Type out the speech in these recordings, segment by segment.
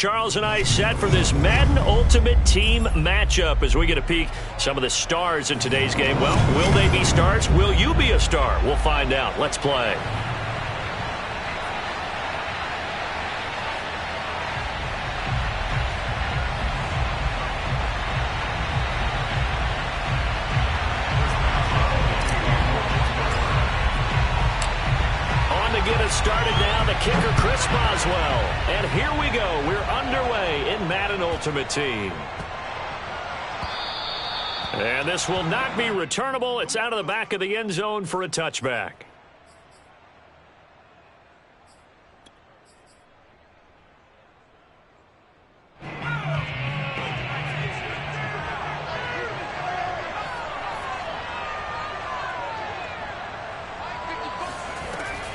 Charles and I set for this Madden Ultimate Team matchup as we get a peek some of the stars in today's game. Well, will they be stars? Will you be a star? We'll find out. Let's play. Get us started now, the kicker Chris Boswell. And here we go. We're underway in Madden Ultimate Team. And this will not be returnable. It's out of the back of the end zone for a touchback.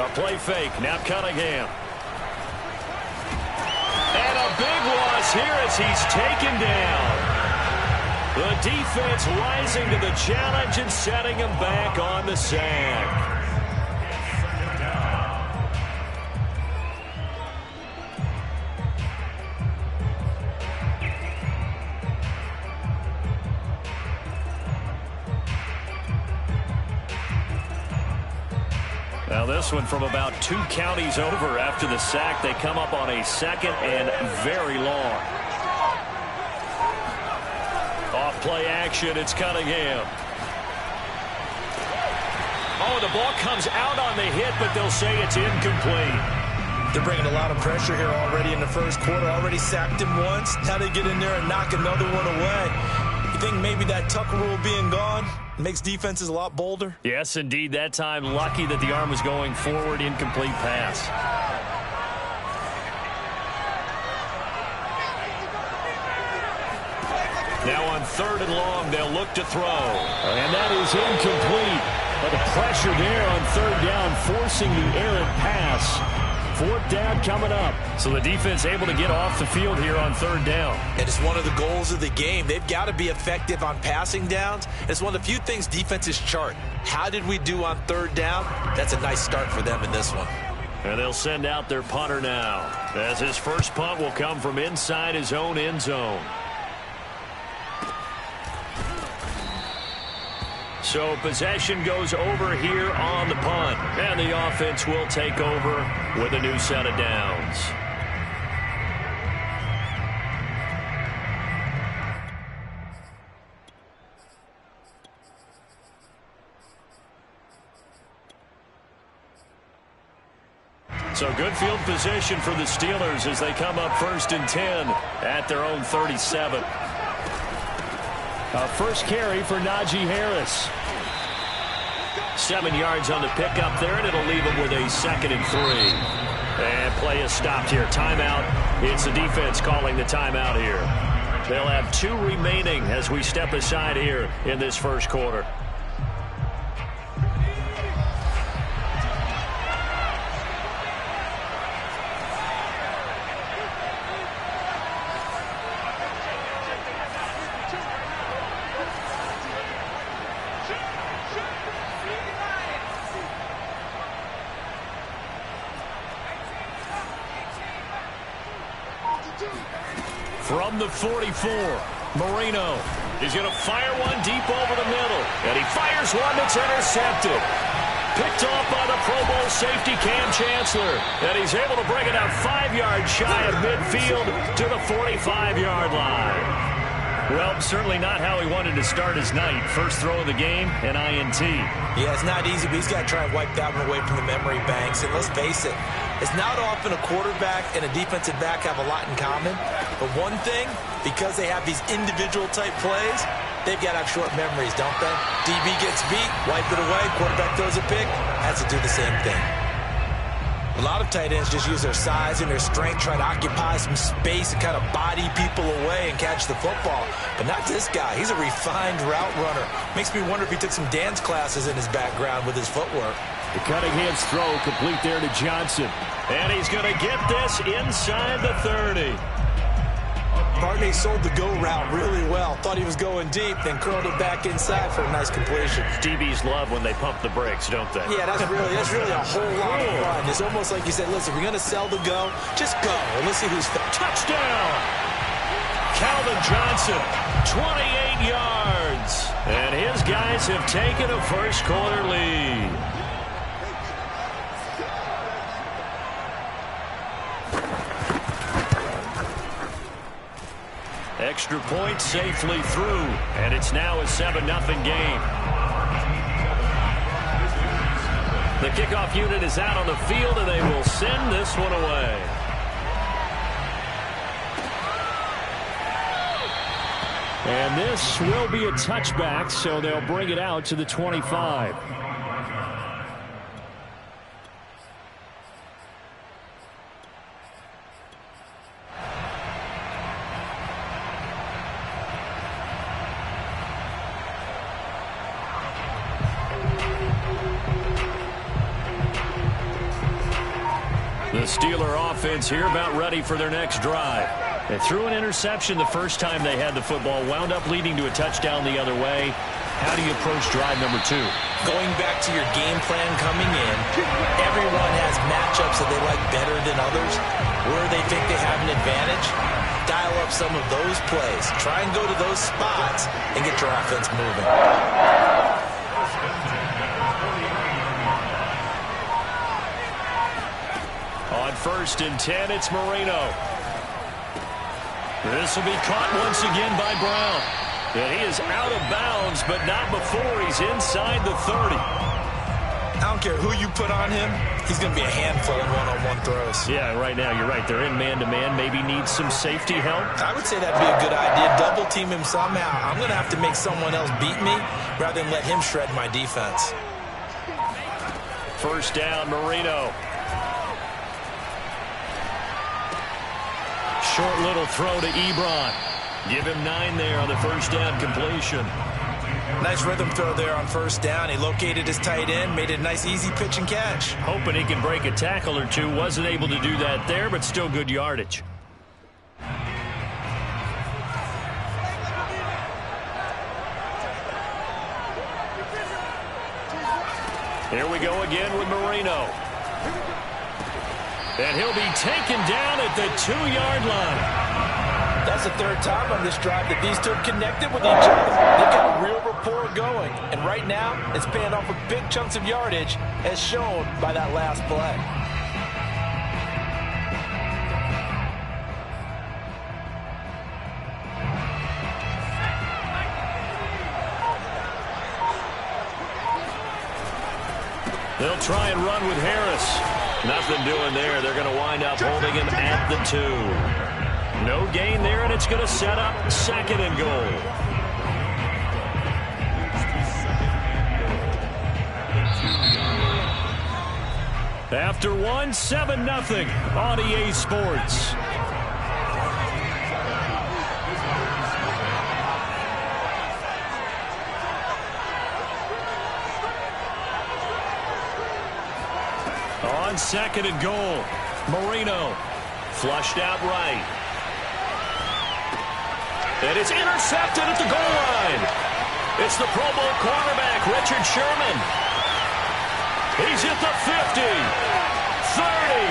A play fake. Now Cunningham. And a big loss here as he's taken down. The defense rising to the challenge and setting him back on the sack. Now this one from about 2 counties over after the sack. They come up on a second and very long. Off play action, it's Cunningham. Oh, the ball comes out on the hit, but they'll say it's incomplete. They're bringing a lot of pressure here already in the first quarter. Already sacked him once. Now they get in there and knock another one away. You think maybe that Tucker rule being gone makes defenses a lot bolder? Yes, indeed. That time, lucky that the arm was going forward. Incomplete pass. Now on 3rd and long, they'll look to throw. And that is incomplete. But the pressure there on 3rd down, forcing the errant pass. 4th down coming up. So the defense able to get off the field here on 3rd down. And it's one of the goals of the game. They've got to be effective on passing downs. It's one of the few things defenses chart. How did we do on 3rd down? That's a nice start for them in this one. And they'll send out their punter now, as his first punt will come from inside his own end zone. So possession goes over here on the punt. And the offense will take over with a new set of downs. So good field position for the Steelers as they come up 1st and 10 at their own 37. First carry for Najee Harris. 7 yards on the pickup there, and it'll leave him with a 2nd and 3. And play is stopped here. Timeout. It's the defense calling the timeout here. They'll have 2 remaining as we step aside here in this first quarter. From the 44, Marino is going to fire one deep over the middle. And he fires one that's intercepted. Picked off by the Pro Bowl safety Cam Chancellor. And he's able to bring it out 5 yards shy of midfield to the 45-yard line. Well, certainly not how he wanted to start his night. First throw of the game, an INT. Yeah, it's not easy, but he's got to try and wipe that one away from the memory banks. And let's face it, it's not often a quarterback and a defensive back have a lot in common. But one thing, because they have these individual type plays, they've got to have short memories, don't they? DB gets beat, wipe it away, quarterback throws a pick, has to do the same thing. A lot of tight ends just use their size and their strength, try to occupy some space and kind of body people away and catch the football. But not this guy. He's a refined route runner. Makes me wonder if he took some dance classes in his background with his footwork. The Cunningham's throw complete there to Johnson. And he's going to get this inside the 30. Barney sold the go route really well. Thought he was going deep, then curled it back inside for a nice completion. DBs love when they pump the brakes, don't they? Yeah, that's really a whole lot of fun. It's almost like you said, listen, we're going to sell the go. Just go, and let's see who's touchdown. Calvin Johnson, 28 yards. And his guys have taken a first-quarter lead. Extra point safely through, and it's now a 7-0 game. The kickoff unit is out on the field, and they will send this one away. And this will be a touchback, so they'll bring it out to the 25. The Steeler offense here about ready for their next drive. They threw an interception the first time they had the football, wound up leading to a touchdown the other way. How do you approach drive number 2? Going back to your game plan coming in, everyone has matchups that they like better than others. Where they think they have an advantage, dial up some of those plays. Try and go to those spots and get your offense moving. On 1st and 10, it's Marino. This will be caught once again by Brown. And he is out of bounds, but not before he's inside the 30. I don't care who you put on him. He's going to be a handful in one-on-one throws. Yeah, right now, you're right. They're in man-to-man. Maybe need some safety help. I would say that'd be a good idea. Double team him somehow. I'm going to have to make someone else beat me rather than let him shred my defense. 1st down, Marino. Short little throw to Ebron. Give him 9 there on the 1st down completion. Nice rhythm throw there on 1st down. He located his tight end, made it a nice easy pitch and catch. Hoping he can break a tackle or two. Wasn't able to do that there, but still good yardage. Here we go again with Marino. And he'll be taken down at the 2-yard line. That's the 3rd time on this drive that these two have connected with each other. They've got a real rapport going. And right now, it's paying off with big chunks of yardage, as shown by that last play. They'll try and run with Harris. Nothing doing there. They're going to wind up holding him at the 2. No gain there, and it's going to set up 2nd and goal. After 1, 7-0 on EA Sports. On 2nd and goal, Marino flushed out right. And it's intercepted at the goal line. It's the Pro Bowl cornerback, Richard Sherman. He's at the 50, 30,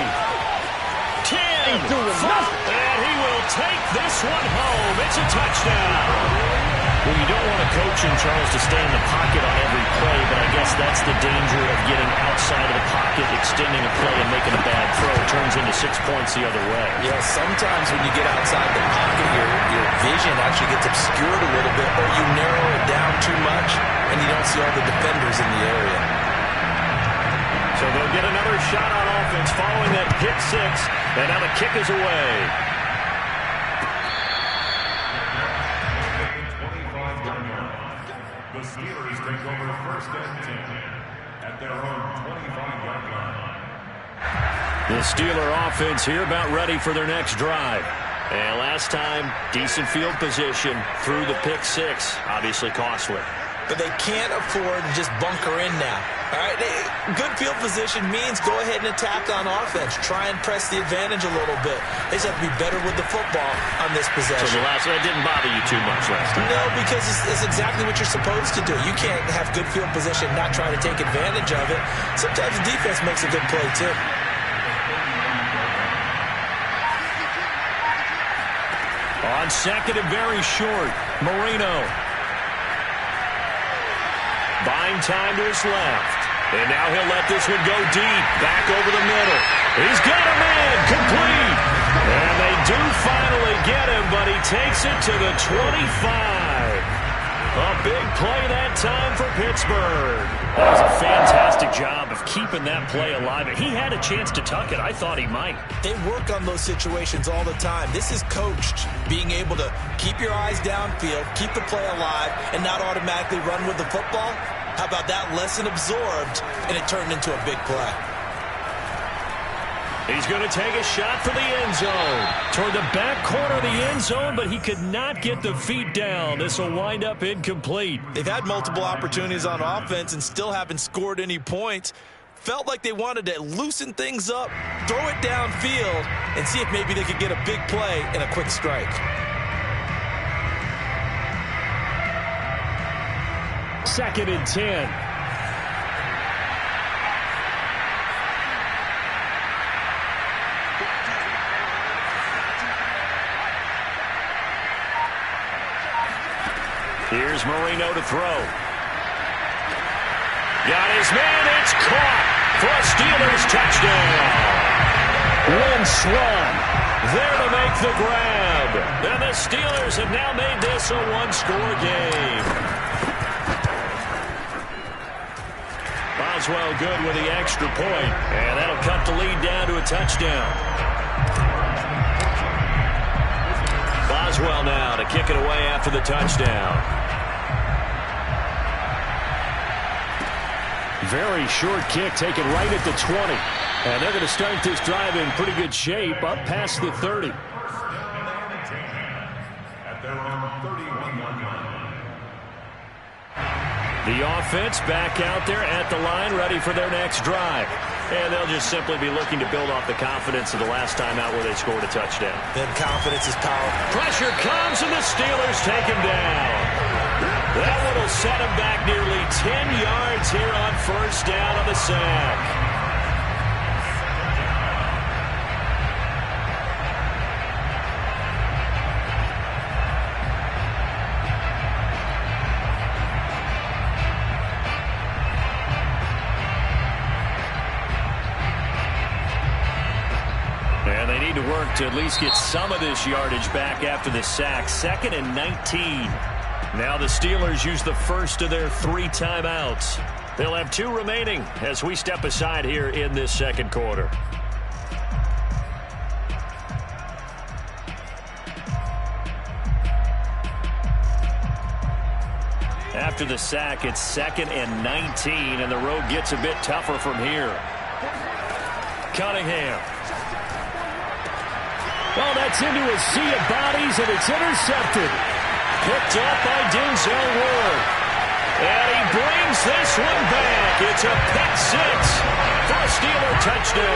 10, 5, and he will take this one home. It's a touchdown. Well, you don't want a coach in Charles to stay in the pocket on every play, but I guess that's the danger of getting outside of the pocket, extending a play, and making a bad throw. It turns into 6 points the other way. Yeah, sometimes when you get outside the pocket, your vision actually gets obscured a little bit, or you narrow it down too much, and you don't see all the defenders in the area. So they'll get another shot on offense following that pick 6, and now the kick is away. The Steelers take over 1st and 10 at their own 25-yard line. The Steeler offense here about ready for their next drive. And last time, decent field position through the pick 6. Obviously costly. but they can't afford to just bunker in now. All right, good field position means go ahead and attack on offense. Try and press the advantage a little bit. They just have to be better with the football on this possession. So the last one didn't bother you too much last time? No, because it's exactly what you're supposed to do. You can't have good field position and not try to take advantage of it. Sometimes the defense makes a good play, too. On second and very short, Marino. Buying time to his left. And now he'll let this one go deep. Back over the middle. He's got a man. Complete. And they do finally get him, but he takes it to the 25. A big play that time for Pittsburgh. That was a fantastic job of keeping that play alive. He had a chance to tuck it. I thought he might. They work on those situations all the time. This is coached, being able to keep your eyes downfield, keep the play alive, and not automatically run with the football. How about that lesson absorbed, and it turned into a big play? He's going to take a shot for the end zone. Toward the back corner of the end zone, but he could not get the feet down. This will wind up incomplete. They've had multiple opportunities on offense and still haven't scored any points. Felt like they wanted to loosen things up, throw it downfield, and see if maybe they could get a big play and a quick strike. Second and 10. Here's Marino to throw. Got his man. It's caught for a Steelers touchdown. Lynn Swan there to make the grab. And the Steelers have now made this a one-score game. Boswell good with the extra point. And that'll cut the lead down to a touchdown. Boswell now to kick it away after the touchdown. Very short kick taken right at the 20. And they're going to start this drive in pretty good shape up past the 30. At their own 31-yard line. The offense back out there at the line ready for their next drive. And they'll just simply be looking to build off the confidence of the last time out where they scored a touchdown. Then confidence is power. Pressure comes and the Steelers take him down. That one will set him back nearly 10 yards here on first down on the sack. And they need to work to at least get some of this yardage back after the sack. Second and 19. Now the Steelers use the first of their 3 timeouts. They'll have 2 remaining as we step aside here in this second quarter. After the sack, it's second and 19, and the road gets a bit tougher from here. Cunningham. Oh, that's into a sea of bodies, and it's intercepted. Picked up by Denzel Ward. And he brings this one back. It's a pick 6 for a Steeler touchdown.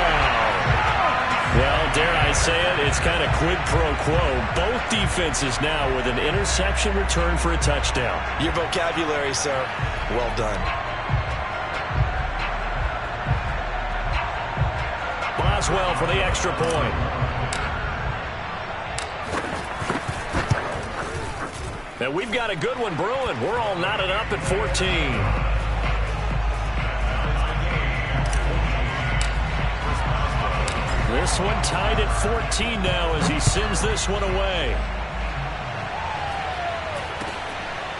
Well, dare I say it, it's kind of quid pro quo. Both defenses now with an interception return for a touchdown. Your vocabulary, sir. Well done. Boswell for the extra point. And we've got a good one brewing. We're all knotted up at 14. This one tied at 14 now as he sends this one away.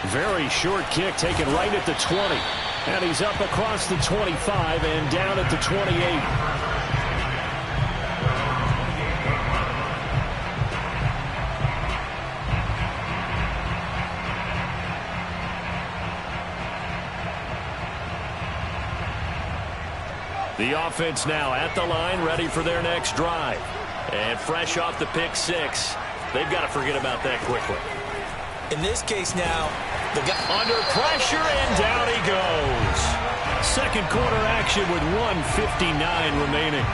Very short kick taken right at the 20. And he's up across the 25 and down at the 28. The offense now at the line, ready for their next drive. And fresh off the pick 6, they've got to forget about that quickly. In this case now, the guy under pressure, and down he goes. Second quarter action with 1:59 remaining.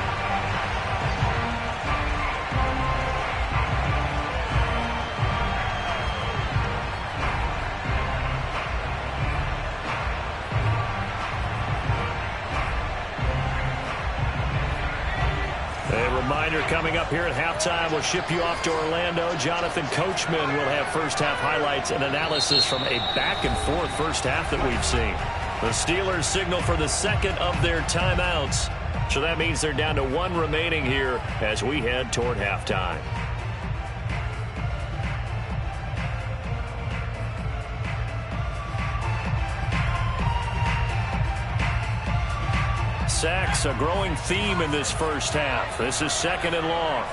A reminder coming up here at halftime, we'll ship you off to Orlando. Jonathan Coachman will have first-half highlights and analysis from a back-and-forth first half that we've seen. The Steelers signal for the second of their timeouts. So that means they're down to one remaining here as we head toward halftime. Sacks, a growing theme in this first half. This is second and long.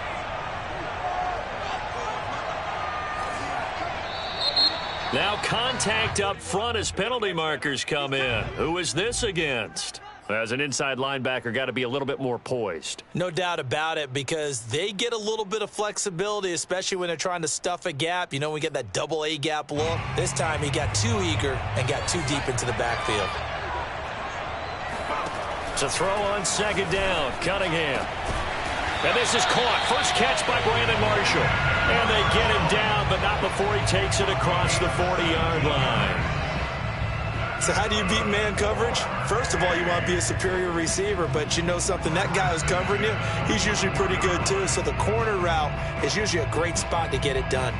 Now contact up front as penalty markers come in. Who is this against? As an inside linebacker, got to be a little bit more poised. No doubt about it, because they get a little bit of flexibility, especially when they're trying to stuff a gap. You know, we get that double A gap look. This time he got too eager and got too deep into the backfield. To throw on second down, Cunningham. And this is caught. First catch by Brandon Marshall. And they get him down, but not before he takes it across the 40-yard line. So how do you beat man coverage? First of all, you want to be a superior receiver, but you know something, that guy who's covering you, he's usually pretty good too. So the corner route is usually a great spot to get it done.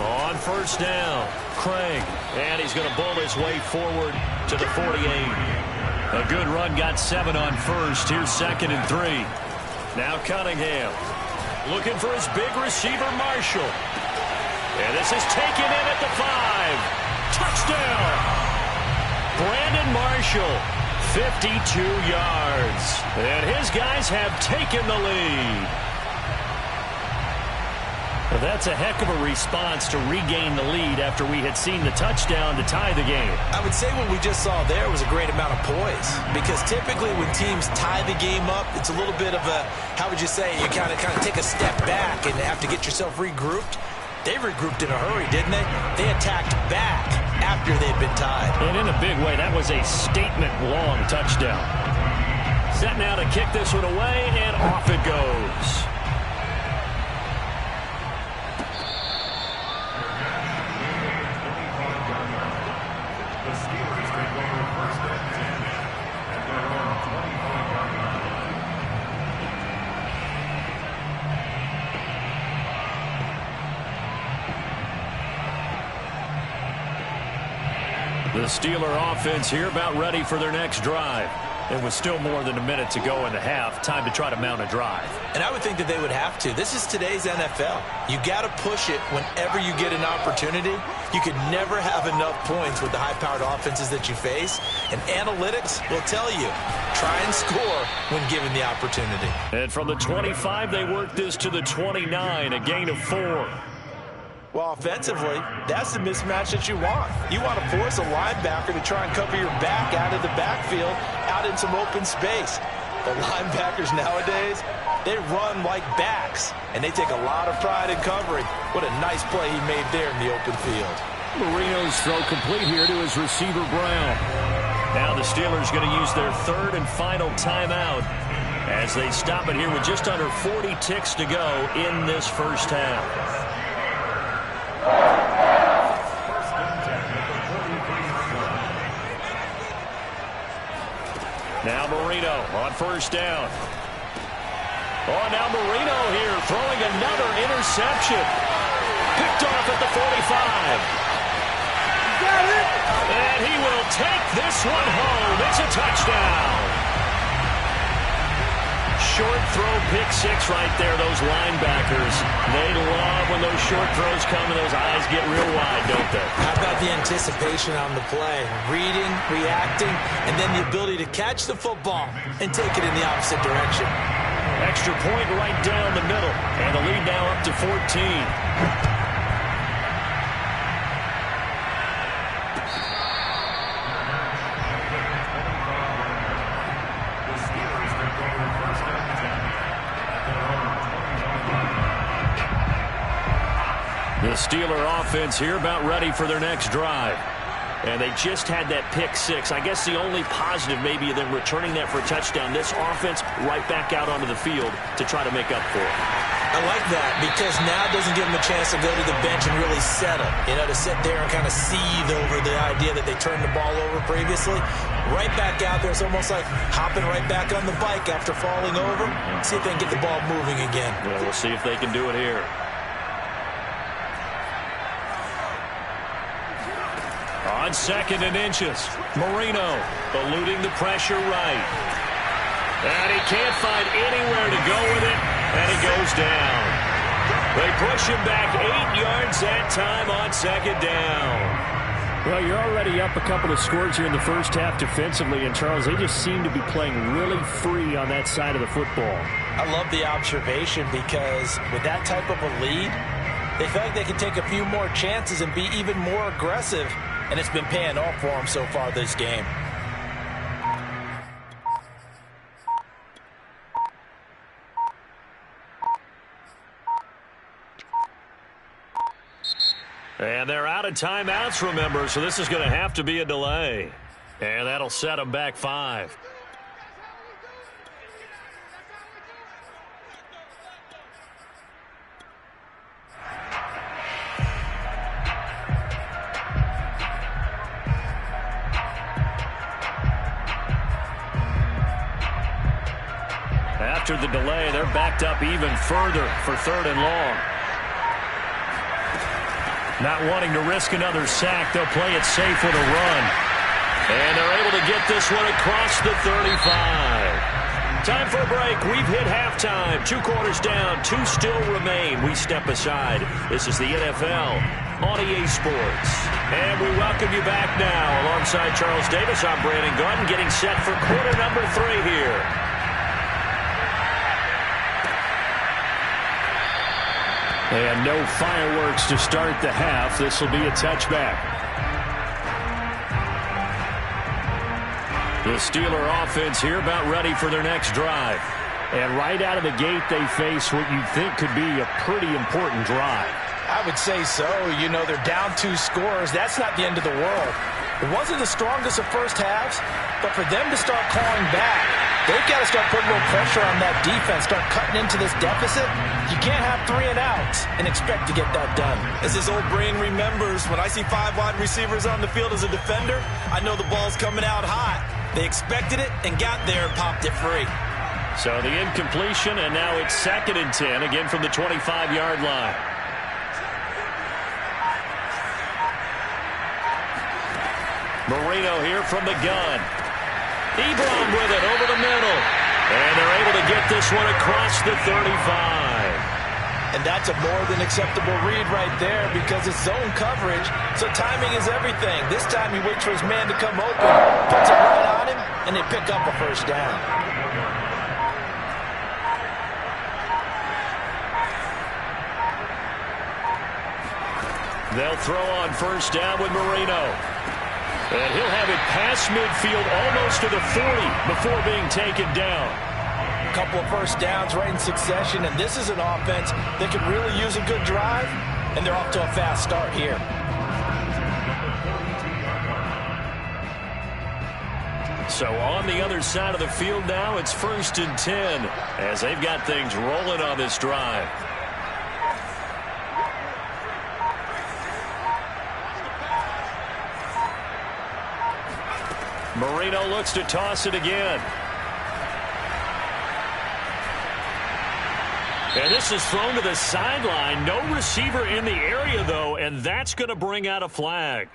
On first down, Craig, and he's going to bowl his way forward to the 48. A good run, got 7 on first. Here's second and 3. Now Cunningham looking for his big receiver, Marshall. And this is taken in at the 5. Touchdown! Brandon Marshall, 52 yards. And his guys have taken the lead. Well, that's a heck of a response to regain the lead after we had seen the touchdown to tie the game. I would say what we just saw there was a great amount of poise, because typically when teams tie the game up, it's a little bit of a, how would you say, you kind of take a step back and have to get yourself regrouped. They regrouped in a hurry, didn't they? They attacked back after they'd been tied. And in a big way, that was a statement-long touchdown. Set now to kick this one away, and off it goes. The Steeler offense here about ready for their next drive. And with still more than a minute to go in the half, time to try to mount a drive. And I would think that they would have to. This is today's NFL. You got to push it whenever you get an opportunity. You could never have enough points with the high-powered offenses that you face. And analytics will tell you, try and score when given the opportunity. And from the 25, they work this to the 29, a gain of 4. Well, offensively, that's the mismatch that you want. You want to force a linebacker to try and cover your back out of the backfield, out in some open space. The linebackers nowadays, they run like backs, and they take a lot of pride in covering. What a nice play he made there in the open field. Marino's throw complete here to his receiver, Brown. Now the Steelers going to use their third and final timeout as they stop it here with just under 40 ticks to go in this first half. Now Marino on first down. Oh, now Marino here throwing another interception. Picked off at the 45. Got it. And he will take this one home. It's a touchdown. Short throw, pick 6 right there, those linebackers. They love when those short throws come and those eyes get real wide, don't they? How about the anticipation on the play? Reading, reacting, and then the ability to catch the football and take it in the opposite direction. Extra point right down the middle, and the lead now up to 14. The Steeler offense here about ready for their next drive. And they just had that pick six. I guess the only positive maybe of them returning that for a touchdown. This offense right back out onto the field to try to make up for it. I like that because now it doesn't give them a chance to go to the bench and really settle. You know, to sit there and kind of seethe over the idea that they turned the ball over previously. Right back out there. It's almost like hopping right back on the bike after falling over. See if they can get the ball moving again. Yeah, we'll see if they can do it here. On 2nd and inches, Marino eluding the pressure right. And he can't find anywhere to go with it, and he goes down. They push him back 8 yards that time on 2nd down. Well, you're already up a couple of scores here in the first half defensively, and Charles, they just seem to be playing really free on that side of the football. I love the observation because with that type of a lead, they feel like they can take a few more chances and be even more aggressive. And it's been paying off for them so far this game. And they're out of timeouts, remember, so this is going to have to be a delay. And that'll set them back 5. After the delay, they're backed up even further for 3rd and long. Not wanting to risk another sack, they'll play it safe with a run. And they're able to get this one across the 35. Time for a break. We've hit halftime. 2 quarters down, 2 still remain. We step aside. This is the NFL on EA Sports. And we welcome you back now. Alongside Charles Davis, I'm Brandon Gaudin, getting set for quarter number 3 here. And no fireworks to start the half. This will be a touchback. The Steeler offense here about ready for their next drive. And right out of the gate, they face what you'd think could be a pretty important drive. I would say so. You know, they're down 2 scores. That's not the end of the world. It wasn't the strongest of first halves, but for them to start clawing back, they've got to start putting a little pressure on that defense, start cutting into this deficit. You can't have 3 and outs and expect to get that done. As his old brain remembers, when I see 5 wide receivers on the field as a defender, I know the ball's coming out hot. They expected it and got there and popped it free. So the incompletion, and now it's 2nd and 10, again from the 25-yard line. Marino here from the gun. Ebron with it over the middle. And they're able to get this one across the 35. And that's a more than acceptable read right there because it's zone coverage, so timing is everything. This time he waits for his man to come open, puts it right on him, and they pick up a first down. They'll throw on first down with Marino. And he'll have it past midfield almost to the 40 before being taken down. A couple of first downs right in succession, and this is an offense that could really use a good drive, and they're off to a fast start here. So on the other side of the field now, it's 1st and 10 as they've got things rolling on this drive. Marino looks to toss it again. And this is thrown to the sideline. No receiver in the area, though, and that's going to bring out a flag.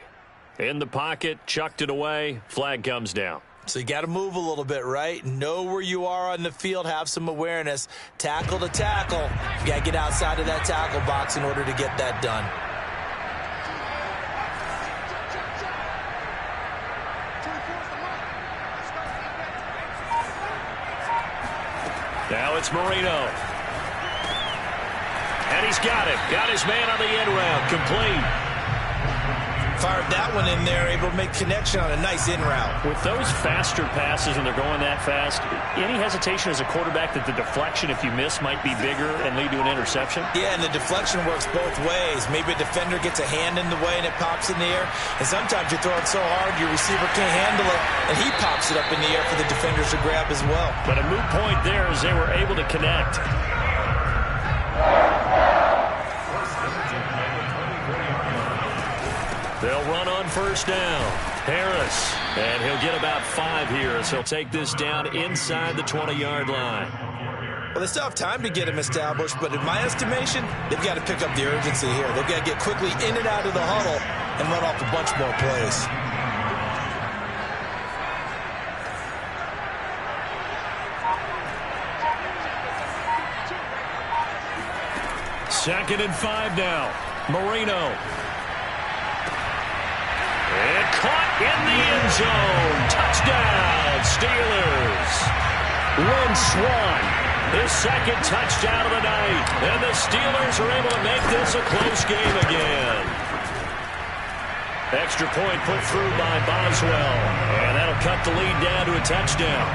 In the pocket, chucked it away, flag comes down. So you got to move a little bit, right? Know where you are on the field, have some awareness. Tackle to tackle. You got to get outside of that tackle box in order to get that done. Now it's Marino. And he's got it. Got his man on the end round. Complete. Fired that one in there, able to make connection on a nice in route. With those faster passes and they're going that fast, any hesitation as a quarterback that the deflection, if you miss, might be bigger and lead to an interception? Yeah, and the deflection works both ways. Maybe a defender gets a hand in the way and it pops in the air. And sometimes you throw it so hard your receiver can't handle it, and he pops it up in the air for the defenders to grab as well. But a moot point there as they were able to connect. They'll run on first down. Harris, and he'll get about 5 here as he'll take this down inside the 20-yard line. Well, they still have time to get him established, but in my estimation, they've got to pick up the urgency here. They've got to get quickly in and out of the huddle and run off a bunch more plays. Second and 5 now. Marino. And caught in the end zone. Touchdown, Steelers. Lynn Swann, his second touchdown of the night. And the Steelers are able to make this a close game again. Extra point put through by Boswell. And that'll cut the lead down to a touchdown.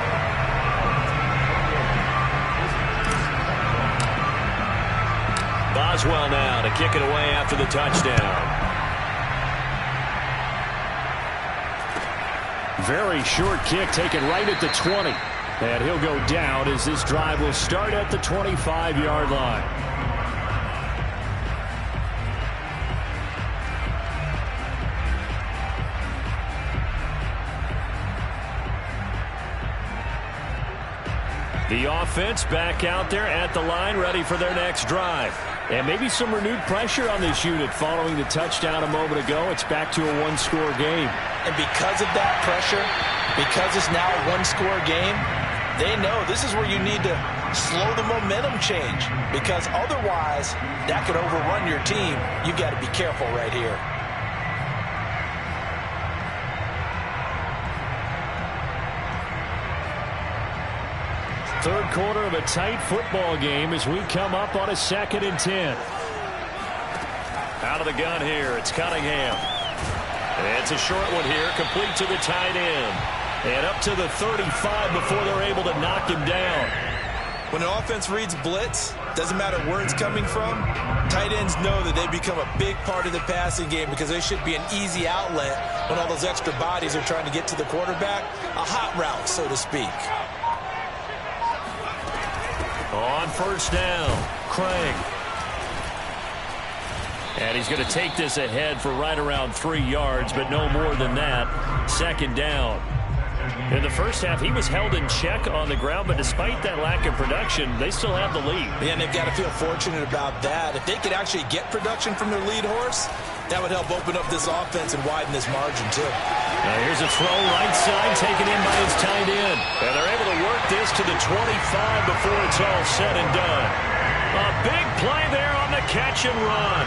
Boswell now to kick it away after the touchdown. Very short kick taken right at the 20. And he'll go down as this drive will start at the 25-yard line. The offense back out there at the line, ready for their next drive. And maybe some renewed pressure on this unit following the touchdown a moment ago. It's back to a one-score game. And because of that pressure, because it's now a one-score game, they know this is where you need to slow the momentum change. Because otherwise, that could overrun your team. You've got to be careful right here. Third quarter of a tight football game as we come up on a 2nd and 10. Out of the gun here, it's Cunningham. And it's a short one here, complete to the tight end. And up to the 35 before they're able to knock him down. When an offense reads blitz, doesn't matter where it's coming from, tight ends know that they become a big part of the passing game because they should be an easy outlet when all those extra bodies are trying to get to the quarterback. A hot route, so to speak. On first down, Craig. And he's going to take this ahead for right around 3 yards, but no more than that. Second down. In the first half, he was held in check on the ground, but despite that lack of production, they still have the lead. Yeah, and they've got to feel fortunate about that. If they could actually get production from their lead horse, that would help open up this offense and widen this margin, too. Now here's a throw right side, taken in by his tight end. And they're able to work this to the 25 before it's all said and done. A big play there on the catch and run.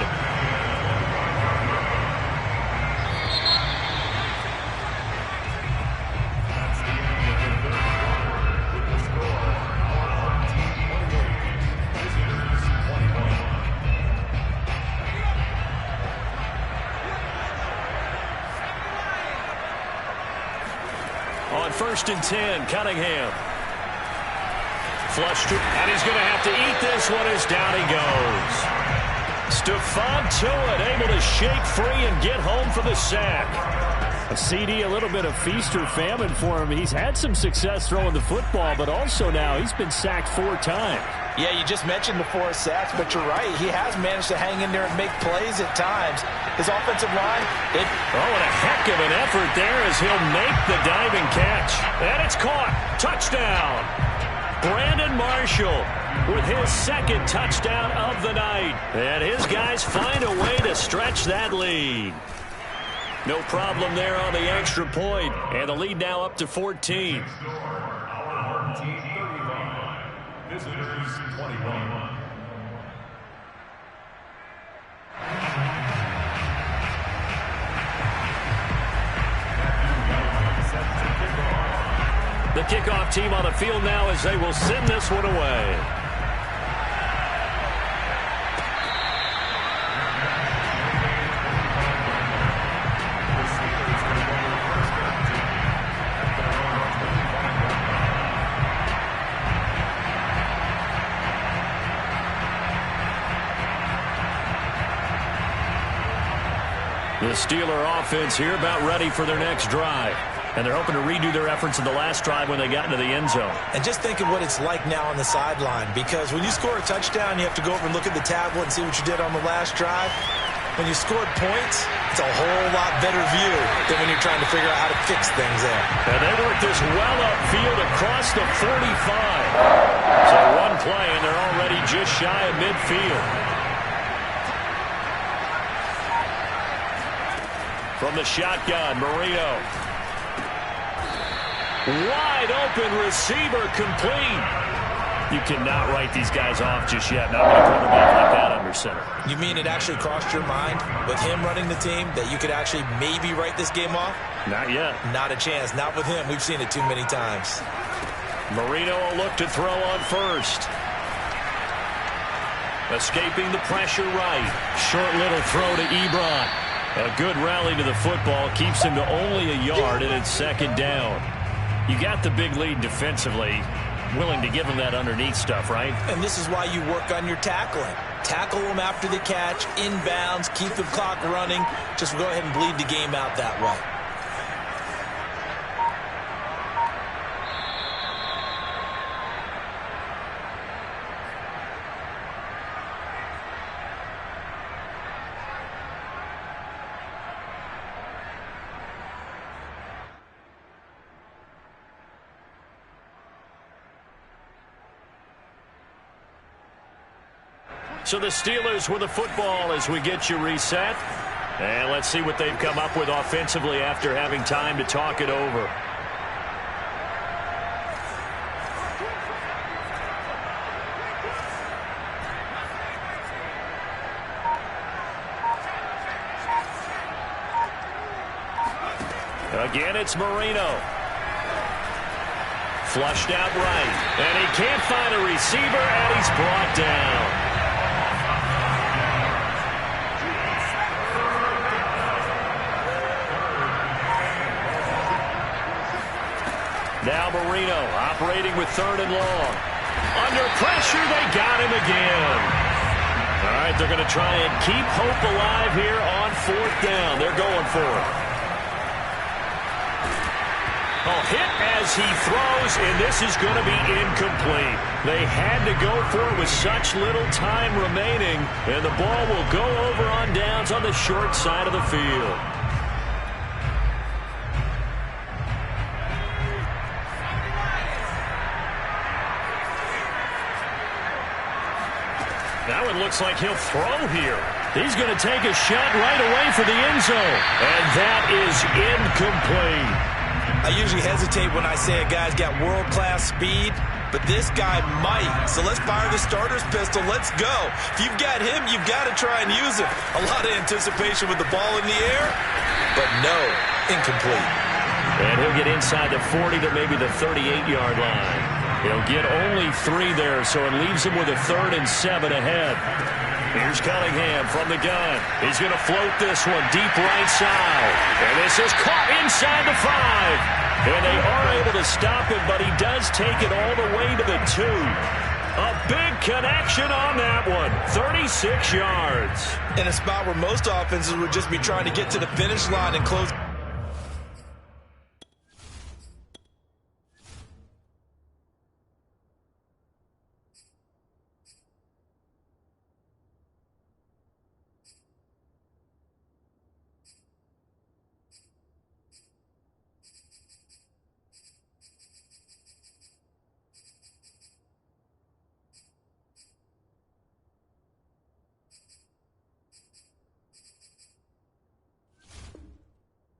On 1st and 10, Cunningham. Flushed, and he's going to have to eat this one as down he goes. Stephon Tuitt able to shake free and get home for the sack. A CD, a little bit of feast or famine for him. He's had some success throwing the football, but also now he's been sacked 4 times. Yeah, you just mentioned the 4 sacks, but you're right. He has managed to hang in there and make plays at times. His offensive line, and a heck of an effort there as he'll make the diving catch. And it's caught. Touchdown. Brandon Marshall with his 2nd touchdown of the night. And his guys find a way to stretch that lead. No problem there on the extra point. And the lead now up to 14. Visitors 21. The kickoff team on the field now as they will send this one away. The Steeler offense here about ready for their next drive. And they're hoping to redo their efforts in the last drive when they got into the end zone. And just think of what it's like now on the sideline, because when you score a touchdown, you have to go over and look at the tablet and see what you did on the last drive. When you scored points, it's a whole lot better view than when you're trying to figure out how to fix things there. And they work this well upfield across the 45. So one play, and they're already just shy of midfield. From the shotgun, Marino. Wide open receiver complete. You cannot write these guys off just yet. Not with a quarterback like that under center. You mean it actually crossed your mind with him running the team that you could actually maybe write this game off? Not yet. Not a chance. Not with him. We've seen it too many times. Marino will look to throw on first. Escaping the pressure right. Short little throw to Ebron. A good rally to the football keeps him to only a yard, and it's second down. You got the big lead defensively, willing to give them that underneath stuff, right? And this is why you work on your tackling. Tackle them after the catch, inbounds, keep the clock running. Just go ahead and bleed the game out that way. So the Steelers with the football as we get you reset. And let's see what they've come up with offensively after having time to talk it over. Again, it's Marino. Flushed out right. And he can't find a receiver, and he's brought down. Now Marino operating with third and long. Under pressure, they got him again. All right, they're going to try and keep hope alive here on fourth down. They're going for it. Oh, hit as he throws, and this is going to be incomplete. They had to go for it with such little time remaining, and the ball will go over on downs on the short side of the field. Now it looks like he'll throw here. He's going to take a shot right away for the end zone. And that is incomplete. I usually hesitate when I say a guy's got world-class speed, but this guy might. So let's fire the starter's pistol. Let's go. If you've got him, you've got to try and use it. A lot of anticipation with the ball in the air, but no, incomplete. And he'll get inside the 40 to maybe the 38-yard line. He'll get only 3 there, so it leaves him with a 3rd and 7 ahead. Here's Cunningham from the gun. He's going to float this one deep right side. And this is caught inside the 5. And they are able to stop him, but he does take it all the way to the 2. A big connection on that one. 36 yards. In a spot where most offenses would just be trying to get to the finish line and close.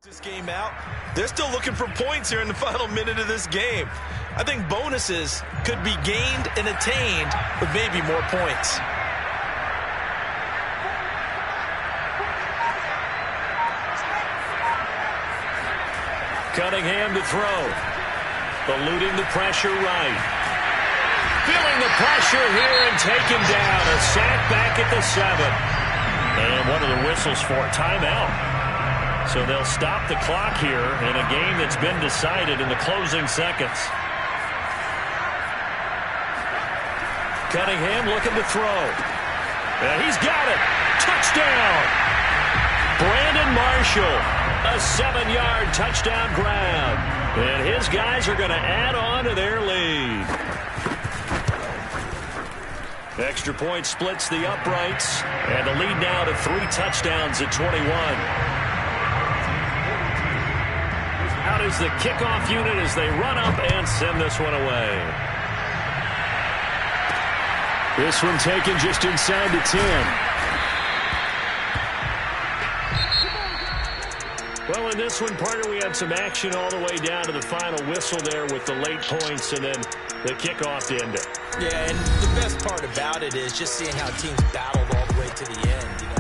This game out, they're still looking for points here in the final minute of this game. I think bonuses could be gained and attained with maybe more points. Cunningham to throw. Eluding the pressure right. Feeling the pressure here and taken down. A sack back at the 7. And what are the whistles for? Timeout. So they'll stop the clock here in a game that's been decided in the closing seconds. Cunningham looking to throw. And he's got it. Touchdown. Brandon Marshall, a 7-yard touchdown grab. And his guys are going to add on to their lead. Extra point splits the uprights, and the lead now to 3 touchdowns at 21. Out is the kickoff unit as they run up and send this one away. This one taken just inside the 10. Well, in this one, partner, we had some action all the way down to the final whistle there with the late points and then the kickoff to end it. Yeah, and the best part about it is just seeing how teams battled all the way to the end, you know.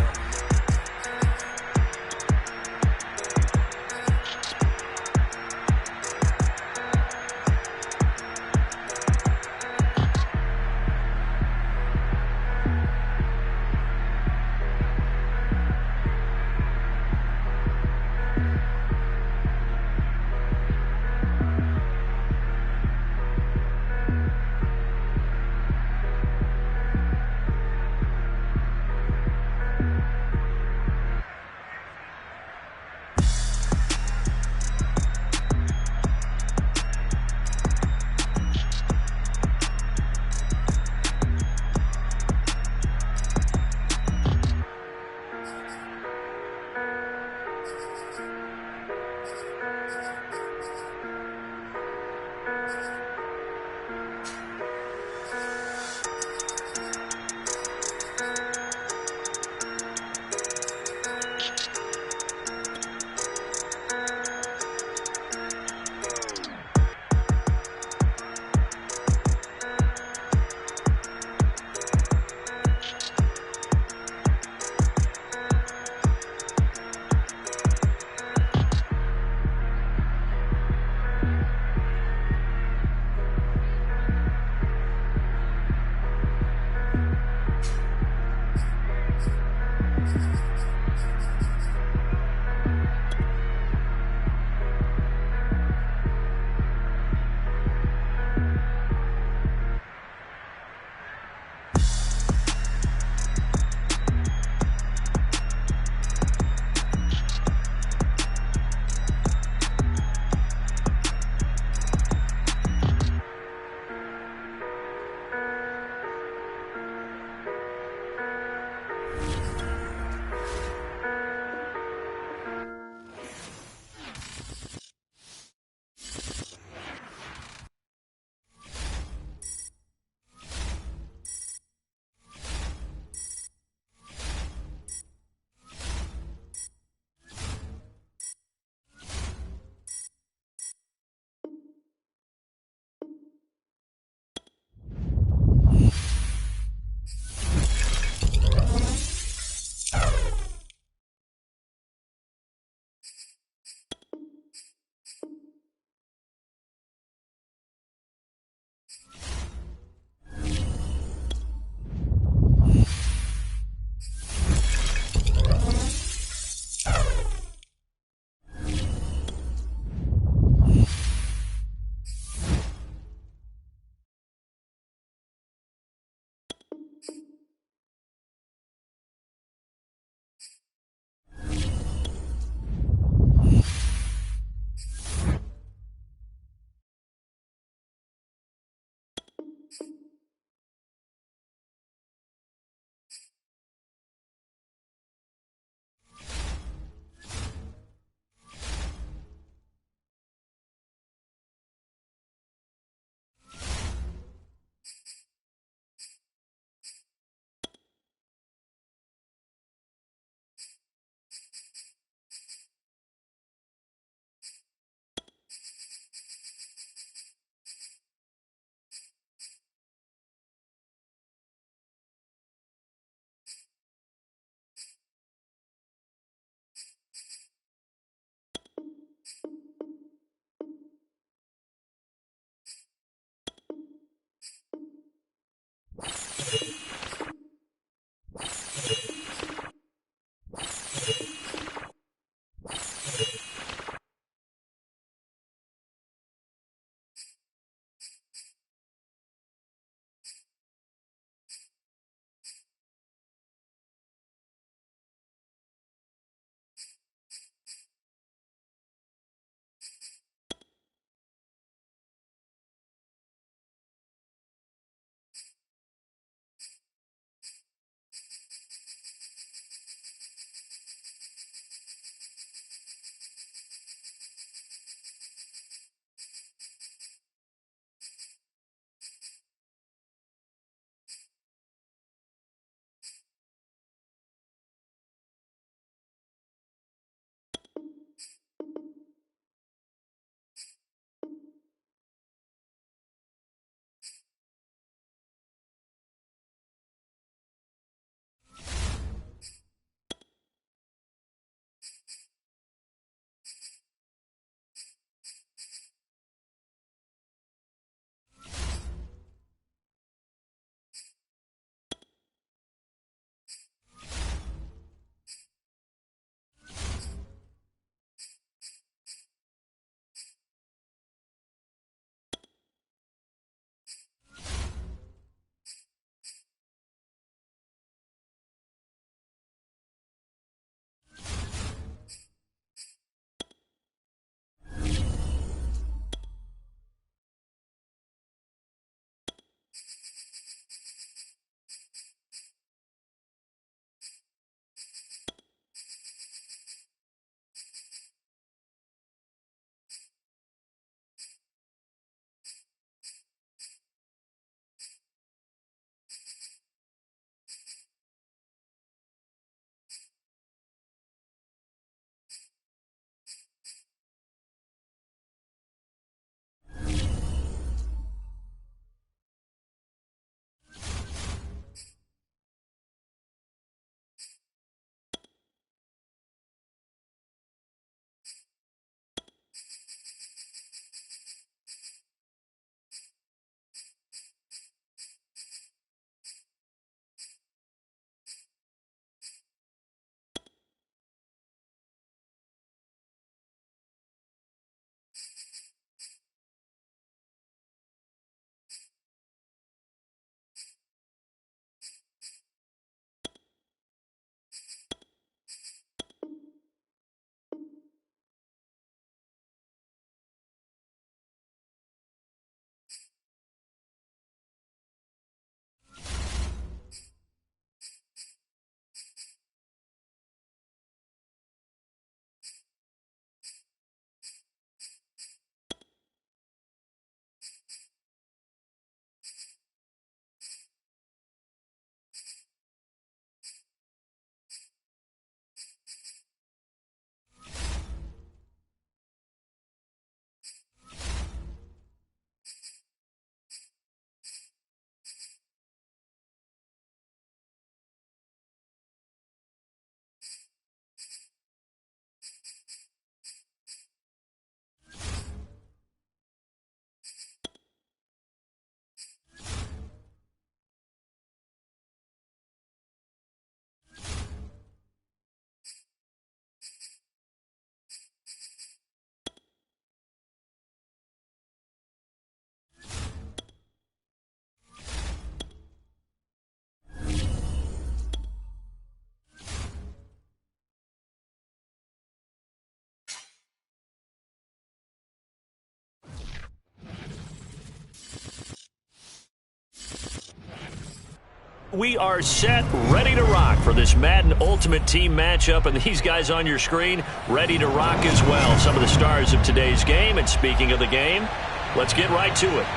we are set, ready to rock for this Madden Ultimate Team matchup. And these guys on your screen, ready to rock as well. Some of the stars of today's game. And speaking of the game, let's get right to it.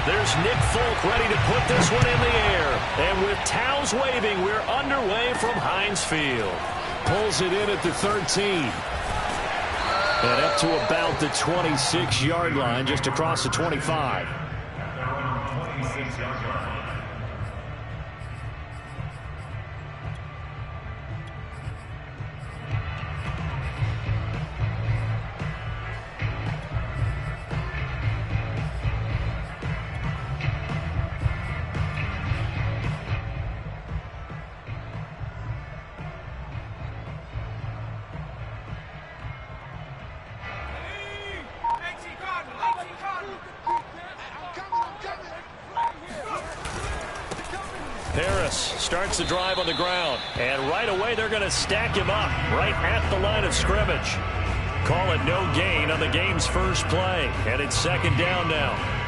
There's Nick Folk ready to put this one in the air. And with towels waving, we're underway from Heinz Field. Pulls it in at the 13. And up to about the 26-yard line, just across the 25. At their own 26-yard line. Harris starts the drive on the ground. And right away, they're going to stack him up right at the line of scrimmage. Call it no gain on the game's first play. And it's second down now.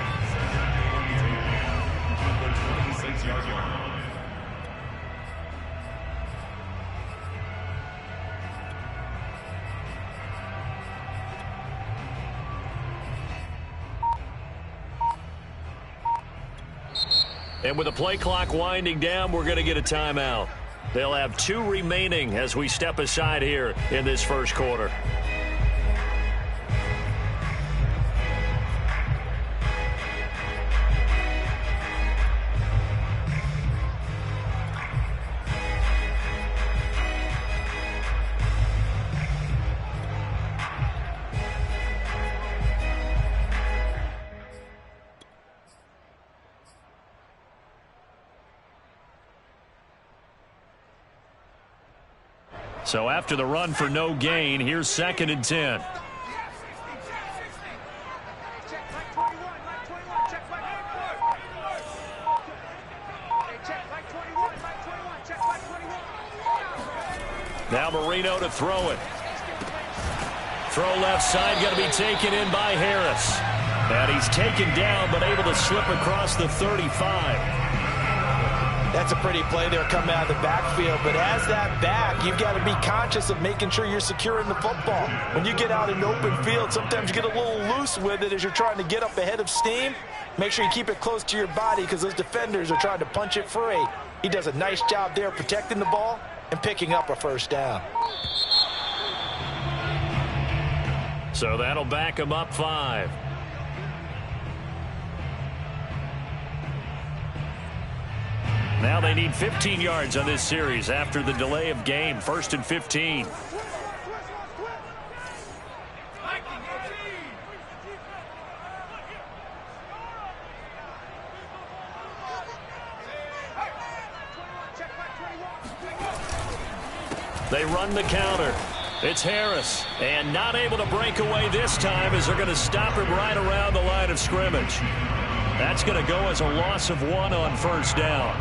And with the play clock winding down, we're going to get a timeout. They'll have 2 remaining as we step aside here in this first quarter. So after the run for no gain, here's second and 10. Now Marino to throw it. Throw left side, going to be taken in by Harris. And he's taken down, but able to slip across the 35. That's a pretty play there coming out of the backfield. But as that back, you've got to be conscious of making sure you're securing the football. When you get out in open field, sometimes you get a little loose with it as you're trying to get up ahead of steam. Make sure you keep it close to your body because those defenders are trying to punch it free. He does a nice job there protecting the ball and picking up a first down. So that'll back him up 5. Now they need 15 yards on this series after the delay of game. 1st and 15. They run the counter. It's Harris. And not able to break away this time as they're going to stop him right around the line of scrimmage. That's going to go as a loss of 1 on first down.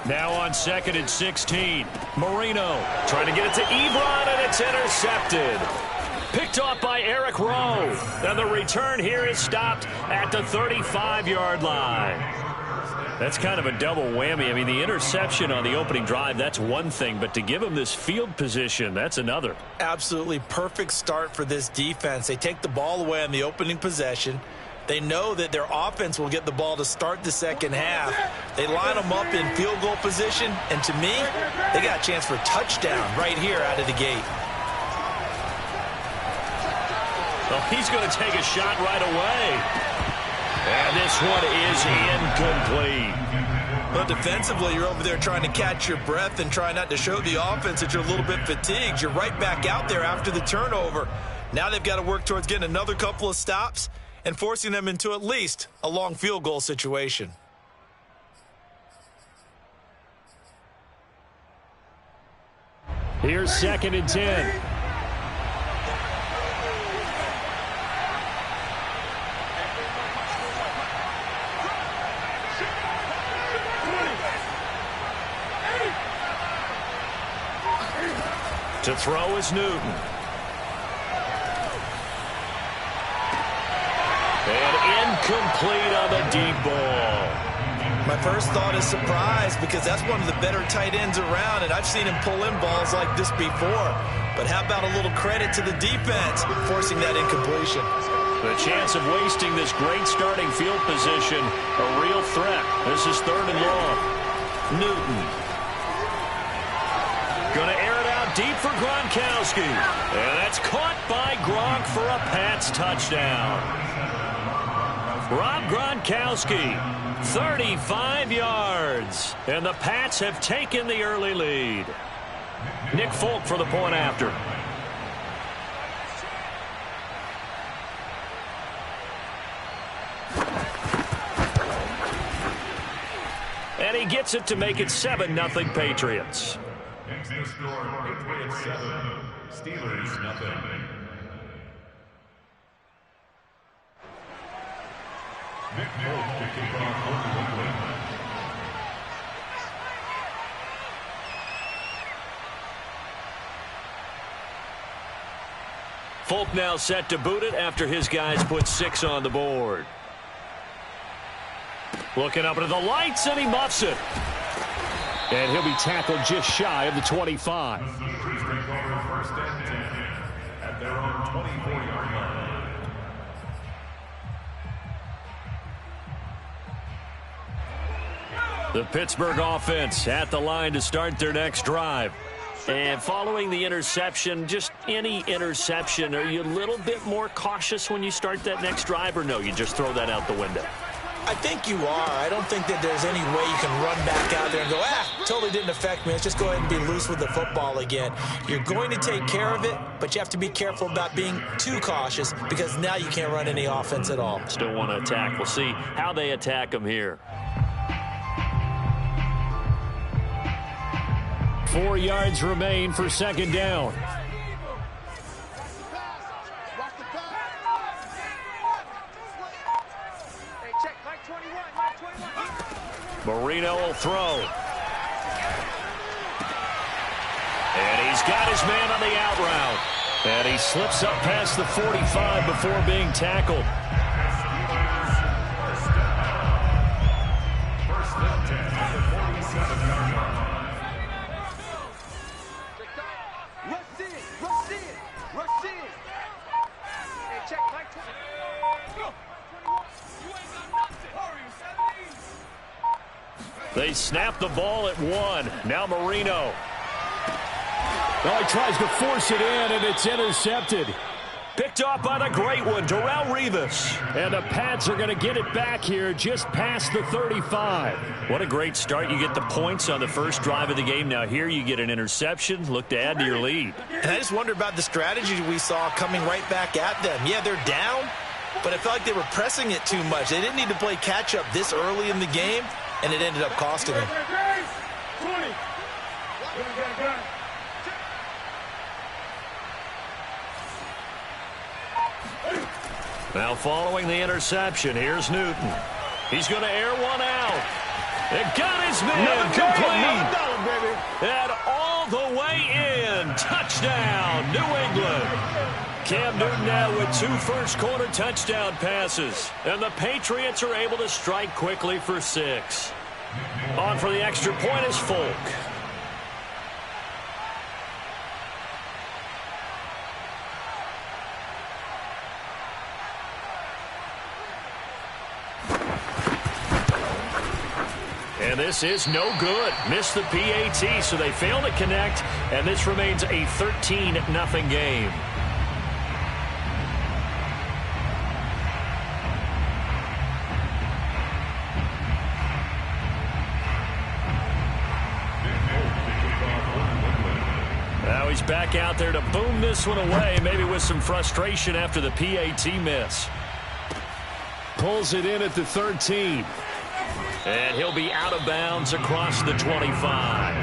Now on 2nd and 16. Marino trying to get it to Ebron, and it's intercepted. Picked off by Eric Rowe. And the return here is stopped at the 35-yard line. That's kind of a double whammy. I mean, the interception on the opening drive, that's one thing. But to give him this field position, that's another. Absolutely perfect start for this defense. They take the ball away on the opening possession. They know that their offense will get the ball to start the second half. They line them up in field goal position, and to me, they got a chance for a touchdown right here out of the gate. Well, he's going to take a shot right away. And this one is incomplete. Well, defensively, you're over there trying to catch your breath and try not to show the offense that you're a little bit fatigued. You're right back out there after the turnover. Now they've got to work towards getting another couple of stops and forcing them into at least a long field goal situation. Here's 2nd and 10. To throw is Newton. And incomplete on the deep ball. My first thought is surprise because that's one of the better tight ends around, and I've seen him pull in balls like this before. But how about a little credit to the defense forcing that incompletion? The chance of wasting this great starting field position, a real threat. This is 3rd and long. Newton. Going to air it out deep for Gronkowski. And that's caught by Gronk for a Pats touchdown. Rob Gronkowski, 35 yards. And the Pats have taken the early lead. Nick Folk for the point after. And he gets it to make it 7-0 Patriots. Next to score, Patriots 7, Steelers nothing. Nick Folk to kick off for New England. Folk now set to boot it after his guys put 6 on the board. Looking up into the lights, and he muffs it. And he'll be tackled just shy of the 25. The Steelers take over 1st and 10 at their own 24-yard line. The Pittsburgh offense at the line to start their next drive. And following the interception, just any interception, are you a little bit more cautious when you start that next drive, or no, you just throw that out the window? I think you are. I don't think that there's any way you can run back out there and go, totally didn't affect me. Let's just go ahead and be loose with the football again. You're going to take care of it, but you have to be careful about being too cautious because now you can't run any offense at all. Still want to attack. We'll see how they attack them here. 4 yards remain for 2nd down. Marino will throw. And he's got his man on the out route. And he slips up past the 45 before being tackled. First and 10 at the 47-yard line. Rush in. Hey, check, Mike. Go. You ain't got nothing. Hurry, 17. They snap the ball at 1. Now Marino. Well, he tries to force it in, and it's intercepted. Picked off by the great one, Darrelle Revis. And the Pats are going to get it back here just past the 35. What a great start. You get the points on the first drive of the game. Now here you get an interception. Look to add to your lead. And I just wonder about the strategy we saw coming right back at them. Yeah, they're down, but I felt like they were pressing it too much. They didn't need to play catch-up this early in the game, and it ended up costing them. 20. Now following the interception, here's Newton. He's going to air one out. It got his man complete. And all the way in. Touchdown, New England. Cam Newton now with 2 first-quarter touchdown passes. And the Patriots are able to strike quickly for 6. On for the extra point is Folk. And this is no good. Missed the PAT, so they fail to connect, and this remains a 13-0 game. Now he's back out there to boom this one away, maybe with some frustration after the PAT miss. Pulls it in at the 13. And he'll be out of bounds across the 25.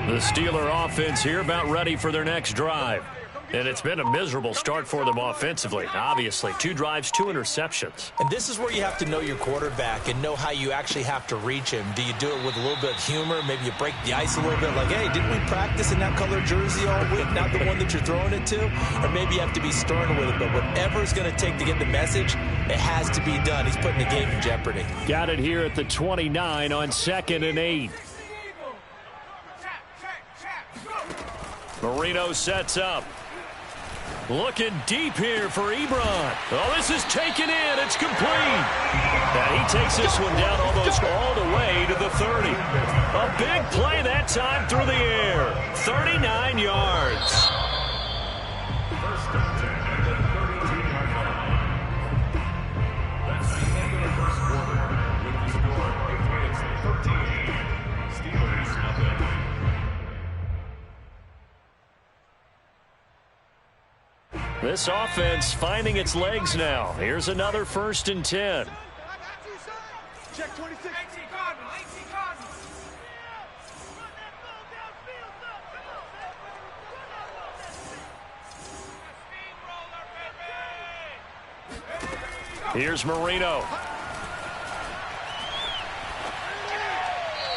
The Steeler offense here about ready for their next drive. And it's been a miserable start for them offensively. Obviously, 2 drives, 2 interceptions. And this is where you have to know your quarterback and know how you actually have to reach him. Do you do it with a little bit of humor? Maybe you break the ice a little bit like, hey, didn't we practice in that color jersey all week, not the one that you're throwing it to? Or maybe you have to be stern with it. But whatever it's going to take to get the message, it has to be done. He's putting the game in jeopardy. Got it here at the 29 on 2nd and 8. Marino sets up. Looking deep here for Ebron. Oh, this is taken in. It's complete. And he takes this one down almost all the way to the 30. A big play that time through the air. 39 yards. First and 10 at the 32-yard line. That's the end of the first quarter with the score Patriots 13, Steelers nothing. This offense finding its legs now. Here's another 1st and 10. Check 26. Here's Marino.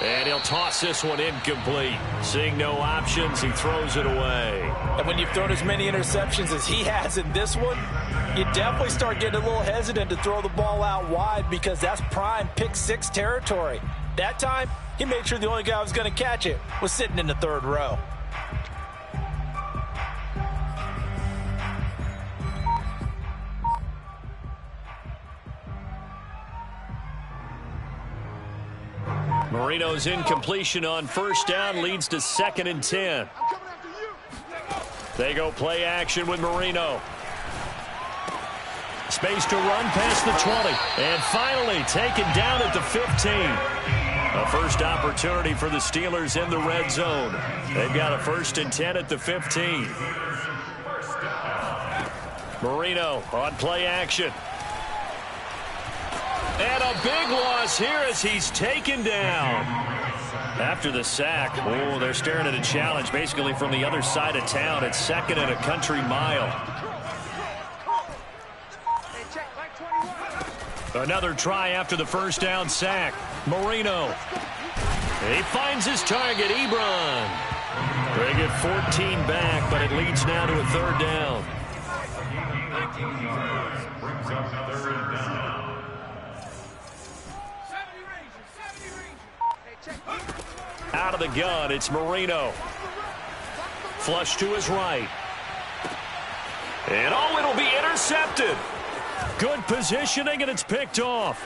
And he'll toss this one incomplete. Seeing no options, he throws it away. And when you've thrown as many interceptions as he has in this one, you definitely start getting a little hesitant to throw the ball out wide because that's prime pick 6 territory. That time, he made sure the only guy who was going to catch it was sitting in the 3rd row. Marino's incompletion on 1st down leads to 2nd and 10. They go play action with Marino. Space to run past the 20. And finally taken down at the 15. A first opportunity for the Steelers in the red zone. They've got a 1st and 10 at the 15. Marino on play action. And a big loss here as he's taken down. After the sack, oh, they're staring at a challenge basically from the other side of town. It's 2nd and a country mile. Another try after the 1st down sack. Marino. He finds his target, Ebron. They get 14 back, but it leads now to a 3rd down. Brings up 3rd down. Out of the gun, it's Marino. Flush to his right. And oh, it'll be intercepted. Good positioning, and it's picked off.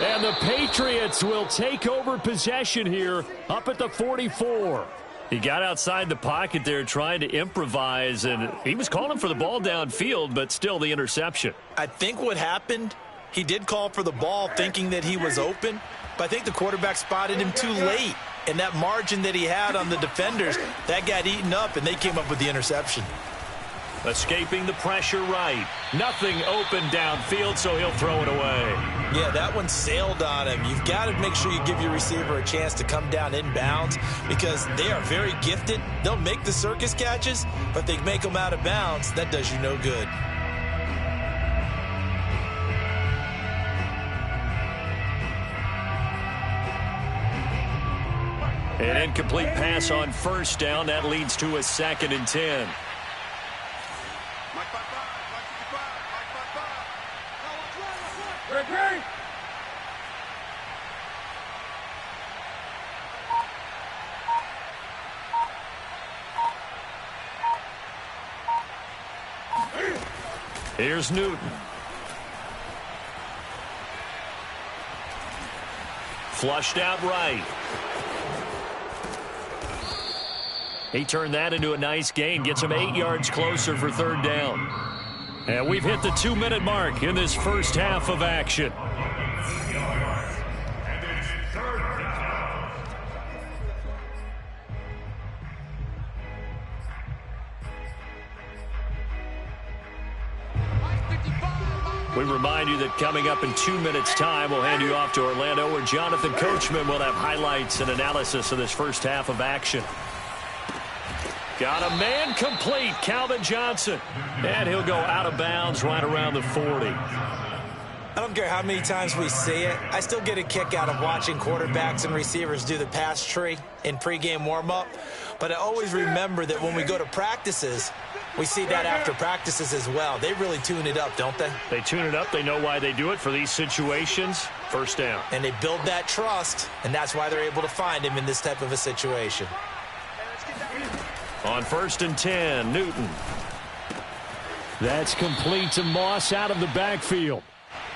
And the Patriots will take over possession here up at the 44. He got outside the pocket there trying to improvise, and he was calling for the ball downfield, but still the interception. I think what happened, he did call for the ball thinking that he was open, but I think the quarterback spotted him too late. And that margin that he had on the defenders, that got eaten up, and they came up with the interception. Escaping the pressure right. Nothing open downfield, so he'll throw it away. Yeah, that one sailed on him. You've got to make sure you give your receiver a chance to come down inbounds because they are very gifted. They'll make the circus catches, but they make them out of bounds. That does you no good. An incomplete pass on 1st down. That leads to a 2nd and 10. Here's Newton. Flushed out right. He turned that into a nice gain. Gets him 8 yards closer for 3rd down. And we've hit the 2-minute mark in this first half of action. And it's 3rd down. We remind you that coming up in 2 minutes' time, we'll hand you off to Orlando, where Jonathan Coachman will have highlights and analysis of this first half of action. Got a man complete, Calvin Johnson. And he'll go out of bounds right around the 40. I don't care how many times we see it. I still get a kick out of watching quarterbacks and receivers do the pass tree in pregame warm-up. But I always remember that when we go to practices, we see that after practices as well. They really tune it up, don't they? They tune it up. They know why they do it for these situations. First down. And they build that trust, and that's why they're able to find him in this type of a situation. On 1st and 10, Newton. That's complete to Moss out of the backfield.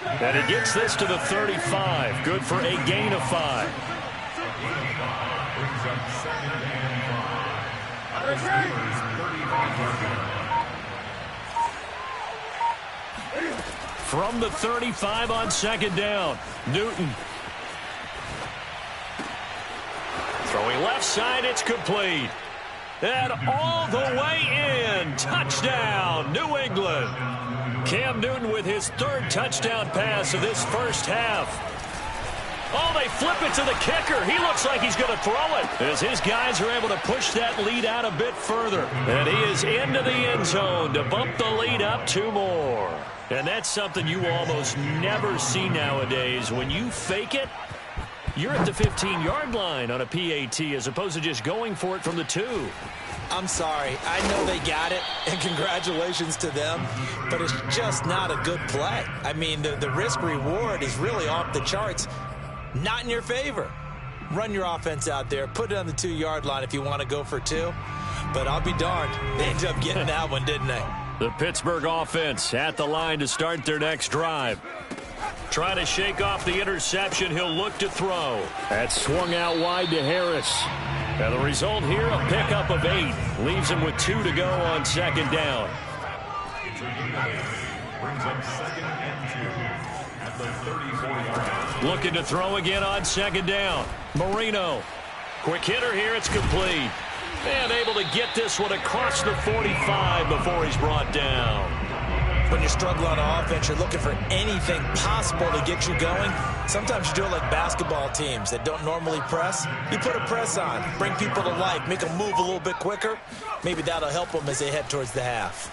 And he gets this to the 35. Good for a gain of 5. From the 35 on 2nd down, Newton. Throwing left side, it's complete. And all the way in. Touchdown, New England. Cam Newton with his 3rd touchdown pass of this first half. Oh, they flip it to the kicker. He looks like he's going to throw it as his guys are able to push that lead out a bit further. And he is into the end zone to bump the lead up 2 more. And that's something you almost never see nowadays. When you fake it, you're at the 15-yard line on a PAT as opposed to just going for it from the 2. I'm sorry. I know they got it, and congratulations to them, but it's just not a good play. I mean, the risk-reward is really off the charts. Not in your favor. Run your offense out there. Put it on the 2-yard line if you want to go for 2. But I'll be darned. They ended up getting that one, didn't they? The Pittsburgh offense at the line to start their next drive. Trying to shake off the interception. He'll look to throw. That's swung out wide to Harris. And the result here, a pickup of 8. Leaves him with 2 to go on 2nd down. Brings up 2nd and 2 at the 34-yard line. Looking to throw again on 2nd down. Marino. Quick hitter here. It's complete. And able to get this one across the 45 before he's brought down. When you struggle on offense, you're looking for anything possible to get you going. Sometimes you do it like basketball teams that don't normally press. You put a press on, bring people to life, make them move a little bit quicker. Maybe that'll help them as they head towards the half.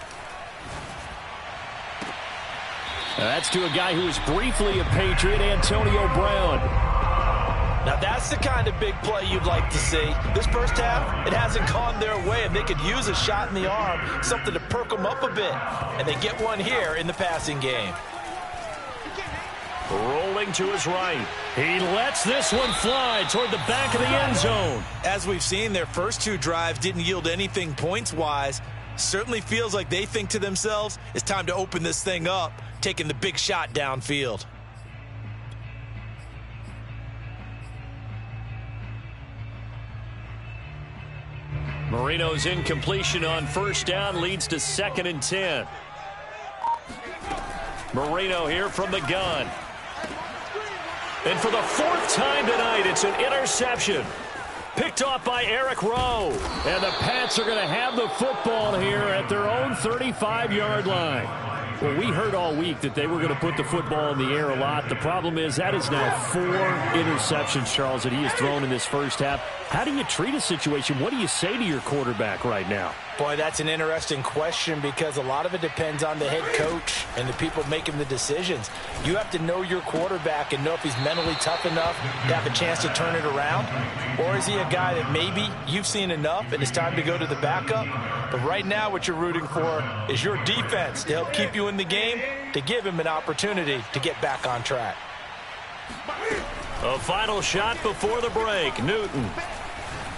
That's to a guy who was briefly a Patriot, Antonio Brown. Now that's the kind of big play you'd like to see. This first half, it hasn't gone their way, and they could use a shot in the arm, something to perk them up a bit. And they get one here in the passing game. Rolling to his right. He lets this one fly toward the back of the end zone. As we've seen, their first 2 drives didn't yield anything points-wise. Certainly feels like they think to themselves, it's time to open this thing up, taking the big shot downfield. Marino's incompletion on 1st down leads to 2nd and 10. Marino here from the gun. And for the 4th time tonight, it's an interception. Picked off by Eric Rowe. And the Pats are going to have the football here at their own 35-yard line. Well, we heard all week that they were going to put the football in the air a lot. The problem is that is now 4 interceptions, Charles, that he has thrown in this first half. How do you treat a situation? What do you say to your quarterback right now? Boy, that's an interesting question because a lot of it depends on the head coach and the people making the decisions. You have to know your quarterback and know if he's mentally tough enough to have a chance to turn it around. Or is he a guy that maybe you've seen enough and it's time to go to the backup? But right now what you're rooting for is your defense to help keep you in the game, to give him an opportunity to get back on track. A final shot before the break. Newton.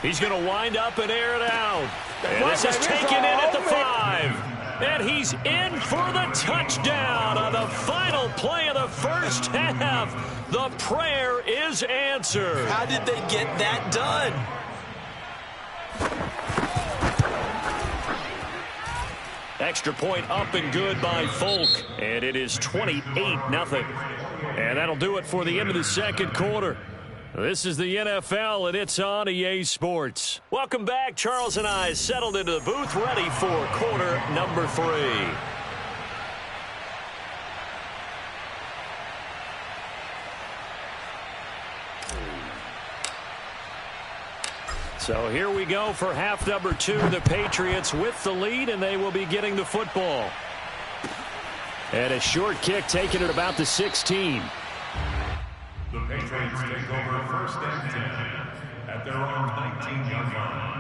He's going to wind up and air it out. And this is taken in at the 5. And he's in for the touchdown on the final play of the first half. The prayer is answered. How did they get that done? Extra point up and good by Folk. And it is 28-0. And that'll do it for the end of the second quarter. This is the NFL, and it's on EA Sports. Welcome back. Charles and I settled into the booth, ready for quarter number 3. So here we go for half number 2. The Patriots with the lead, and they will be getting the football. And a short kick taken at about the 16. The Patriots take over first and 10 at their own 19-yard line.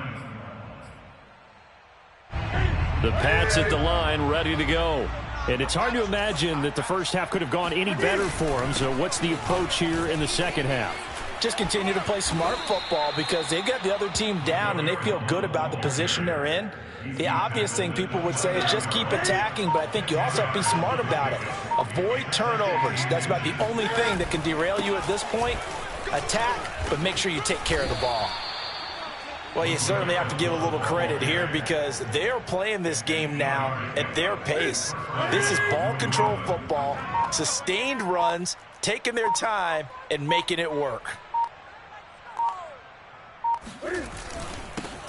The Pats at the line, ready to go. And it's hard to imagine that the first half could have gone any better for them. So what's the approach here in the second half? Just continue to play smart football because they got the other team down and they feel good about the position they're in. The obvious thing people would say is just keep attacking, but I think you also have to be smart about it. Avoid turnovers. That's about the only thing that can derail you at this point. Attack, but make sure you take care of the ball. Well, you certainly have to give a little credit here because they're playing this game now at their pace. This is ball control football, sustained runs, taking their time, and making it work.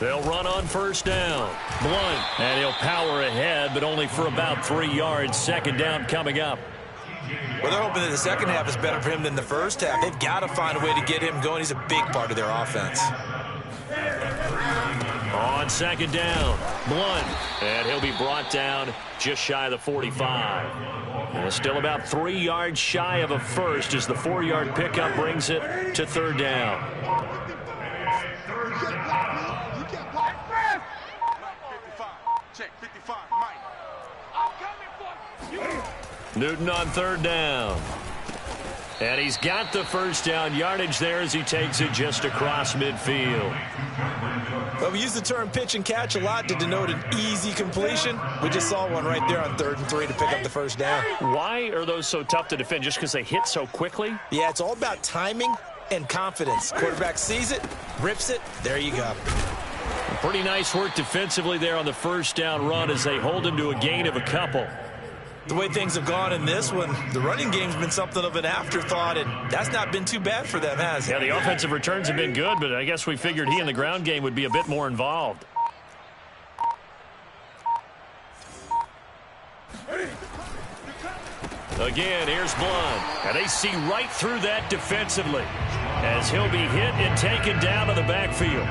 They'll run on first down. Blunt, and he'll power ahead, but only for about 3 yards. Second down coming up. Well, they're hoping that the second half is better for him than the first half. They've got to find a way to get him going. He's a big part of their offense. On second down, Blunt, and he'll be brought down just shy of the 45. And still about 3 yards shy of a first as the 4-yard pickup brings it to third down. 55. Check 55. Mike. I'm coming for you. Newton on third down. And he's got the first down yardage there as he takes it just across midfield. Well, we use the term pitch and catch a lot to denote an easy completion. We just saw one right there on 3rd and 3 to pick up the first down. Why are those so tough to defend? Just because they hit so quickly? Yeah, it's all about timing and confidence. Quarterback sees it, rips it, there you go. Pretty nice work defensively there on the first down run as they hold him to a gain of a couple. The way things have gone in this one, the running game's been something of an afterthought, and that's not been too bad for them, has it? Yeah, the offensive returns have been good, but I guess we figured he in the ground game would be a bit more involved. Again, here's Blunt. And they see right through that defensively as he'll be hit and taken down to the backfield.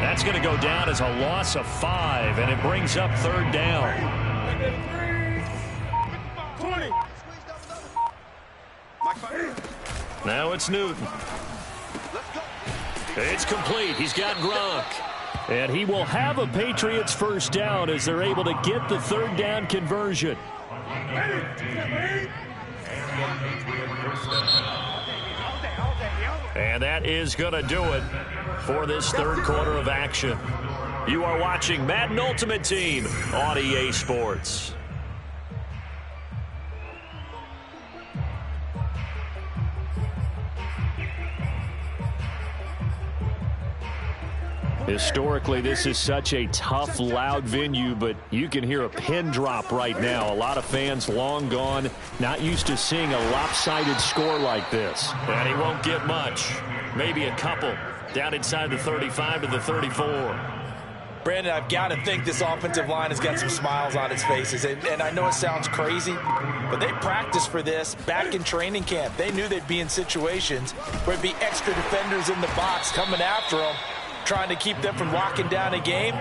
That's going to go down as a loss of 5, and it brings up third down. Now it's Newton. It's complete. He's got Gronk. And he will have a Patriots first down as they're able to get the third down conversion. And that is going to do it for this third quarter of action. You are watching Madden Ultimate Team on EA Sports. Historically, this is such a tough, loud venue, but you can hear a pin drop right now. A lot of fans long gone, not used to seeing a lopsided score like this. And he won't get much. Maybe a couple. Down inside the 35 to the 34. Brandon, I've got to think this offensive line has got some smiles on its faces. And I know it sounds crazy, but they practiced for this back in training camp. They knew they'd be in situations where there'd be extra defenders in the box coming after them, trying to keep them from locking down a game.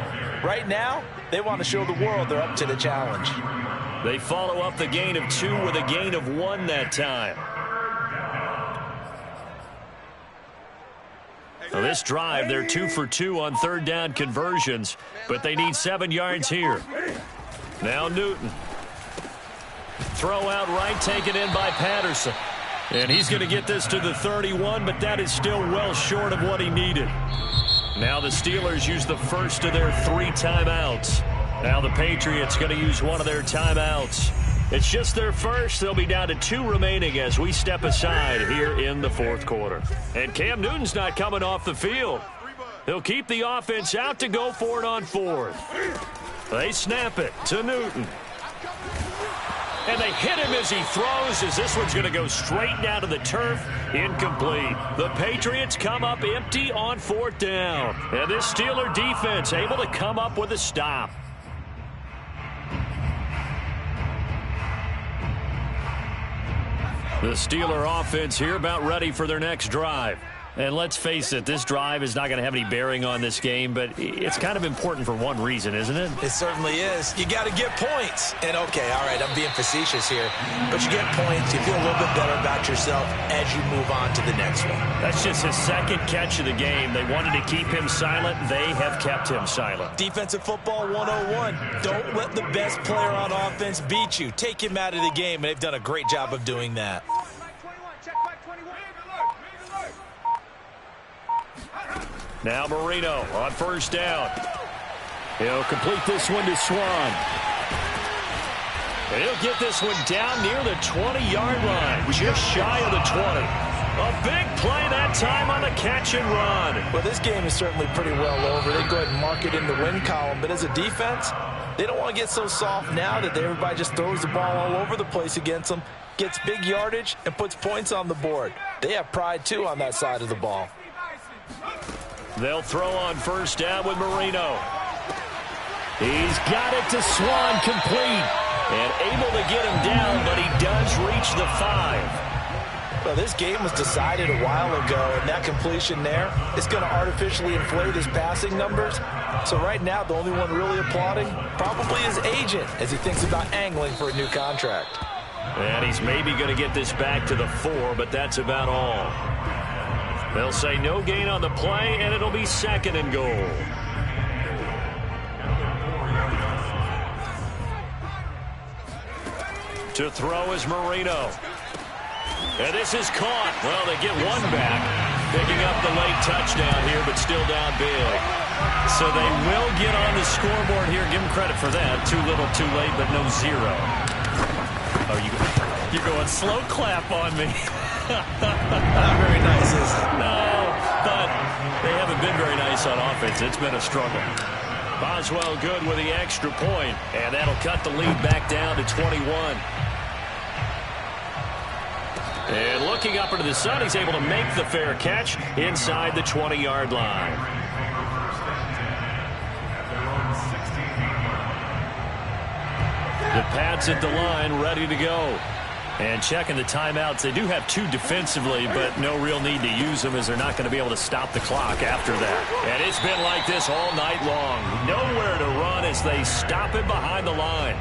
Right now, they want to show the world they're up to the challenge. They follow up the gain of 2 with a gain of 1 that time. Now this drive, they're 2 for 2 on third down conversions, but they need 7 yards here. Now Newton. Throw out right, taken in by Patterson. And he's going to get this to the 31, but that is still well short of what he needed. Now the Steelers use the first of their 3 timeouts. Now the Patriots going to use one of their timeouts. It's just their first. They'll be down to 2 remaining as we step aside here in the fourth quarter. And Cam Newton's not coming off the field. He'll keep the offense out to go for it on 4th. They snap it to Newton. And they hit him as he throws, as this one's going to go straight down to the turf. Incomplete. The Patriots come up empty on 4th down. And this Steeler defense able to come up with a stop. The Steeler offense here about ready for their next drive. And let's face it, this drive is not going to have any bearing on this game, but it's kind of important for one reason, isn't it? It certainly is. You got to get points. And, okay, all right, I'm being facetious here, but you get points, you feel a little bit better about yourself as you move on to the next one. That's just his second catch of the game. They wanted to keep him silent. They have kept him silent. Defensive football 101. Don't let the best player on offense beat you. Take him out of the game, and they've done a great job of doing that. Now Marino on first down. He'll complete this one to Swan. And he'll get this one down near the 20-yard line, just shy of the 20. A big play that time on the catch and run. Well, this game is certainly pretty well over. They go ahead and mark it in the win column, but as a defense, they don't want to get so soft now that everybody just throws the ball all over the place against them, gets big yardage, and puts points on the board. They have pride, too, on that side of the ball. They'll throw on first down with Marino. He's got it to Swan, complete. And able to get him down, but he does reach the 5. Well, this game was decided a while ago, and that completion there is going to artificially inflate his passing numbers. So right now, the only one really applauding probably his agent as he thinks about angling for a new contract. And he's maybe going to get this back to the 4, but that's about all. They'll say no gain on the play, and it'll be 2nd and goal. To throw is Marino. And this is caught. Well, they get one back. Picking up the late touchdown here, but still down big. So they will get on the scoreboard here. Give them credit for that. Too little, too late, but no 0. Oh, you're going slow clap on me. Not very nice, is it? No, but they haven't been very nice on offense. It's been a struggle. Boswell good with the extra point, and that'll cut the lead back down to 21. And looking up into the sun, he's able to make the fair catch inside the 20-yard line. The Pats at the line, ready to go. And checking the timeouts. They do have 2 defensively, but no real need to use them as they're not going to be able to stop the clock after that. And it's been like this all night long. Nowhere to run as they stop it behind the line.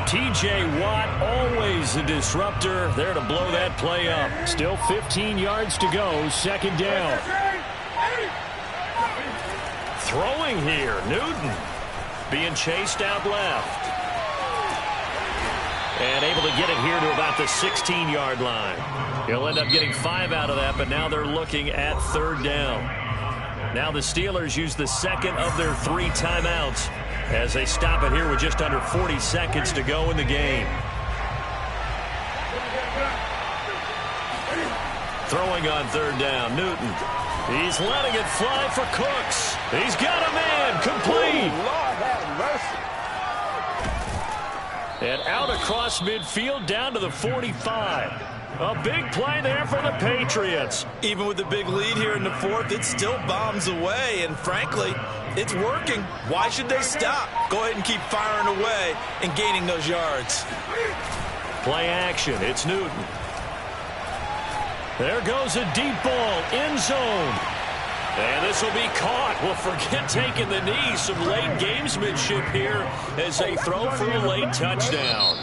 T.J. Watt, always a disruptor, there to blow that play up. Still 15 yards to go, 2nd down. Throwing here, Newton being chased out left. And able to get it here to about the 16-yard line. He'll end up getting 5 out of that, but now they're looking at 3rd down. Now the Steelers use the 2nd of their 3 timeouts as they stop it here with just under 40 seconds to go in the game. Throwing on 3rd down, Newton. He's letting it fly for Cooks. He's got him in, complete. Lord have mercy. And out across midfield down to the 45. A big play there for the Patriots. Even with the big lead here in the 4th, it still bombs away. And frankly, it's working. Why should they stop? Go ahead and keep firing away and gaining those yards. Play action. It's Newton. There goes a deep ball. End zone. And this will be caught. Well, forget taking the knee. Some late gamesmanship here as they throw for a late touchdown.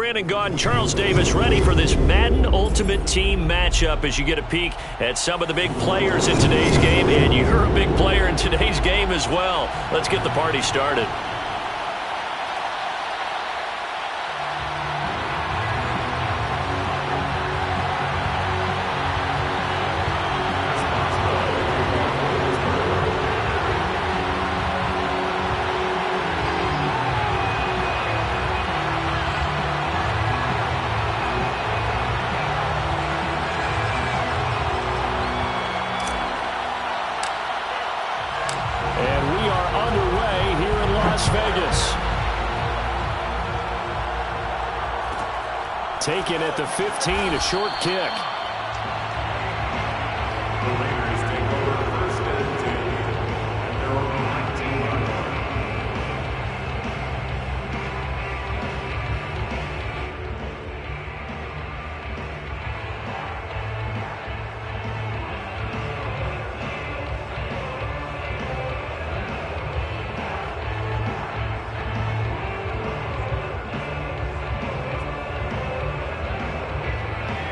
Brandon Gaudin, Charles Davis, ready for this Madden Ultimate Team matchup as you get a peek at some of the big players in today's game. And you're a big player in today's game as well. Let's get the party started. Taken at the 15, a short kick. The Raiders take over first and 10 at their own 19-yard line.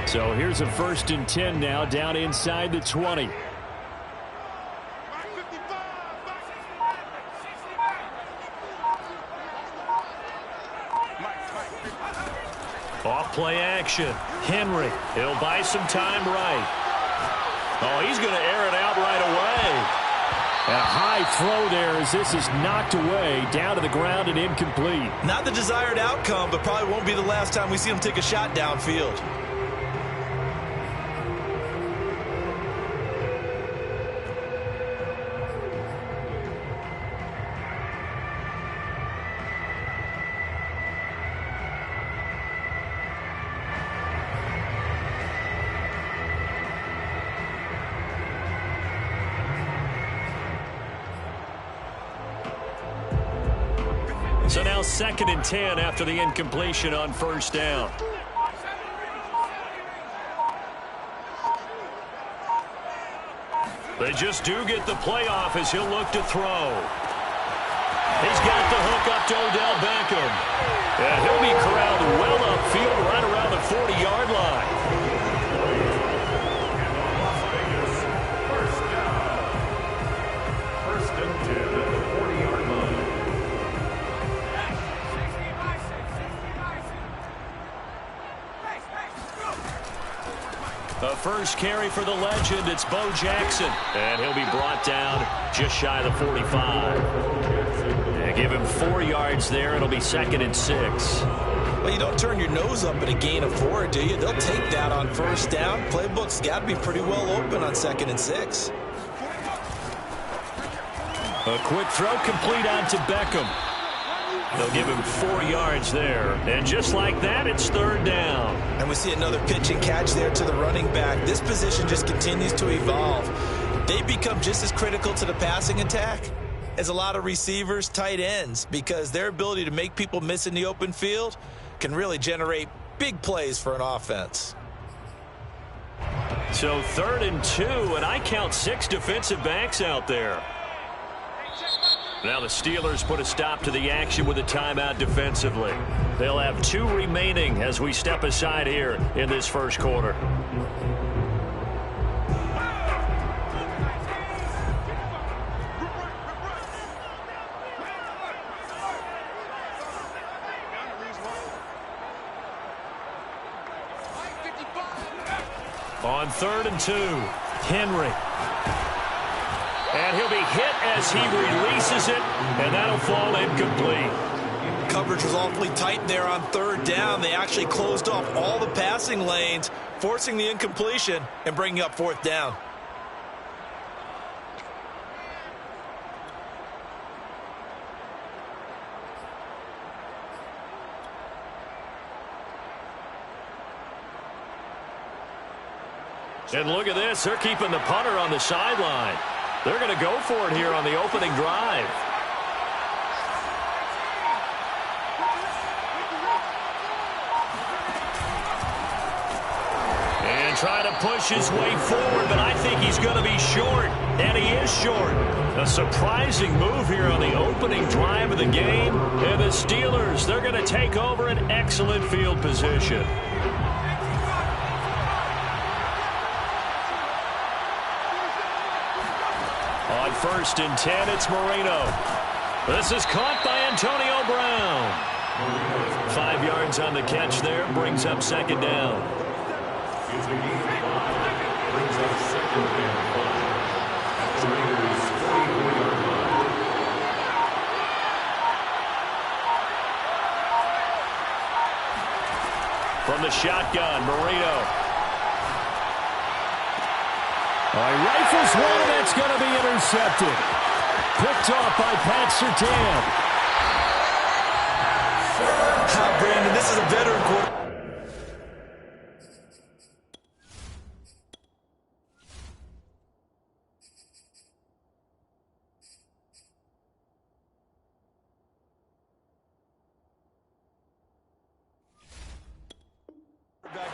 So here's a 1st and 10 now, down inside the 20. Off play action. Henry. He'll buy some time right. Oh, he's going to air it out right away. And a high throw there as this is knocked away, down to the ground and incomplete. Not the desired outcome, but probably won't be the last time we see him take a shot downfield. So now 2nd and 10 after the incompletion on 1st down. They just do get the playoff as he'll look to throw. He's got the hook up to Odell Beckham. And he'll be corralled well upfield right around the 40-yard line. First down. 1st and 10 at the 40-yard line. The first carry for the legend, it's Bo Jackson. And he'll be brought down just shy of the 45. And give him 4 yards there. It'll be 2nd and 6. Well, you don't turn your nose up at a gain of 4, do you? They'll take that on 1st down. Playbook's got to be pretty well open on 2nd and 6. A quick throw complete onto Beckham. They'll give him 4 yards there. And just like that, it's 3rd down. And we see another pitch and catch there to the running back. This position just continues to evolve. They become just as critical to the passing attack as a lot of receivers, tight ends, because their ability to make people miss in the open field can really generate big plays for an offense. So 3rd and 2, and I count 6 defensive backs out there. Now the Steelers put a stop to the action with a timeout defensively. They'll have 2 remaining as we step aside here in this first quarter. On 3rd and 2, Henry. And he'll be hit as he releases it, and that'll fall incomplete. Coverage was awfully tight there on 3rd down. They actually closed off all the passing lanes, forcing the incompletion and bringing up 4th down. And look at this. They're keeping the punter on the sideline. They're going to go for it here on the opening drive. And trying to push his way forward, but I think he's going to be short, and he is short. A surprising move here on the opening drive of the game, and the Steelers, they're going to take over an excellent field position. On 1st and 10, it's Marino. This is caught by Antonio Brown. 5 yards on the catch there, brings up 2nd down. It's a game brings up 2nd and 5. At the Raiders' 44-yard line. From the shotgun, Marino. He rifles one, and that's going to be intercepted. Picked off by Pat Surtain. Brandon, this is a veteran quarterback.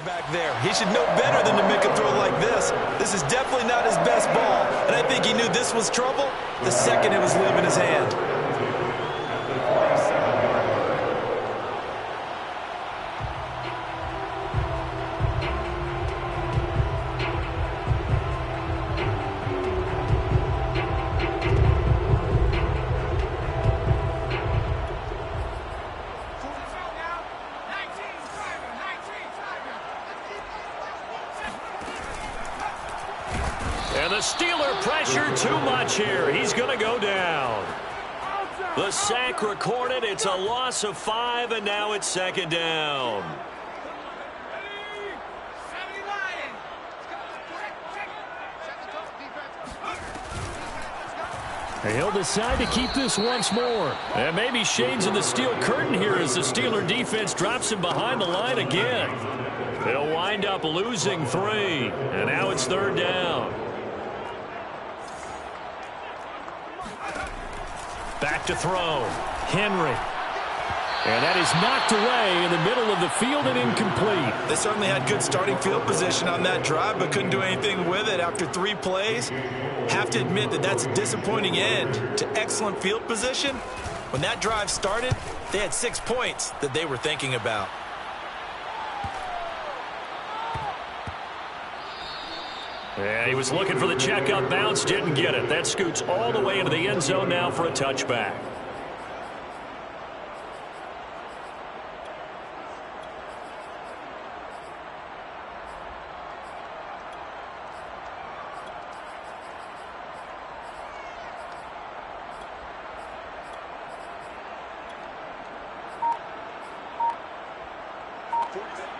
Back there. He should know better than to make a throw like this. This is definitely not his best ball, and I think he knew this was trouble the second it was leaving his hand. And the Steeler pressure too much here. He's going to go down. The sack recorded. It's a loss of 5, and now it's 2nd down. He'll decide to keep this once more. And maybe shades of the steel curtain here as the Steeler defense drops him behind the line again. They'll wind up losing 3, and now it's 3rd down. Back to throw. Henry. And that is knocked away in the middle of the field and incomplete. They certainly had good starting field position on that drive, but couldn't do anything with it after 3 plays. Have to admit that that's a disappointing end to excellent field position. When that drive started, they had 6 points that they were thinking about. Yeah, he was looking for the checkup bounce, didn't get it. That scoots all the way into the end zone now for a touchback.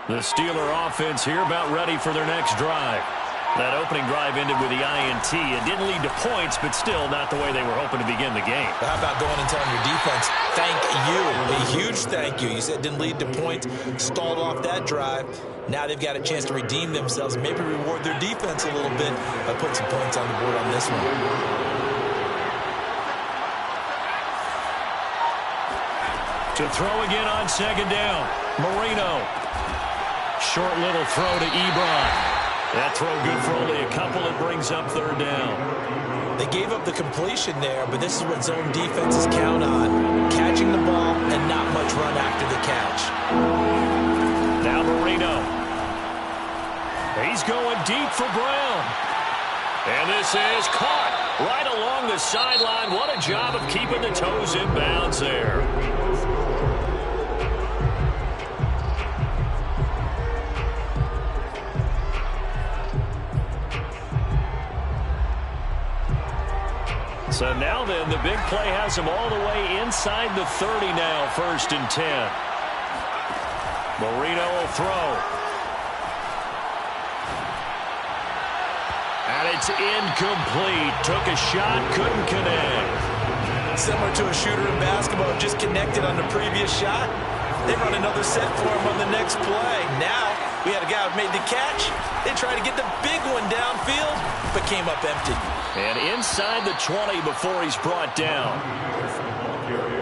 The Steeler offense here about ready for their next drive. That opening drive ended with the INT. It didn't lead to points, but still not the way they were hoping to begin the game. But how about going and telling your defense, thank you, a huge thank you. You said it didn't lead to points, stalled off that drive. Now they've got a chance to redeem themselves, maybe reward their defense a little bit by putting some points on the board on this one. To throw again on 2nd down. Marino. Short little throw to Ebron. That throw good for only a couple. It brings up 3rd down. They gave up the completion there, but this is what zone defenses count on. Catching the ball and not much run after the catch. Now Marino. He's going deep for Brown. And this is caught right along the sideline. What a job of keeping the toes in bounds there. So now then, the big play has him all the way inside the 30 now, 1st and 10. Marino will throw. And it's incomplete. Took a shot, couldn't connect. Similar to a shooter in basketball, just connected on the previous shot. They run another set for him on the next play. Now, we had a guy who made the catch. They tried to get the big one downfield, but came up empty. And inside the 20 before he's brought down.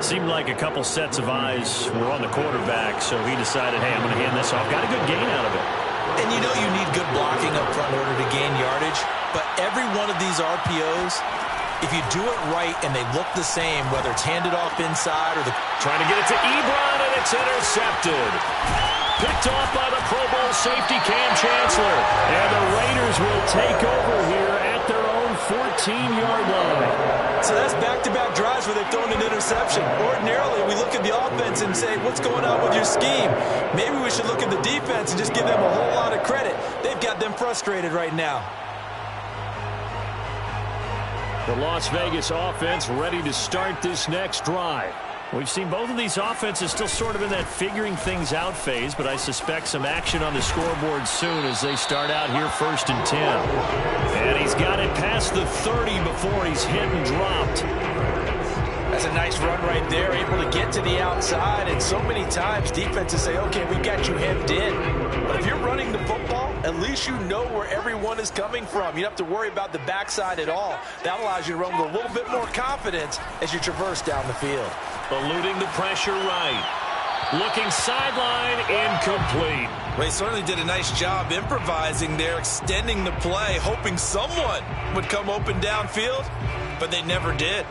Seemed like a couple sets of eyes were on the quarterback, so he decided, hey, I'm going to hand this off. Got a good gain out of it. And you know you need good blocking up front in order to gain yardage, but every one of these RPOs, if you do it right and they look the same, whether it's handed off inside or the... Trying to get it to Ebron, and it's intercepted. Picked off by the Pro Bowl safety Cam Chancellor. And the Raiders will take over here at their own 14-yard line. So that's back-to-back drives where they've thrown an interception. Ordinarily, we look at the offense and say, what's going on with your scheme? Maybe we should look at the defense and just give them a whole lot of credit. They've got them frustrated right now. The Las Vegas offense ready to start this next drive. We've seen both of these offenses still sort of in that figuring things out phase, but I suspect some action on the scoreboard soon as they start out here 1st and 10. And he's got it past the 30 before he's hit and dropped. That's a nice run right there, able to get to the outside. And so many times defenses say, okay, we got you hemmed in. But if you're running the football, at least you know where everyone is coming from. You don't have to worry about the backside at all. That allows you to run with a little bit more confidence as you traverse down the field. Eluding the pressure right. Looking sideline, incomplete. They certainly did a nice job improvising there, extending the play, hoping someone would come open downfield, but they never did.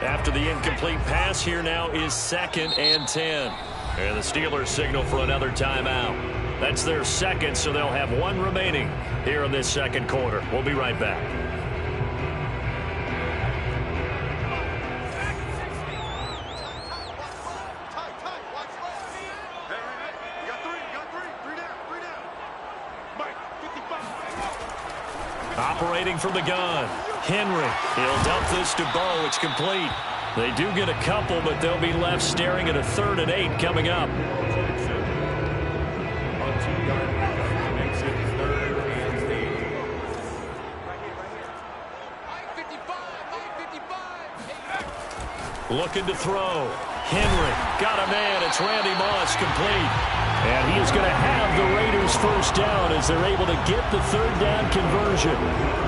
After the incomplete pass, here now is 2nd and 10. And the Steelers signal for another timeout. That's their second, so they'll have one remaining here in this second quarter. We'll be right back. Operating from the gun, Henry. He'll dump this to Bo. It's complete. They do get a couple, but they'll be left staring at a 3rd and 8 coming up. Looking to throw. Henry got a man. It's Randy Moss, complete. And he is going to have the Raiders first down as they're able to get the 3rd down conversion.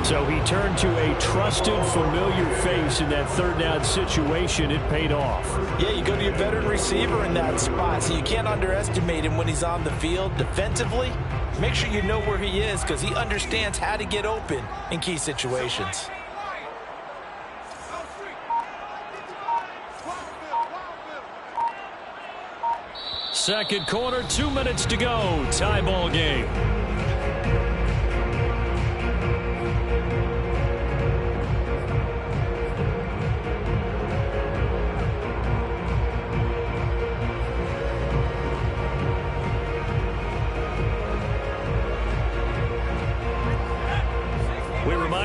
So he turned to a trusted, familiar face in that 3rd down situation. It paid off. Yeah, you go to your veteran receiver in that spot, so you can't underestimate him when he's on the field. Defensively, make sure you know where he is because he understands how to get open in key situations. Second quarter, 2 minutes to go. Tie ball game.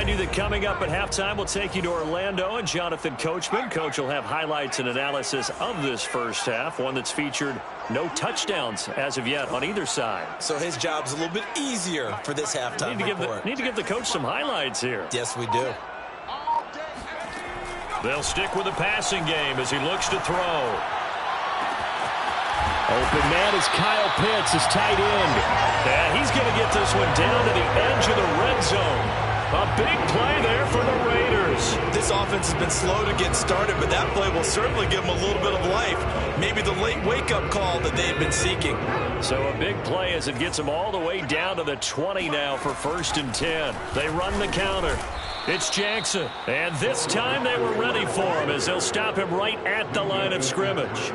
You that coming up at halftime, we'll take you to Orlando and Jonathan Coachman. Coach will have highlights and analysis of this first half, one that's featured no touchdowns as of yet on either side. So his job's a little bit easier for this halftime report. Need to give the coach some highlights here. Yes, we do. They'll stick with the passing game as he looks to throw. Open man is Kyle Pitts, his tight end. And he's going to get this one down to the edge of the red zone. A big play there for the Raiders. This offense has been slow to get started, but that play will certainly give them a little bit of life. Maybe the late wake-up call that they've been seeking. So a big play as it gets them all the way down to the 20 now for 1st and 10. They run the counter. It's Jackson. And this time they were ready for him as they'll stop him right at the line of scrimmage.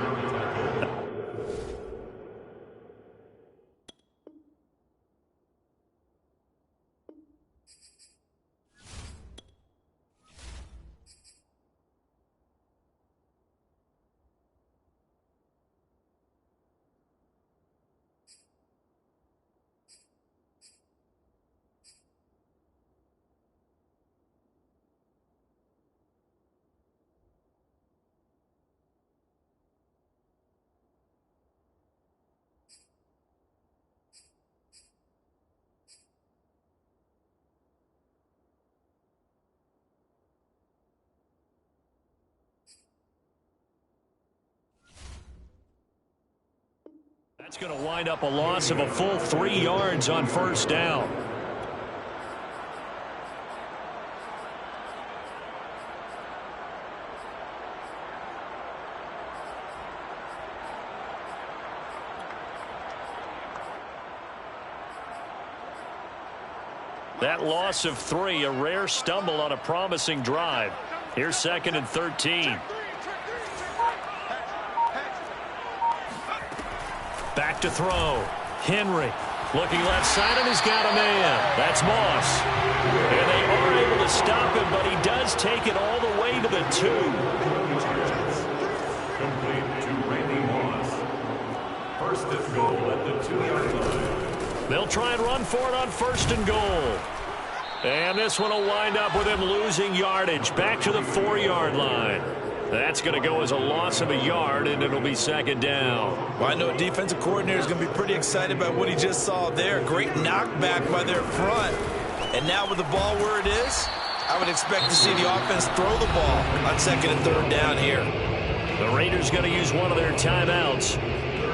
That's going to wind up a loss of a full 3 yards on 1st down. That loss of 3, a rare stumble on a promising drive. Here's 2nd and 13. Back to throw. Henry looking left side, and he's got a man. That's Moss. And they are able to stop him, but he does take it all the way to the 2. Complete to Randy Moss. First and goal at the 2-yard line. They'll try and run for it on 1st and goal. And this one will wind up with him losing yardage back to the 4-yard line. That's going to go as a loss of a yard, and it'll be 2nd down. Well, I know a defensive coordinator is going to be pretty excited about what he just saw there. Great knockback by their front. And now with the ball where it is, I would expect to see the offense throw the ball on 2nd and 3rd down here. The Raiders going to use one of their timeouts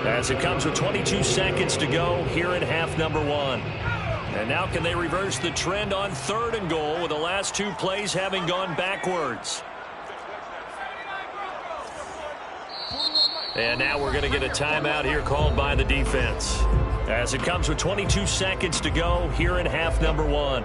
as it comes with 22 seconds to go here in half number 1. And now can they reverse the trend on 3rd and goal with the last 2 plays having gone backwards? And now we're going to get a timeout here called by the defense as it comes with 22 seconds to go here in half number 1.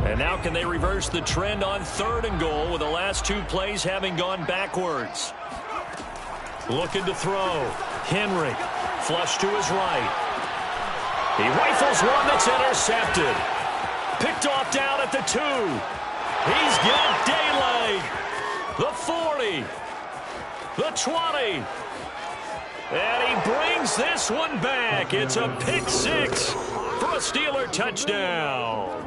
And now can they reverse the trend on 3rd and goal with the last 2 plays having gone backwards? Looking to throw. Henry flush to his right. He rifles one that's intercepted. Picked off down at the 2. He's got daylight. The 40. The 20. And he brings this one back. It's a pick 6 for a Steeler touchdown.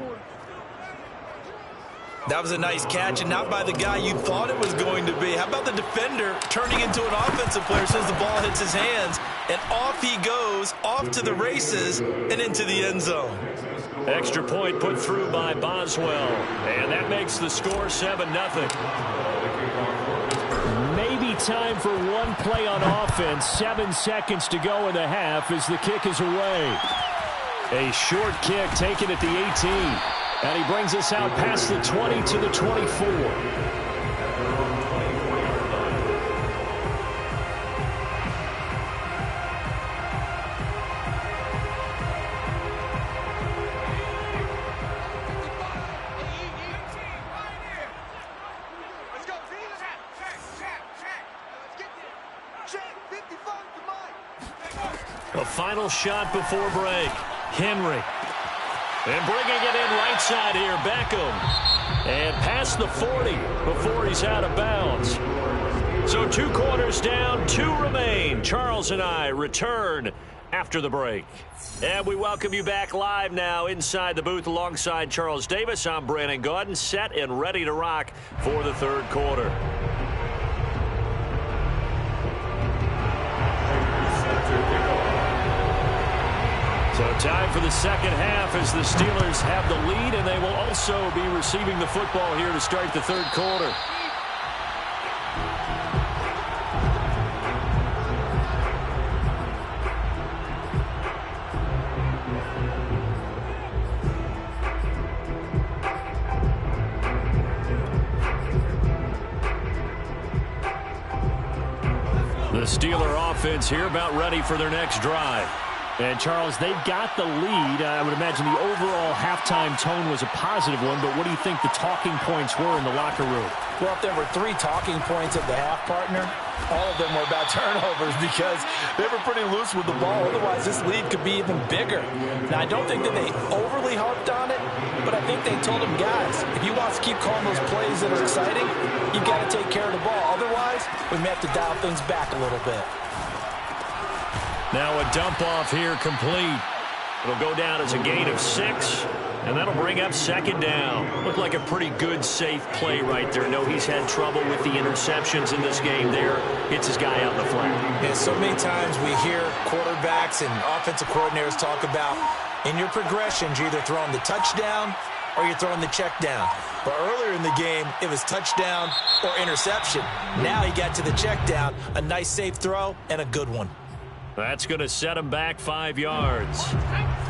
That was a nice catch, and not by the guy you thought it was going to be. How about the defender turning into an offensive player as soon as the ball hits his hands, and off he goes, off to the races, and into the end zone. Extra point put through by Boswell, and that makes the score 7-0. Maybe time for one play on offense. 7 seconds to go in the half as the kick is away. A short kick taken at the 18. And he brings us out past the 20 to the 24. A final shot before break. Henry. And bringing it in right side here, Beckham. And past the 40 before he's out of bounds. So 2 quarters down, 2 remain. Charles and I return after the break. And we welcome you back live now inside the booth alongside Charles Davis. I'm Brandon Gaudin, set and ready to rock for the 3rd quarter. So time for the 2nd half as the Steelers have the lead, and they will also be receiving the football here to start the 3rd quarter. The Steeler offense here about ready for their next drive. And, Charles, they've got the lead. I would imagine the overall halftime tone was a positive one, but what do you think the talking points were in the locker room? Well, if there were 3 talking points at the half, partner, all of them were about turnovers because they were pretty loose with the ball. Otherwise, this lead could be even bigger. Now, I don't think that they overly harped on it, but I think they told them, guys, if you want to keep calling those plays that are exciting, you've got to take care of the ball. Otherwise, we may have to dial things back a little bit. Now a dump off here complete. It'll go down as a gain of 6, and that'll bring up 2nd down. Looked like a pretty good, safe play right there. No, he's had trouble with the interceptions in this game there. Hits his guy out in the flat. Yeah, so many times we hear quarterbacks and offensive coordinators talk about in your progressions, you're either throwing the touchdown or you're throwing the check down. But earlier in the game, it was touchdown or interception. Now he got to the check down, a nice safe throw, and a good one. That's going to set him back 5 yards.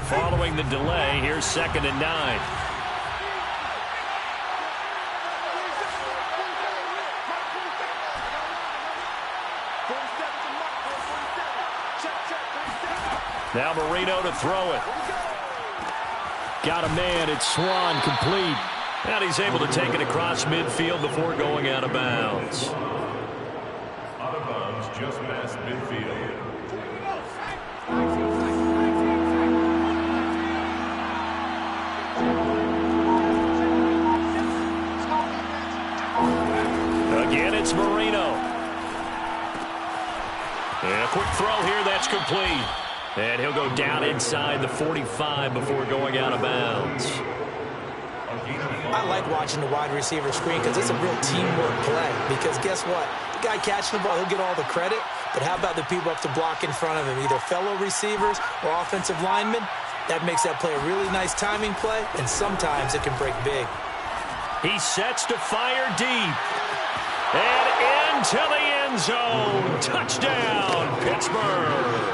Following the delay, here's 2nd and 9. Now Marino to throw it. Got a man. It's Swan complete. And he's able to take it across midfield before going out of bounds. Out of bounds, just past midfield. Again, it's Marino. And a quick throw here. That's complete. And he'll go down inside the 45 before going out of bounds. I like watching the wide receiver screen because it's a real teamwork play. Because guess what? The guy catching the ball, he'll get all the credit. But how about the people up to block in front of him, either fellow receivers or offensive linemen? That makes that play a really nice timing play, and sometimes it can break big. He sets to fire deep. And into the end zone. Touchdown, Pittsburgh.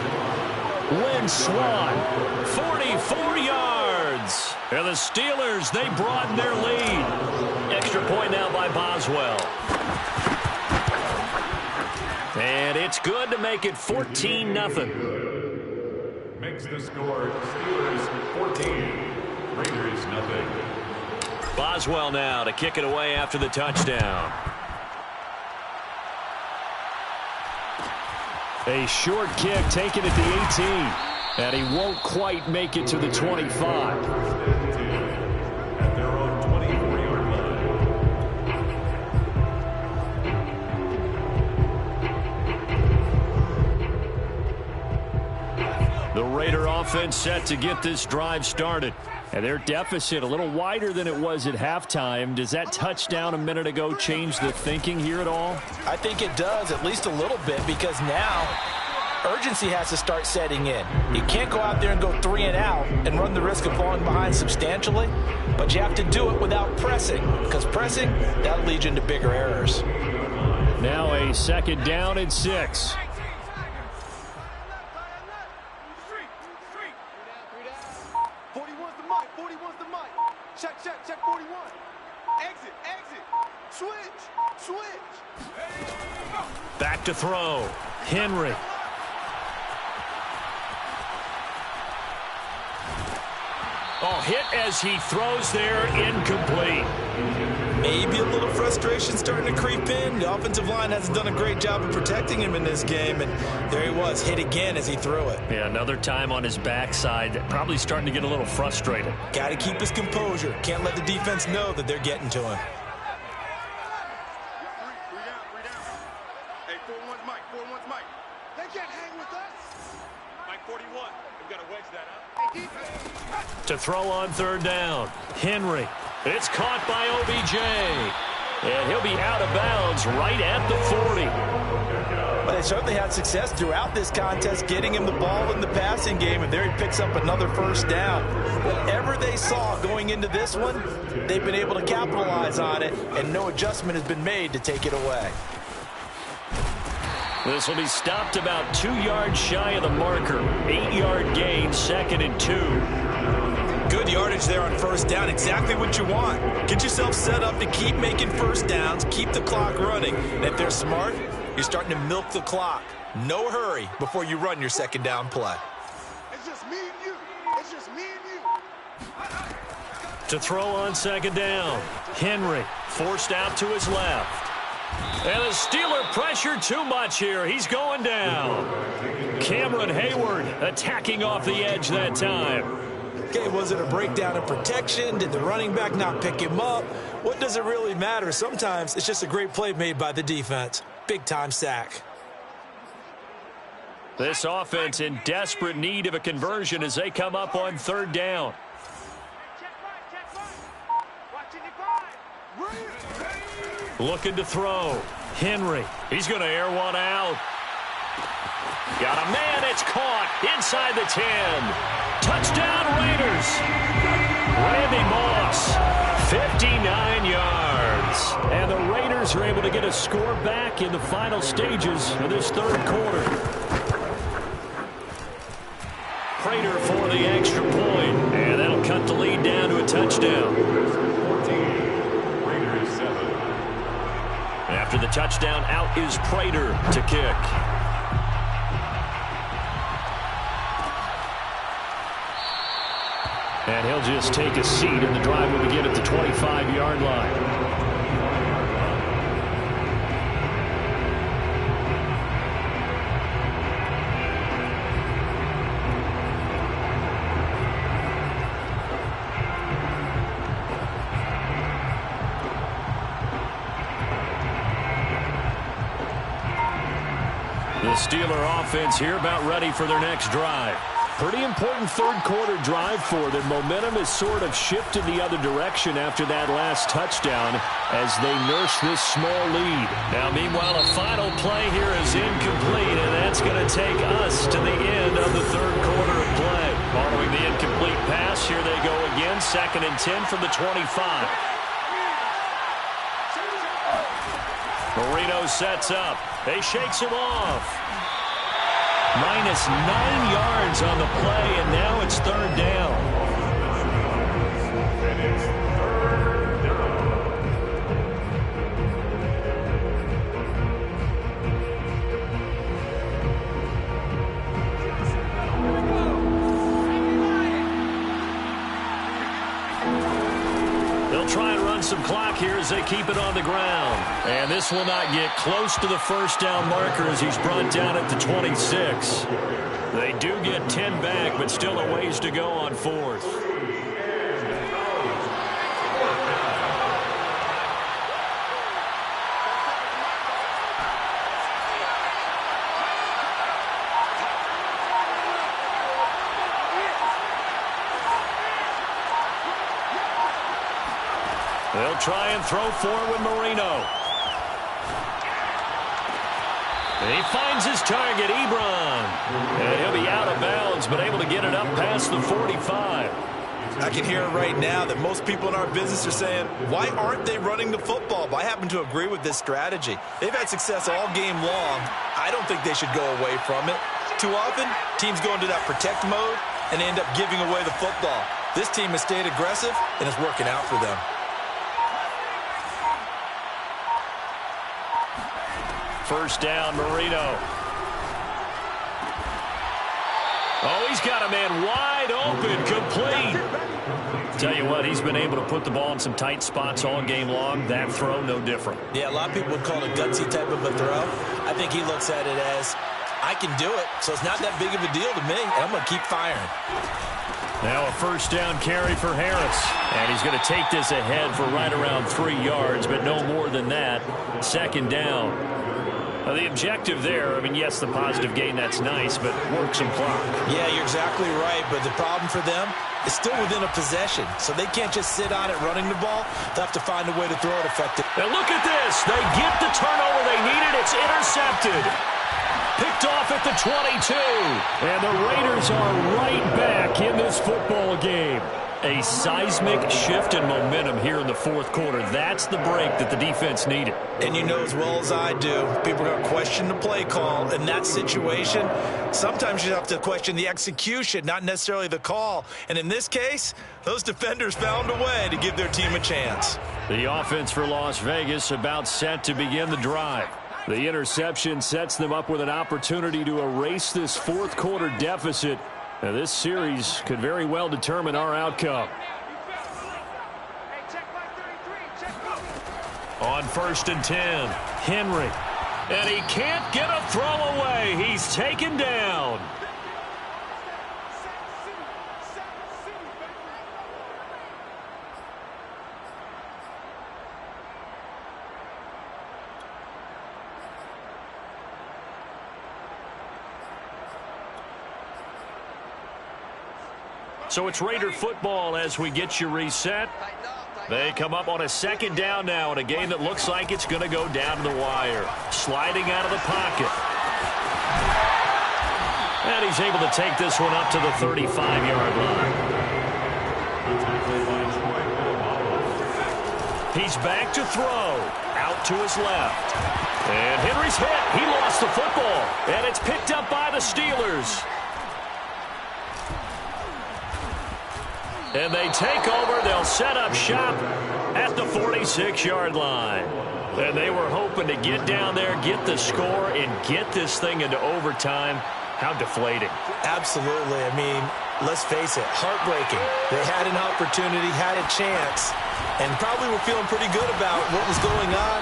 Lynn Swan, 44 yards. And the Steelers, they broaden their lead. Extra point now by Boswell. And it's good to make it 14-0. Makes the score Steelers 14, Raiders nothing. Boswell now to kick it away after the touchdown. A short kick taken at the 18. And he won't quite make it to the 25. At their own 24-yard line. The Raider offense set to get this drive started. And their deficit a little wider than it was at halftime. Does that touchdown a minute ago change the thinking here at all? I think it does, at least a little bit, because now urgency has to start setting in. You can't go out there and go 3 and out and run the risk of falling behind substantially, but you have to do it without pressing, because pressing, that'll lead you into bigger errors. Now a second down and 6. Check 41. Exit. Switch. Back to throw. Henry. Oh, hit as he throws there, incomplete. Maybe a little frustration starting to creep in. The offensive line hasn't done a great job of protecting him in this game, and there he was, hit again as he threw it. Yeah, another time on his backside, probably starting to get a little frustrated. Got to keep his composure. Can't let the defense know that they're getting to him. Three down. Hey, 4-1's Mike. They can't hang with us. Mike 41. We've got to wedge that up. Hey, defense. To throw on third down. Henry. It's caught by OBJ. And he'll be out of bounds right at the 40. But they certainly had success throughout this contest, getting him the ball in the passing game, and there he picks up another first down. Whatever they saw going into this one, they've been able to capitalize on it, and no adjustment has been made to take it away. This will be stopped about 2 yards shy of the marker. 8-yard gain, 2nd and 2. Good yardage there on first down. Exactly what you want. Get yourself set up to keep making first downs, keep the clock running. And if they're smart, you're starting to milk the clock. No hurry before you run your second down play. It's just me and you. To throw on second down. Henry forced out to his left. And the Steeler pressure too much here. He's going down. Cameron Hayward attacking off the edge that time. Okay, was it a breakdown in protection? Did the running back not pick him up? What does it really matter? Sometimes it's just a great play made by the defense. Big-time sack. This offense in desperate need of a conversion as they come up on third down. Looking to throw. Henry. He's going to air one out. Got a man. It's caught inside the 10. Touchdown, Raiders. Randy Moss, 59 yards. And the Raiders are able to get a score back in the final stages of this third quarter. Prater for the extra point. And that'll cut the lead down to a touchdown. 14, Raiders 7. After the touchdown, out is Prater to kick. And he'll just take a seat, and the drive will begin at the 25-yard line. The Steeler offense here about ready for their next drive. Pretty important third-quarter drive for them. Momentum has sort of shifted the other direction after that last touchdown as they nurse this small lead. Now, meanwhile, a final play here is incomplete, and that's going to take us to the end of the third quarter of play. Following the incomplete pass, here they go again, 2nd and 10 from the 25. Marino sets up. He shakes him off. Minus 9 yards on the play, and now it's 3rd down. And it's 3rd down. They'll try and run some clock here as they keep it on the ground. And this will not get close to the first down marker as he's brought down at the 26. They do get 10 back, but still a ways to go on 4th. They'll try and throw forward with Marino. And he finds his target, Ebron. And he'll be out of bounds, but able to get it up past the 45. I can hear it right now that most people in our business are saying, why aren't they running the football? But I happen to agree with this strategy. They've had success all game long. I don't think they should go away from it. Too often, teams go into that protect mode and end up giving away the football. This team has stayed aggressive, and it's working out for them. First down, Marino. Oh, he's got a man wide open, complete. Tell you what, he's been able to put the ball in some tight spots all game long. That throw, no different. Yeah, a lot of people would call it a gutsy type of a throw. I think he looks at it as, I can do it, so it's not that big of a deal to me, and I'm going to keep firing. Now a first down carry for Harris. And he's going to take this ahead for right around 3 yards, but no more than that. 2nd down. The objective there, I mean, yes, the positive gain, that's nice, but work some clock. Yeah, you're exactly right, but the problem for them is still within a possession, so they can't just sit on it running the ball. They'll have to find a way to throw it effectively. And look at this. They get the turnover they needed. It's intercepted. Picked off at the 22. And the Raiders are right back in this football game. A seismic shift in momentum here in the 4th quarter. That's the break that the defense needed. And you know as well as I do, people are going to question the play call. In that situation, sometimes you have to question the execution, not necessarily the call. And in this case, those defenders found a way to give their team a chance. The offense for Las Vegas about set to begin the drive. The interception sets them up with an opportunity to erase this 4th quarter deficit. Now, this series could very well determine our outcome. On 1st and 10, Henry. And he can't get a throw away. He's taken down. So it's Raider football as we get you reset. They come up on a 2nd down now in a game that looks like it's going to go down to the wire. Sliding out of the pocket. And he's able to take this one up to the 35-yard line. He's back to throw. Out to his left. And Henry's hit. He lost the football. And it's picked up by the Steelers. And they take over. They'll set up shop at the 46-yard line. And they were hoping to get down there, get the score, and get this thing into overtime. How deflating. Absolutely. I mean, let's face it, heartbreaking. They had an opportunity, had a chance, and probably were feeling pretty good about what was going on,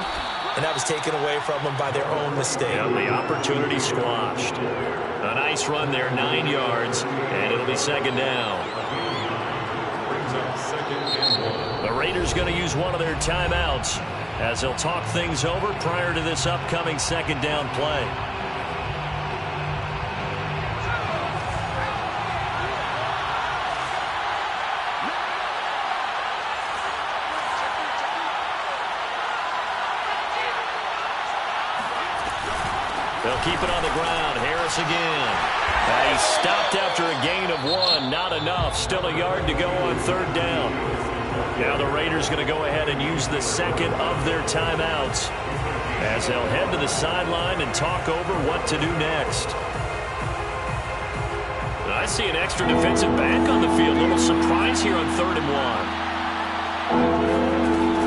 and that was taken away from them by their own mistake. Yeah, the opportunity squashed. A nice run there, 9 yards, and it'll be second down. The Raiders going to use one of their timeouts as they'll talk things over prior to this upcoming second down play. They'll keep it on the ground. Harris again. He stopped after a gain of 1. Not enough. Still a yard to go on third down. Now the Raiders going to go ahead and use the second of their timeouts as they'll head to the sideline and talk over what to do next. I see an extra defensive back on the field. A little surprise here on 3rd and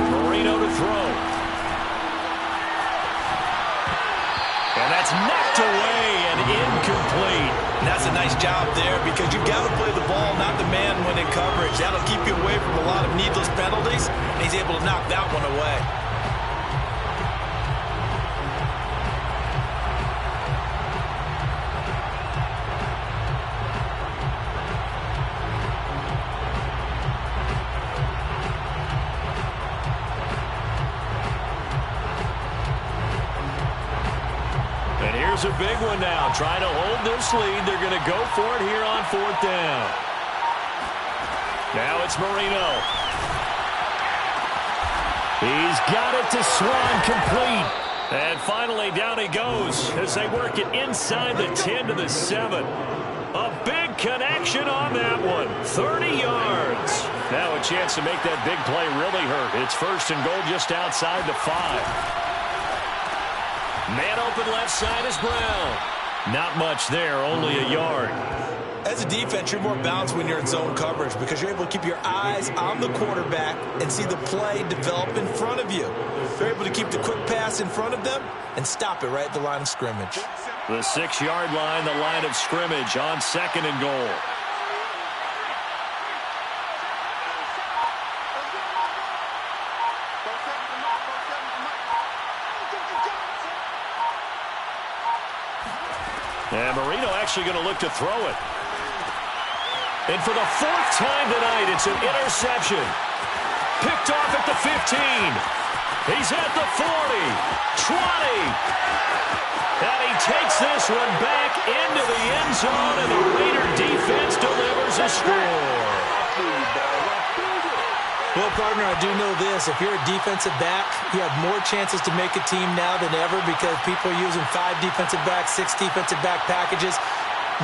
1. Marino to throw. And that's knocked away and incomplete. And that's a nice job there because you've got to play the ball, not the man when in coverage. That'll keep you away from a lot of needless penalties, and he's able to knock that one away. Here's a big one now. Trying to hold this lead. They're going to go for it here on 4th down. Now it's Marino. He's got it to Swan, complete. And finally down he goes as they work it inside the 10 to the 7. A big connection on that one. 30 yards. Now a chance to make that big play really hurt. It's 1st and goal just outside the 5. Man open left side is Brown. Not much there, only a yard. As a defense, you're more balanced when you're in zone coverage because you're able to keep your eyes on the quarterback and see the play develop in front of you. You're able to keep the quick pass in front of them and stop it right at the line of scrimmage. The 6-yard line, the line of scrimmage on 2nd and goal. And Marino actually going to look to throw it. And for the 4th time tonight, it's an interception. Picked off at the 15. He's at the 40, 20. And he takes this one back into the end zone, and the Raider defense delivers a score. Well, partner, I do know this. If you're a defensive back, you have more chances to make a team now than ever because people are using 5 defensive backs, 6 defensive back packages.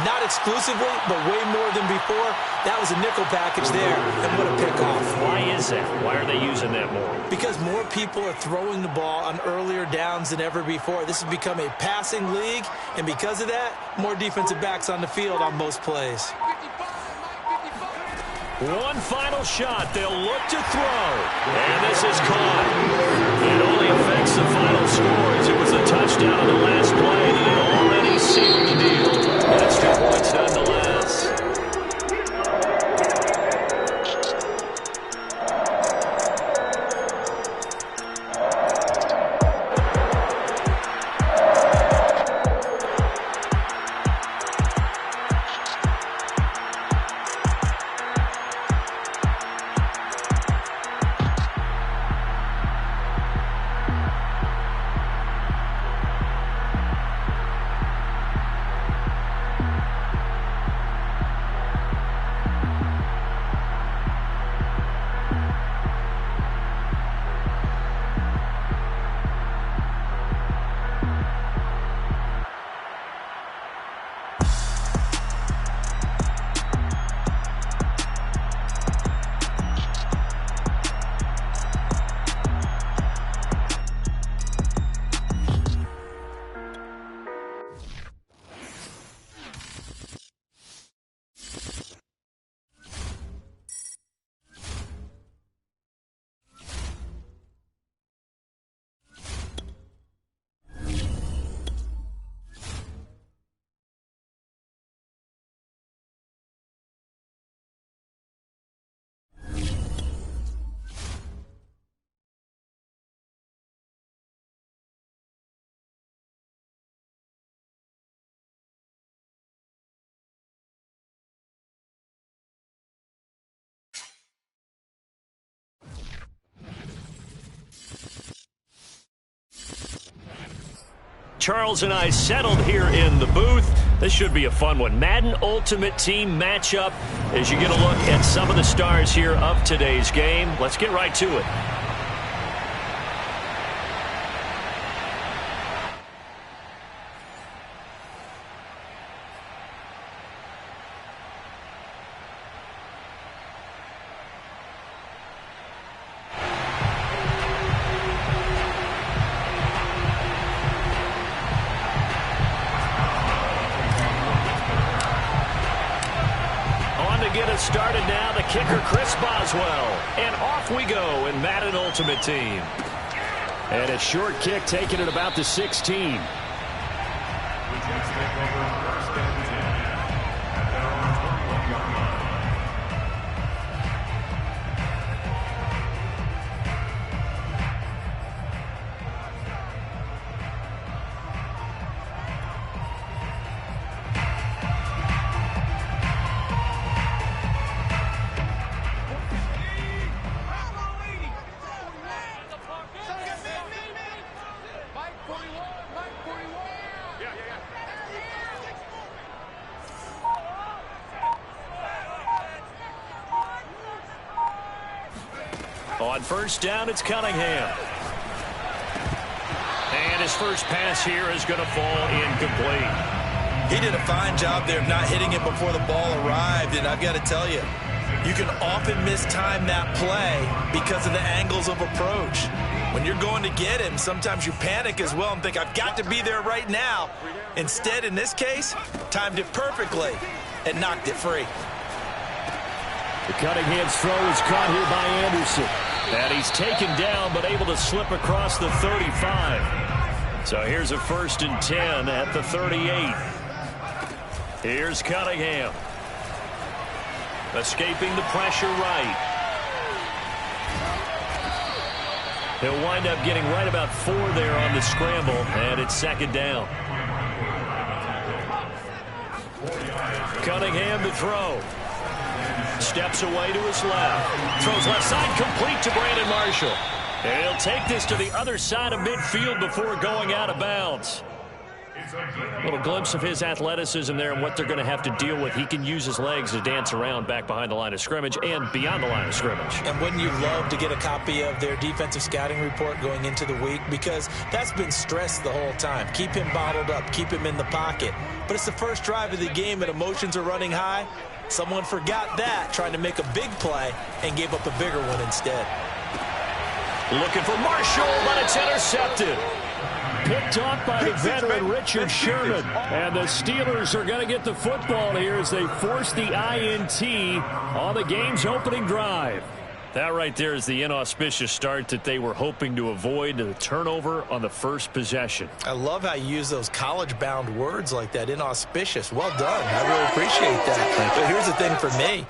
Not exclusively, but way more than before. That was a nickel package there, and what a pickoff. Why is that? Why are they using that more? Because more people are throwing the ball on earlier downs than ever before. This has become a passing league, and because of that, more defensive backs on the field on most plays. One final shot. They'll look to throw. And this is caught. It only affects the final score as it was a touchdown on the last play that had already sealed the deal. Extra points nonetheless. Charles and I settled here in the booth. This should be a fun one. Madden Ultimate Team matchup as you get a look at some of the stars here of today's game. Let's get right to it. Get us started now, the kicker Chris Boswell, and off we go in Madden Ultimate Team. And a short kick taken at about the 16. The Jets take over first and 10 at their own 21-yard line. On first down, it's Cunningham. And his first pass here is going to fall incomplete. He did a fine job there of not hitting it before the ball arrived, and I've got to tell you, you can often mistime that play because of the angles of approach. When you're going to get him, sometimes you panic as well and think, I've got to be there right now. Instead, in this case, timed it perfectly and knocked it free. The Cunningham's throw is caught here by Anderson. And he's taken down, but able to slip across the 35. So here's a first and 10 at the 38. Here's Cunningham. Escaping the pressure right. He'll wind up getting right about 4 there on the scramble, and it's second down. Cunningham to throw. Steps away to his left. Throws left side, complete to Brandon Marshall. And he'll take this to the other side of midfield before going out of bounds. A little glimpse of his athleticism there and what they're going to have to deal with. He can use his legs to dance around back behind the line of scrimmage and beyond the line of scrimmage. And wouldn't you love to get a copy of their defensive scouting report going into the week? Because that's been stressed the whole time. Keep him bottled up. Keep him in the pocket. But it's the first drive of the game and emotions are running high. Someone forgot that, trying to make a big play, and gave up a bigger one instead. Looking for Marshall, but it's intercepted. Picked off by the veteran Richard Sherman. And the Steelers are going to get the football here as they force the INT on the game's opening drive. That right there is the inauspicious start that they were hoping to avoid, the turnover on the first possession. I love how you use those college-bound words like that, inauspicious. Well done. I really appreciate that. But here's the thing for me.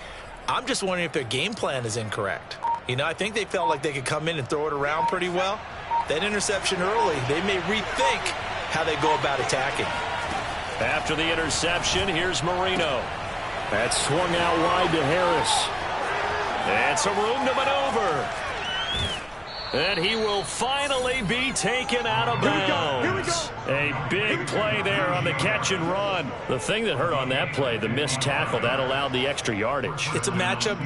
I'm just wondering if their game plan is incorrect. You know, I think they felt like they could come in and throw it around pretty well. That interception early, they may rethink how they go about attacking. After the interception, here's Marino. That swung out wide to Harris. And some room to maneuver. And he will finally be taken out of bounds. A big play there on the catch and run. The thing that hurt on that play, the missed tackle, that allowed the extra yardage. It's a matchup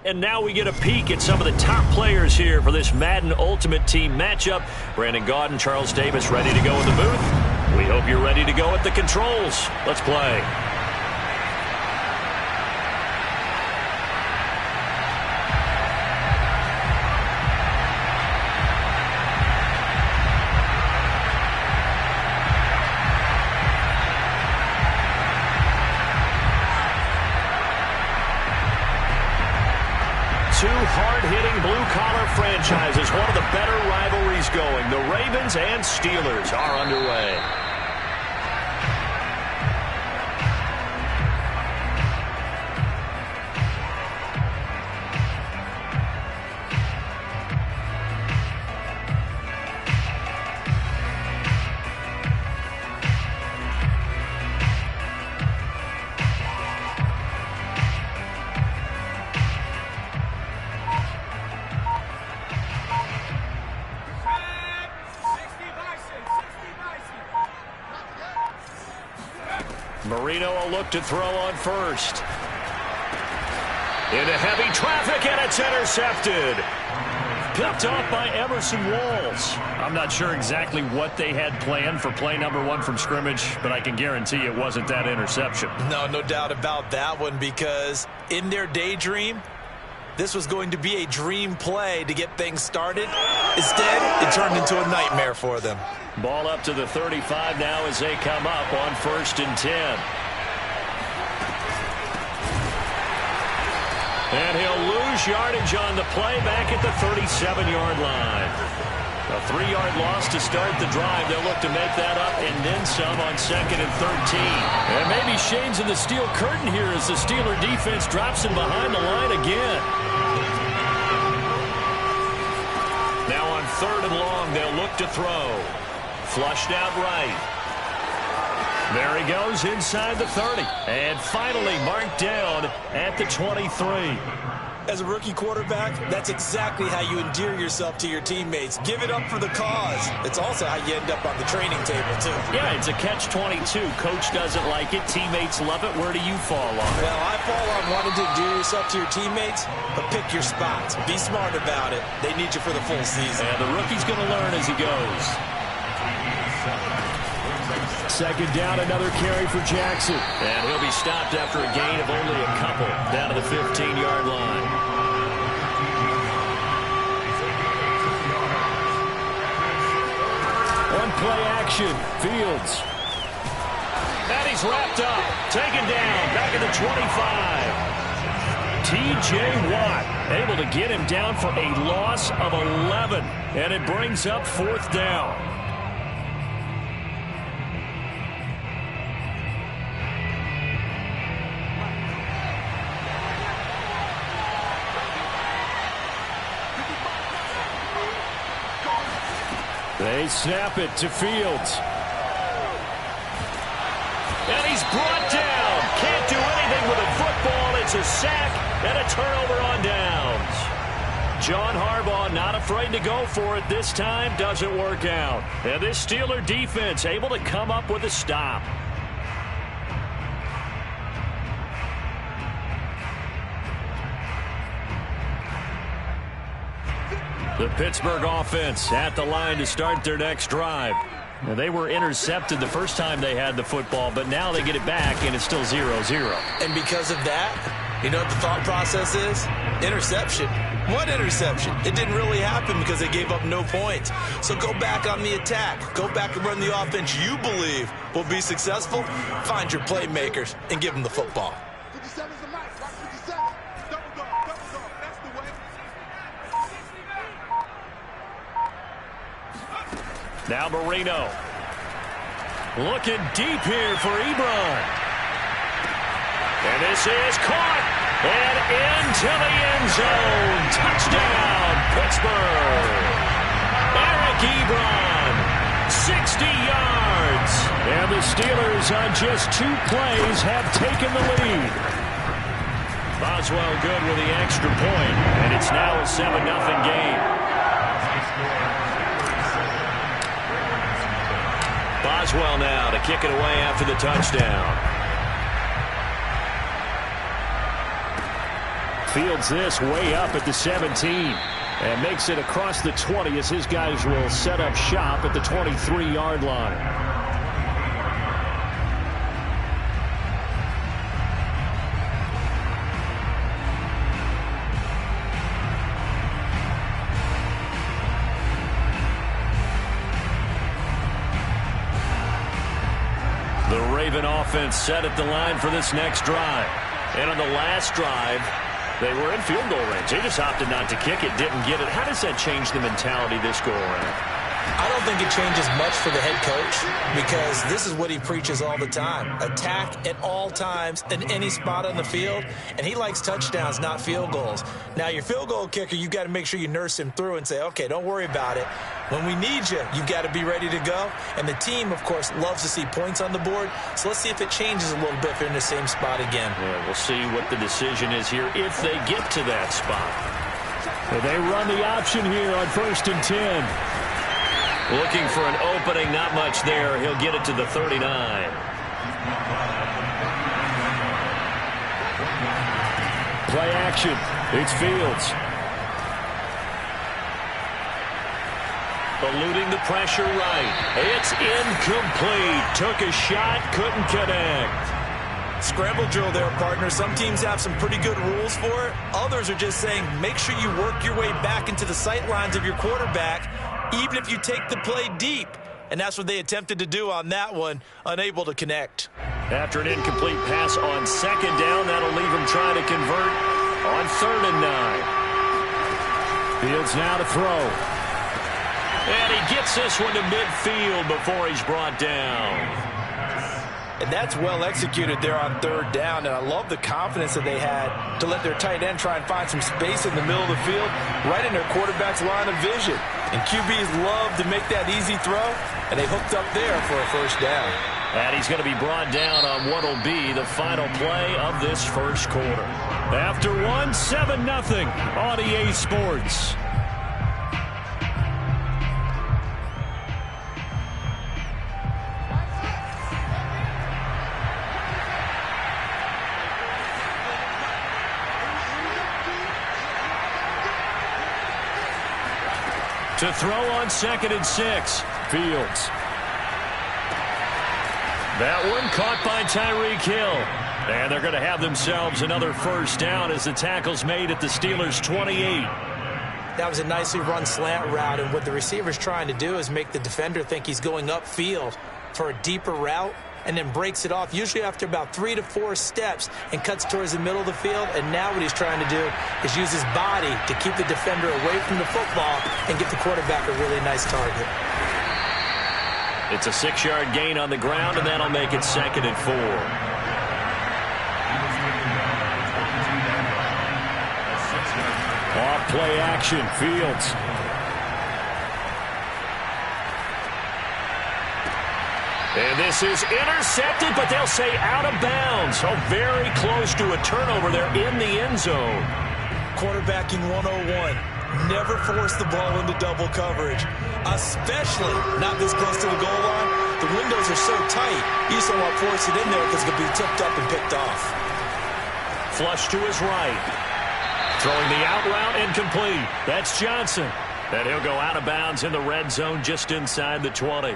And now we get a peek at some of the top players here for this Madden Ultimate Team matchup. Brandon Gaudin, Charles Davis ready to go in the booth. We hope you're ready to go at the controls. Let's play. Two hard-hitting blue-collar franchises, one of the better rivalries going. The Ravens and Steelers are underway. Marino will look to throw on first. Into heavy traffic, and it's intercepted. Picked off by Emerson Walls. I'm not sure exactly what they had planned for play number 1 from scrimmage, but I can guarantee it wasn't that interception. No doubt about that one, because in their daydream, this was going to be a dream play to get things started. Instead, it turned into a nightmare for them. Ball up to the 35 now as they come up on 1st and 10. And he'll lose yardage on the play back at the 37-yard line. A 3-yard loss to start the drive. They'll look to make that up and then some on 2nd and 13. And maybe shades in the steel curtain here as the Steeler defense drops him behind the line again. Now on 3rd and long, they'll look to throw. Flushed out right. There he goes inside the 30. And finally marked down at the 23. As a rookie quarterback, that's exactly how you endear yourself to your teammates. Give it up for the cause. It's also how you end up on the training table, too. Yeah, it's a catch-22. Coach doesn't like it. Teammates love it. Where do you fall on it? Well, I fall on wanting to endear yourself to your teammates, but pick your spots. Be smart about it. They need you for the full season. And the rookie's going to learn as he goes. 2nd down, another carry for Jackson. And he'll be stopped after a gain of only a couple down to the 15-yard line. On play action, Fields. And he's wrapped up, taken down, back at the 25. T.J. Watt able to get him down for a loss of 11. And it brings up 4th down. They snap it to Fields. And he's brought down. Can't do anything with a football. It's a sack and a turnover on downs. John Harbaugh not afraid to go for it this time. Doesn't work out. And this Steeler defense able to come up with a stop. The Pittsburgh offense at the line to start their next drive. Now, they were intercepted the first time they had the football, but now they get it back, and it's still 0-0. And because of that, you know what the thought process is? Interception. What interception? It didn't really happen because they gave up no points. So go back on the attack. Go back and run the offense you believe will be successful. Find your playmakers and give them the football. 57's the mic. Watch 57. Double dog. That's the way. Now Marino. Looking deep here for Ebron. And this is caught. And into the end zone. Touchdown, Pittsburgh. Eric Ebron, 60 yards. And the Steelers on just 2 plays have taken the lead. Boswell good with the extra point. And it's now a 7-0 game. Boswell now to kick it away after the touchdown. fields this way up at the 17 and makes it across the 20 as his guys will set up shop at the 23-yard line. The Raven offense set at the line for this next drive. And on the last drive, they were in field goal range. They just opted not to kick it, didn't get it. How does that change the mentality this go around? I don't think it changes much for the head coach because this is what he preaches all the time. Attack at all times in any spot on the field, and he likes touchdowns, not field goals. Now, your field goal kicker, you've got to make sure you nurse him through and say, okay, don't worry about it. When we need you, you've got to be ready to go. And the team, of course, loves to see points on the board. So let's see if it changes a little bit if they're in the same spot again. Yeah, we'll see what the decision is here if they get to that spot. And they run the option here on 1st and 10. Looking for an opening, not much there. He'll get it to the 39. Play action. It's Fields. Eluding the pressure right. It's incomplete. Took a shot, couldn't connect. Scramble drill there, partner. Some teams have some pretty good rules for it. Others are just saying make sure you work your way back into the sight lines of your quarterback, even if you take the play deep. And that's what they attempted to do on that one, unable to connect. After an incomplete pass on 2nd down, that'll leave him trying to convert on 3rd and 9. Fields now to throw. And he gets this one to midfield before he's brought down. And that's well executed there on 3rd down. And I love the confidence that they had to let their tight end try and find some space in the middle of the field, right in their quarterback's line of vision. And QBs love to make that easy throw, and they hooked up there for a 1st down. And he's going to be brought down on what will be the final play of this 1st quarter. After 7-0 on EA Sports. To throw on 2nd and 6. Fields. That one caught by Tyreek Hill. And they're going to have themselves another 1st down as the tackle's made at the Steelers' 28. That was a nicely run slant route, and what the receiver's trying to do is make the defender think he's going upfield for a deeper route, and then breaks it off, usually after about 3 to 4 steps, and cuts towards the middle of the field. And now what he's trying to do is use his body to keep the defender away from the football and give the quarterback a really nice target. It's a 6-yard gain on the ground, and that'll make it 2nd and 4. Off play action, Fields. And this is intercepted, but they'll say out of bounds. So very close to a turnover there in the end zone. Quarterbacking 101. Never force the ball into double coverage, especially not this close to the goal line. The windows are so tight, you just don't want to force it in there because it's going to be tipped up and picked off. Flush to his right. Throwing the out route incomplete. That's Johnson. And he'll go out of bounds in the red zone just inside the 20.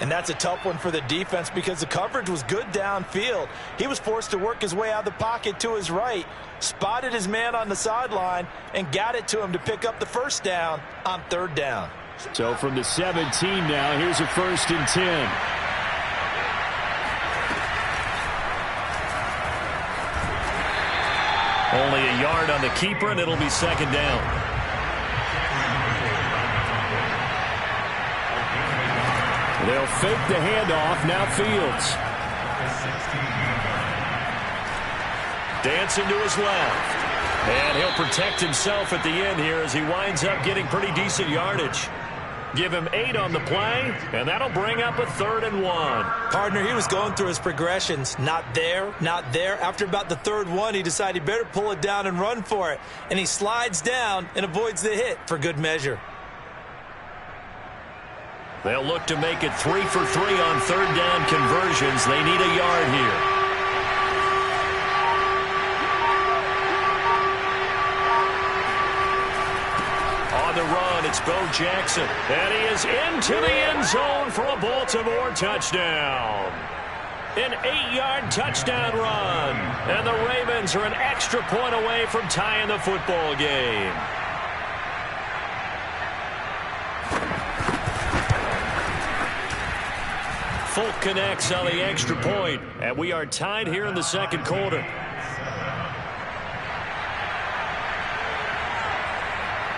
And that's a tough one for the defense because the coverage was good downfield. He was forced to work his way out of the pocket to his right, spotted his man on the sideline, and got it to him to pick up the 1st down on 3rd down. So from the 17 now, here's a 1st and 10. Only a yard on the keeper, and it'll be 2nd down. They'll fake the handoff. Now Fields. Dancing to his left. And he'll protect himself at the end here as he winds up getting pretty decent yardage. Give him 8 on the play, and that'll bring up a 3rd and 1. Partner, he was going through his progressions. Not there, not there. After about the 3rd one, he decided he better pull it down and run for it. And he slides down and avoids the hit for good measure. They'll look to make it 3 for 3 on 3rd down conversions. They need a yard here. run. It's Bo Jackson. And he is into the end zone for a Baltimore touchdown. An 8-yard touchdown run. And the Ravens are an extra point away from tying the football game. Folk connects on the extra point, and we are tied here in the second quarter.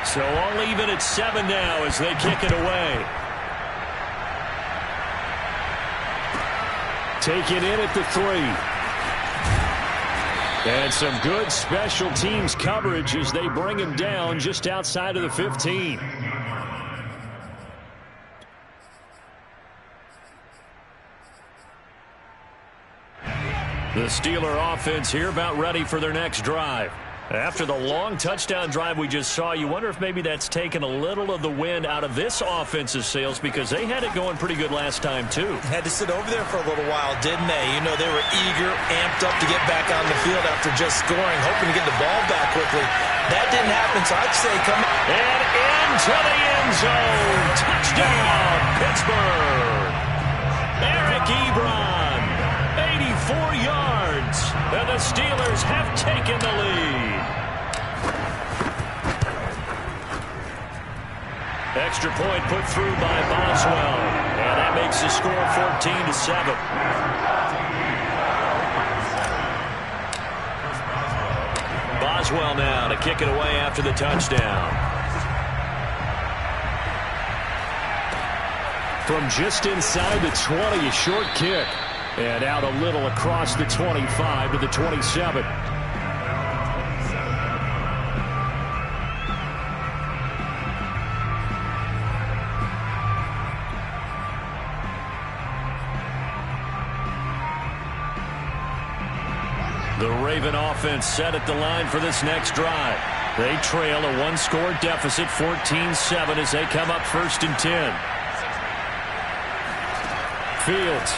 So all even at 7 now as they kick it away. Taken in at the 3. And some good special teams coverage as they bring him down just outside of the 15. The Steeler offense here about ready for their next drive. After the long touchdown drive we just saw, you wonder if maybe that's taken a little of the wind out of this offense's sails because they had it going pretty good last time, too. Had to sit over there for a little while, didn't they? You know, they were eager, amped up to get back on the field after just scoring, hoping to get the ball back quickly. That didn't happen, so I'd say come on. And into the end zone. Touchdown, Pittsburgh. Eric Ebron, 84 yards. And the Steelers have taken the lead. Extra point put through by Boswell. And that makes the score 14-7. Boswell now to kick it away after the touchdown. From just inside the 20, a short kick. And out a little across the 25 to the 27. The Raven offense set at the line for this next drive. They trail a one-score deficit, 14-7, as they come up 1st and 10. Fields.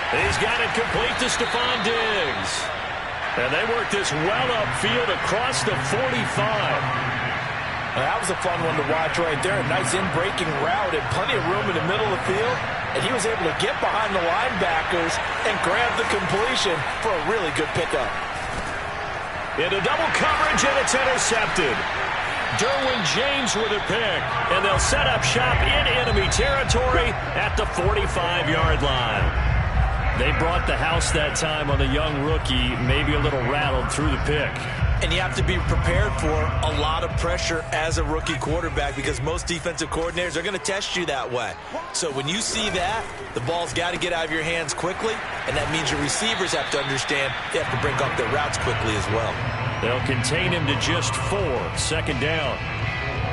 He's got it complete to Stephon Diggs. And they work this well upfield across the 45. That was a fun one to watch right there. A nice in-breaking route and plenty of room in the middle of the field. And he was able to get behind the linebackers and grab the completion for a really good pickup. Into double coverage, and it's intercepted. Derwin James with a pick. And they'll set up shop in enemy territory at the 45-yard line. They brought the house that time on the young rookie, maybe a little rattled through the pick. And you have to be prepared for a lot of pressure as a rookie quarterback because most defensive coordinators are going to test you that way. So when you see that, the ball's got to get out of your hands quickly, and that means your receivers have to understand they have to break off their routes quickly as well. They'll contain him to just 4, 2nd down.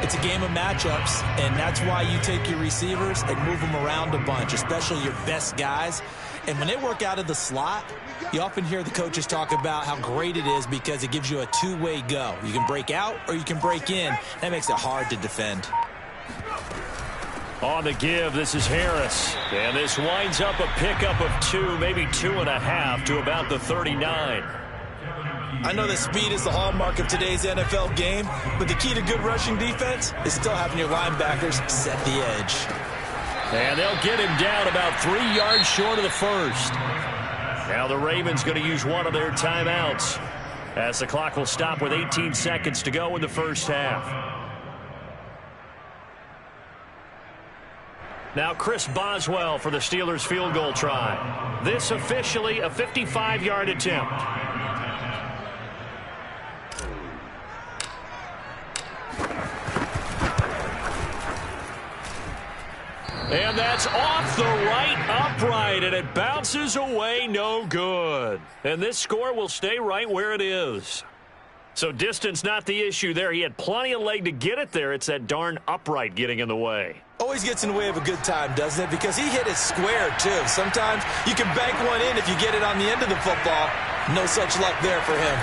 It's a game of matchups, and that's why you take your receivers and move them around a bunch, especially your best guys. And when they work out of the slot, you often hear the coaches talk about how great it is because it gives you a two-way go. You can break out or you can break in. That makes it hard to defend. On the give, this is Harris. And this winds up a pickup of 2, maybe 2.5 to about the 39. I know that speed is the hallmark of today's NFL game, but the key to good rushing defense is still having your linebackers set the edge. And they'll get him down about 3 yards short of the first. Now the Ravens going to use one of their timeouts as the clock will stop with 18 seconds to go in the first half. Now Chris Boswell for the Steelers field goal try. This officially a 55-yard attempt. And that's off the right upright, and it bounces away no good. And this score will stay right where it is. So distance not the issue there. He had plenty of leg to get it there. It's that darn upright getting in the way. Always gets in the way of a good time, doesn't it? Because he hit it square, too. Sometimes you can bank one in if you get it on the end of the football. No such luck there for him.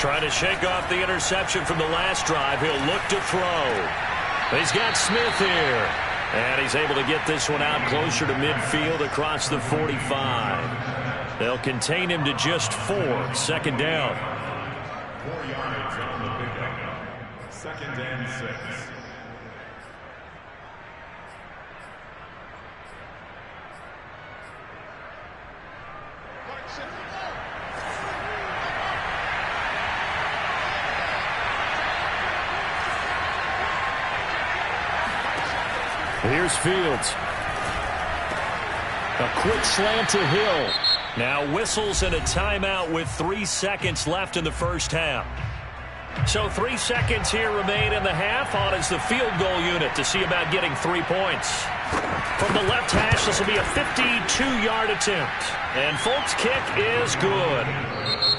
Trying to shake off the interception from the last drive. He'll look to throw. He's got Smith here. And he's able to get this one out closer to midfield across the 45. They'll contain him to just 4, 2nd down. 4 yards on the pickup. 2nd and 6. Here's Fields. A quick slant to Hill. Now whistles and a timeout with 3 seconds left in the first half. So 3 seconds here remain in the half. On is the field goal unit to see about getting 3 points. From the left hash, this will be a 52-yard attempt. And Folk's kick is good.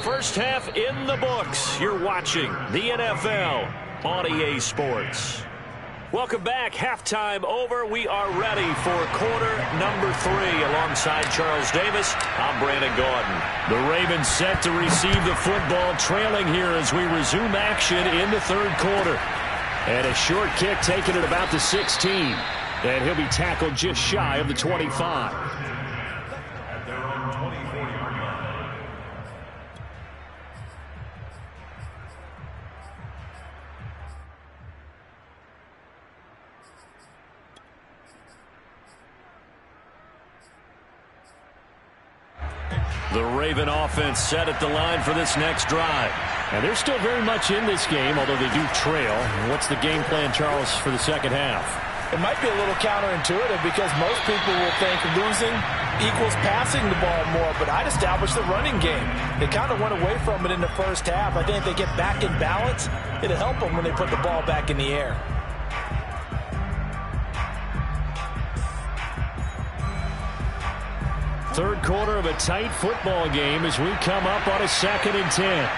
First half in the books. You're watching the NFL on EA Sports. Welcome back. Halftime over. We are ready for quarter number 3. Alongside Charles Davis, I'm Brandon Gaudin. The Ravens set to receive the football, trailing here as we resume action in the third quarter. And a short kick taken at about the 16. And he'll be tackled just shy of the 25. At their own 24-yard line. The Raven offense set at the line for this next drive. And they're still very much in this game, although they do trail. What's the game plan, Charles, for the second half? It might be a little counterintuitive because most people will think losing equals passing the ball more, but I'd establish the running game. They kind of went away from it in the first half. I think if they get back in balance, it'll help them when they put the ball back in the air. Third quarter of a tight football game as we come up on a 2nd and 10.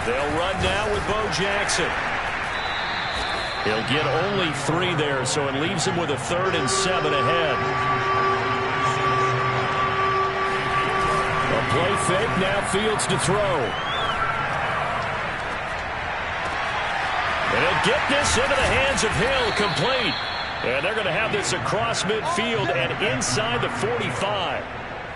They'll run now with Bo Jackson. He'll get only 3 there, so it leaves him with a 3rd and 7 ahead. A play fake, now Fields to throw. And he'll get this into the hands of Hill, complete. And they're going to have this across midfield and inside the 45.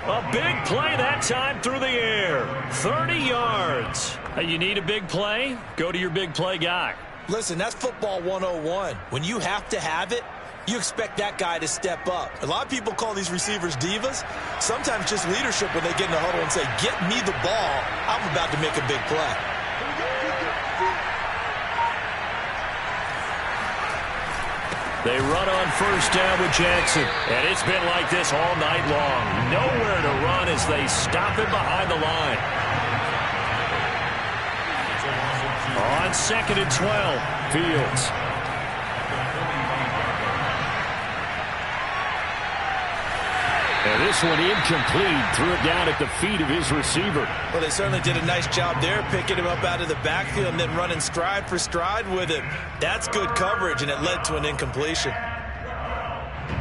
A big play that time through the air. 30 yards. You need a big play? Go to your big play guy. Listen, that's football 101. When you have to have it, you expect that guy to step up. A lot of people call these receivers divas. Sometimes just leadership when they get in the huddle and say, get me the ball. I'm about to make a big play. They run on first down with Jackson. And it's been like this all night long. Nowhere to run as they stop him behind the line. On 2nd and 12, Fields. And this one incomplete. Threw it down at the feet of his receiver. Well, they certainly did a nice job there, picking him up out of the backfield and then running stride for stride with him. That's good coverage, and it led to an incompletion.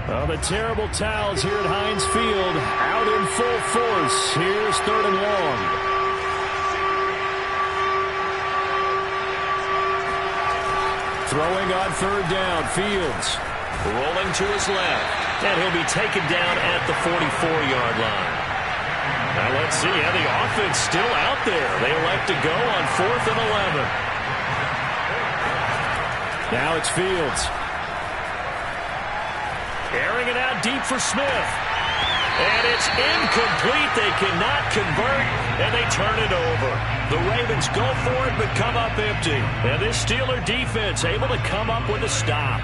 Well, the terrible towels here at Heinz Field out in full force. Here's 3rd and long. Throwing on 3rd down, Fields. Rolling to his left. And he'll be taken down at the 44-yard line. Now let's see how the offense still out there. They elect to go on 4th and 11. Now it's Fields. Airing it out deep for Smith. And it's incomplete. They cannot convert, and they turn it over. The Ravens go for it, but come up empty. And this Steeler defense able to come up with a stop.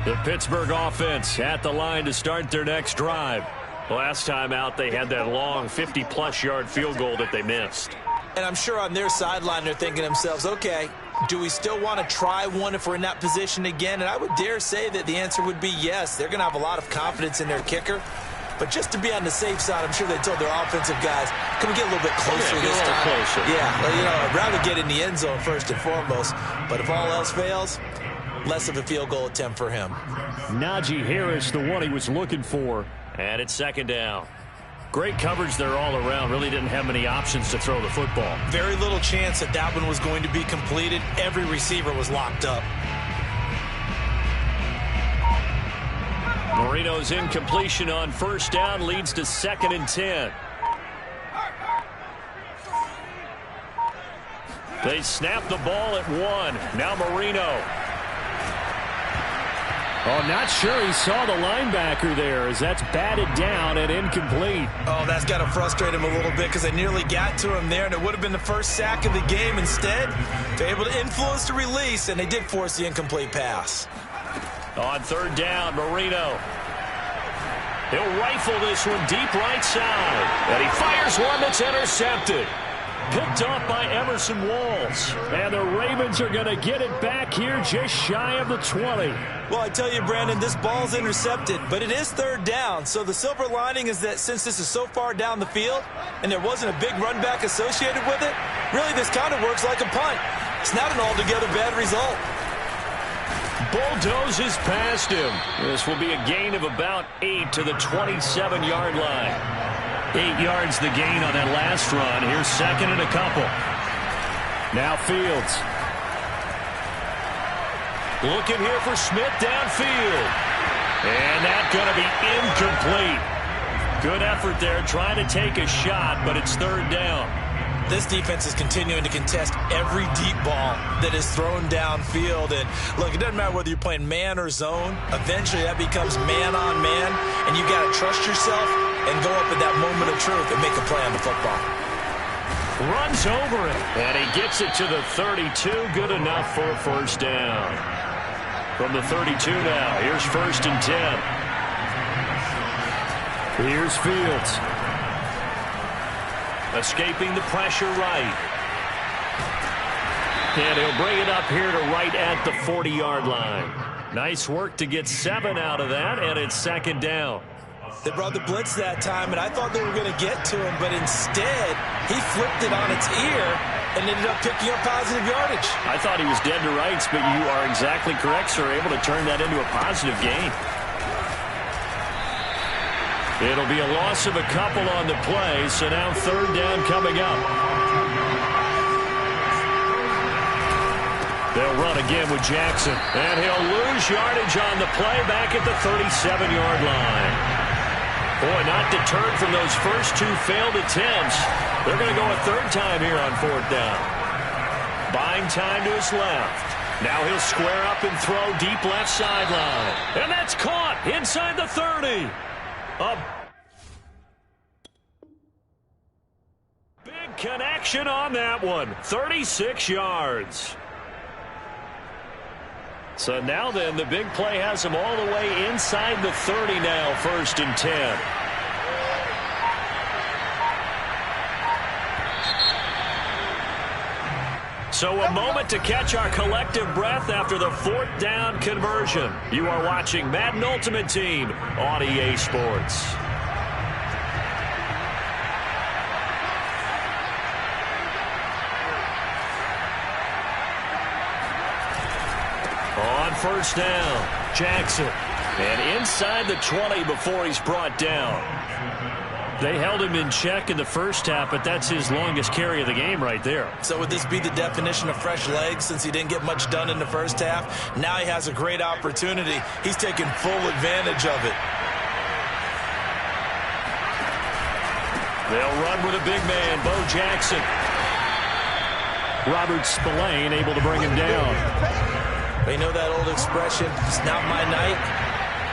The Pittsburgh offense at the line to start their next drive. Last time out, they had that long 50-plus yard field goal that they missed. And I'm sure on their sideline they're thinking to themselves, okay, do we still want to try one if we're in that position again? And I would dare say that the answer would be yes. They're going to have a lot of confidence in their kicker. But just to be on the safe side, I'm sure they told their offensive guys, can we get a little bit closer this time? Closer. Yeah, well, you know, I'd rather get in the end zone first and foremost. But if all else fails, less of a field goal attempt for him. Najee Harris, the one he was looking for. And it's 2nd down. Great coverage there all around. Really didn't have many options to throw the football. Very little chance that that one was going to be completed. Every receiver was locked up. Marino's incompletion on first down leads to 2nd and 10. They snap the ball at 1. Now Marino. Oh, not sure he saw the linebacker there as that's batted down and incomplete. Oh, that's got to frustrate him a little bit because they nearly got to him there, and it would have been the first sack of the game. Instead, they're able to influence the release, and they did force the incomplete pass. On 3rd down, Marino. He'll rifle this one deep right side. And he fires one that's intercepted. Picked off by Emerson Walls. And the Ravens are going to get it back here just shy of the 20. Well, I tell you, Brandon, this ball's intercepted, but it is 3rd down. So the silver lining is that since this is so far down the field and there wasn't a big run back associated with it, really this kind of works like a punt. It's not an altogether bad result. Bulldozes past him. This will be a gain of about 8 to the 27-yard line. 8 yards the gain on that last run. Here's 2nd and a couple. Now Fields. Looking here for Smith downfield. And that's going to be incomplete. Good effort there trying to take a shot, but it's 3rd down. This defense is continuing to contest every deep ball that is thrown downfield. And look, it doesn't matter whether you're playing man or zone. Eventually that becomes man on man, and you got to trust yourself and go up at that moment of truth and make a play on the football. Runs over it, and he gets it to the 32. Good enough for a 1st down. From the 32 now, here's 1st and 10. Here's Fields. Escaping the pressure right. And he'll bring it up here to right at the 40-yard line. Nice work to get 7 out of that, and it's 2nd down. They brought the blitz that time, and I thought they were going to get to him, but instead, he flipped it on its ear and ended up picking up positive yardage. I thought he was dead to rights, but you are exactly correct, sir. Able to turn that into a positive gain. It'll be a loss of a couple on the play, so now 3rd down coming up. They'll run again with Jackson, and he'll lose yardage on the play back at the 37-yard line. Boy, not deterred from those first 2 failed attempts. They're going to go a 3rd time here on 4th down. Buying time to his left. Now he'll square up and throw deep left sideline. And that's caught inside the 30. A big connection on that one. 36 yards. So now then, the big play has him all the way inside the 30 now, 1st and 10. So a moment to catch our collective breath after the 4th down conversion. You are watching Madden Ultimate Team on EA Sports. On 1st down, Jackson. And inside the 20 before he's brought down. They held him in check in the first half, but that's his longest carry of the game right there. So would this be the definition of fresh legs since he didn't get much done in the first half? Now he has a great opportunity. He's taking full advantage of it. They'll run with a big man, Bo Jackson. Robert Spillane able to bring him down. You know that old expression, it's not my night?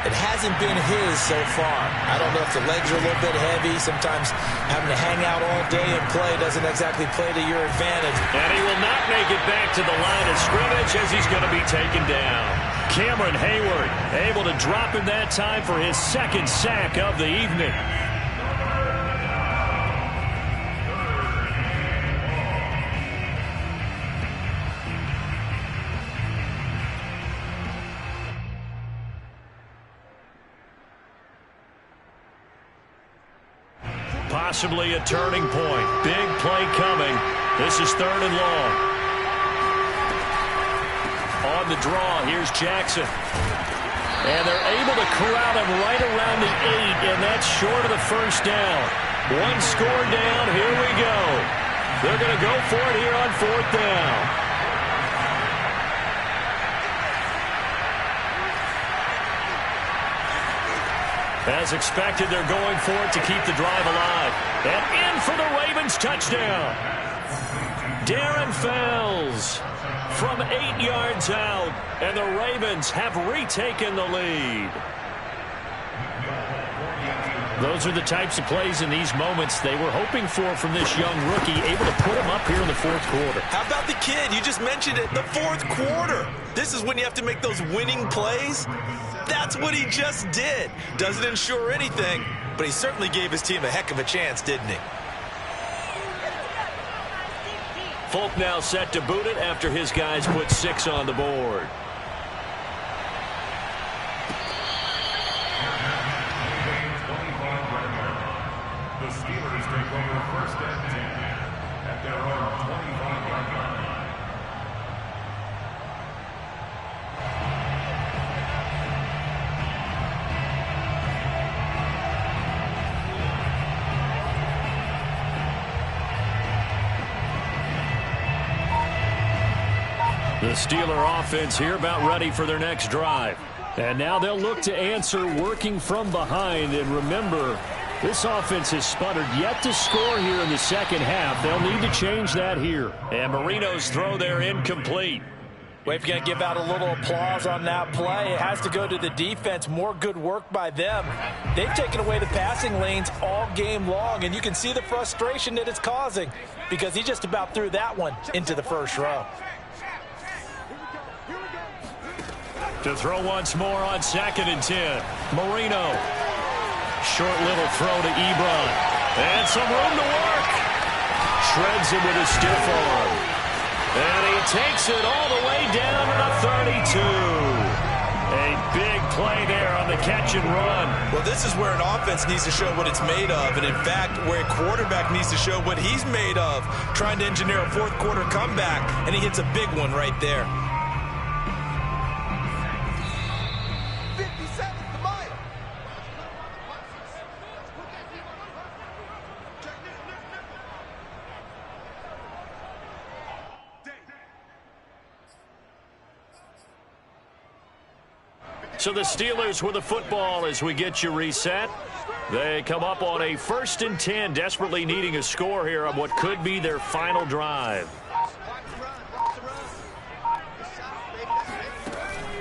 It hasn't been his so far. I don't know if the legs are a little bit heavy. Sometimes having to hang out all day and play doesn't exactly play to your advantage. And he will not make it back to the line of scrimmage as he's going to be taken down. Cameron Hayward able to drop him that time for his 2nd sack of the evening. Possibly a turning point. Big play coming. This is 3rd and long. On the draw, here's Jackson. And they're able to corral him right around the 8, and that's short of the 1st down. 1 score down, here we go. They're going to go for it here on 4th down. As expected, they're going for it to keep the drive alive. And in for the Ravens touchdown. Darren Fells from 8 yards out, and the Ravens have retaken the lead. Those are the types of plays in these moments they were hoping for from this young rookie, able to put him up here in the fourth quarter. How about the kid? You just mentioned it, the fourth quarter. This is when you have to make those winning plays. That's what he just did. Doesn't ensure anything, but he certainly gave his team a heck of a chance, didn't he? Folk now set to boot it after his guys put 6 on the board. The Steelers take over first and 10 at their own 25-yard line. The Steeler offense here about ready for their next drive. And now they'll look to answer working from behind. And remember, this offense has sputtered yet to score here in the second half. They'll need to change that here. And Marino's throw there incomplete. Well, if you're going to give out a little applause on that play, it has to go to the defense. More good work by them. They've taken away the passing lanes all game long, and you can see the frustration that it's causing because he just about threw that one into the first row. To throw once more on 2nd and 10. Marino. Short little throw to Ebron. And some room to work. Shreds him with a stiff arm. And he takes it all the way down to the 32. A big play there on the catch and run. Well, this is where an offense needs to show what it's made of. And, in fact, where a quarterback needs to show what he's made of. Trying to engineer a fourth quarter comeback. And he hits a big one right there. So the Steelers with the football as we get you reset. They come up on a 1st and 10, desperately needing a score here on what could be their final drive.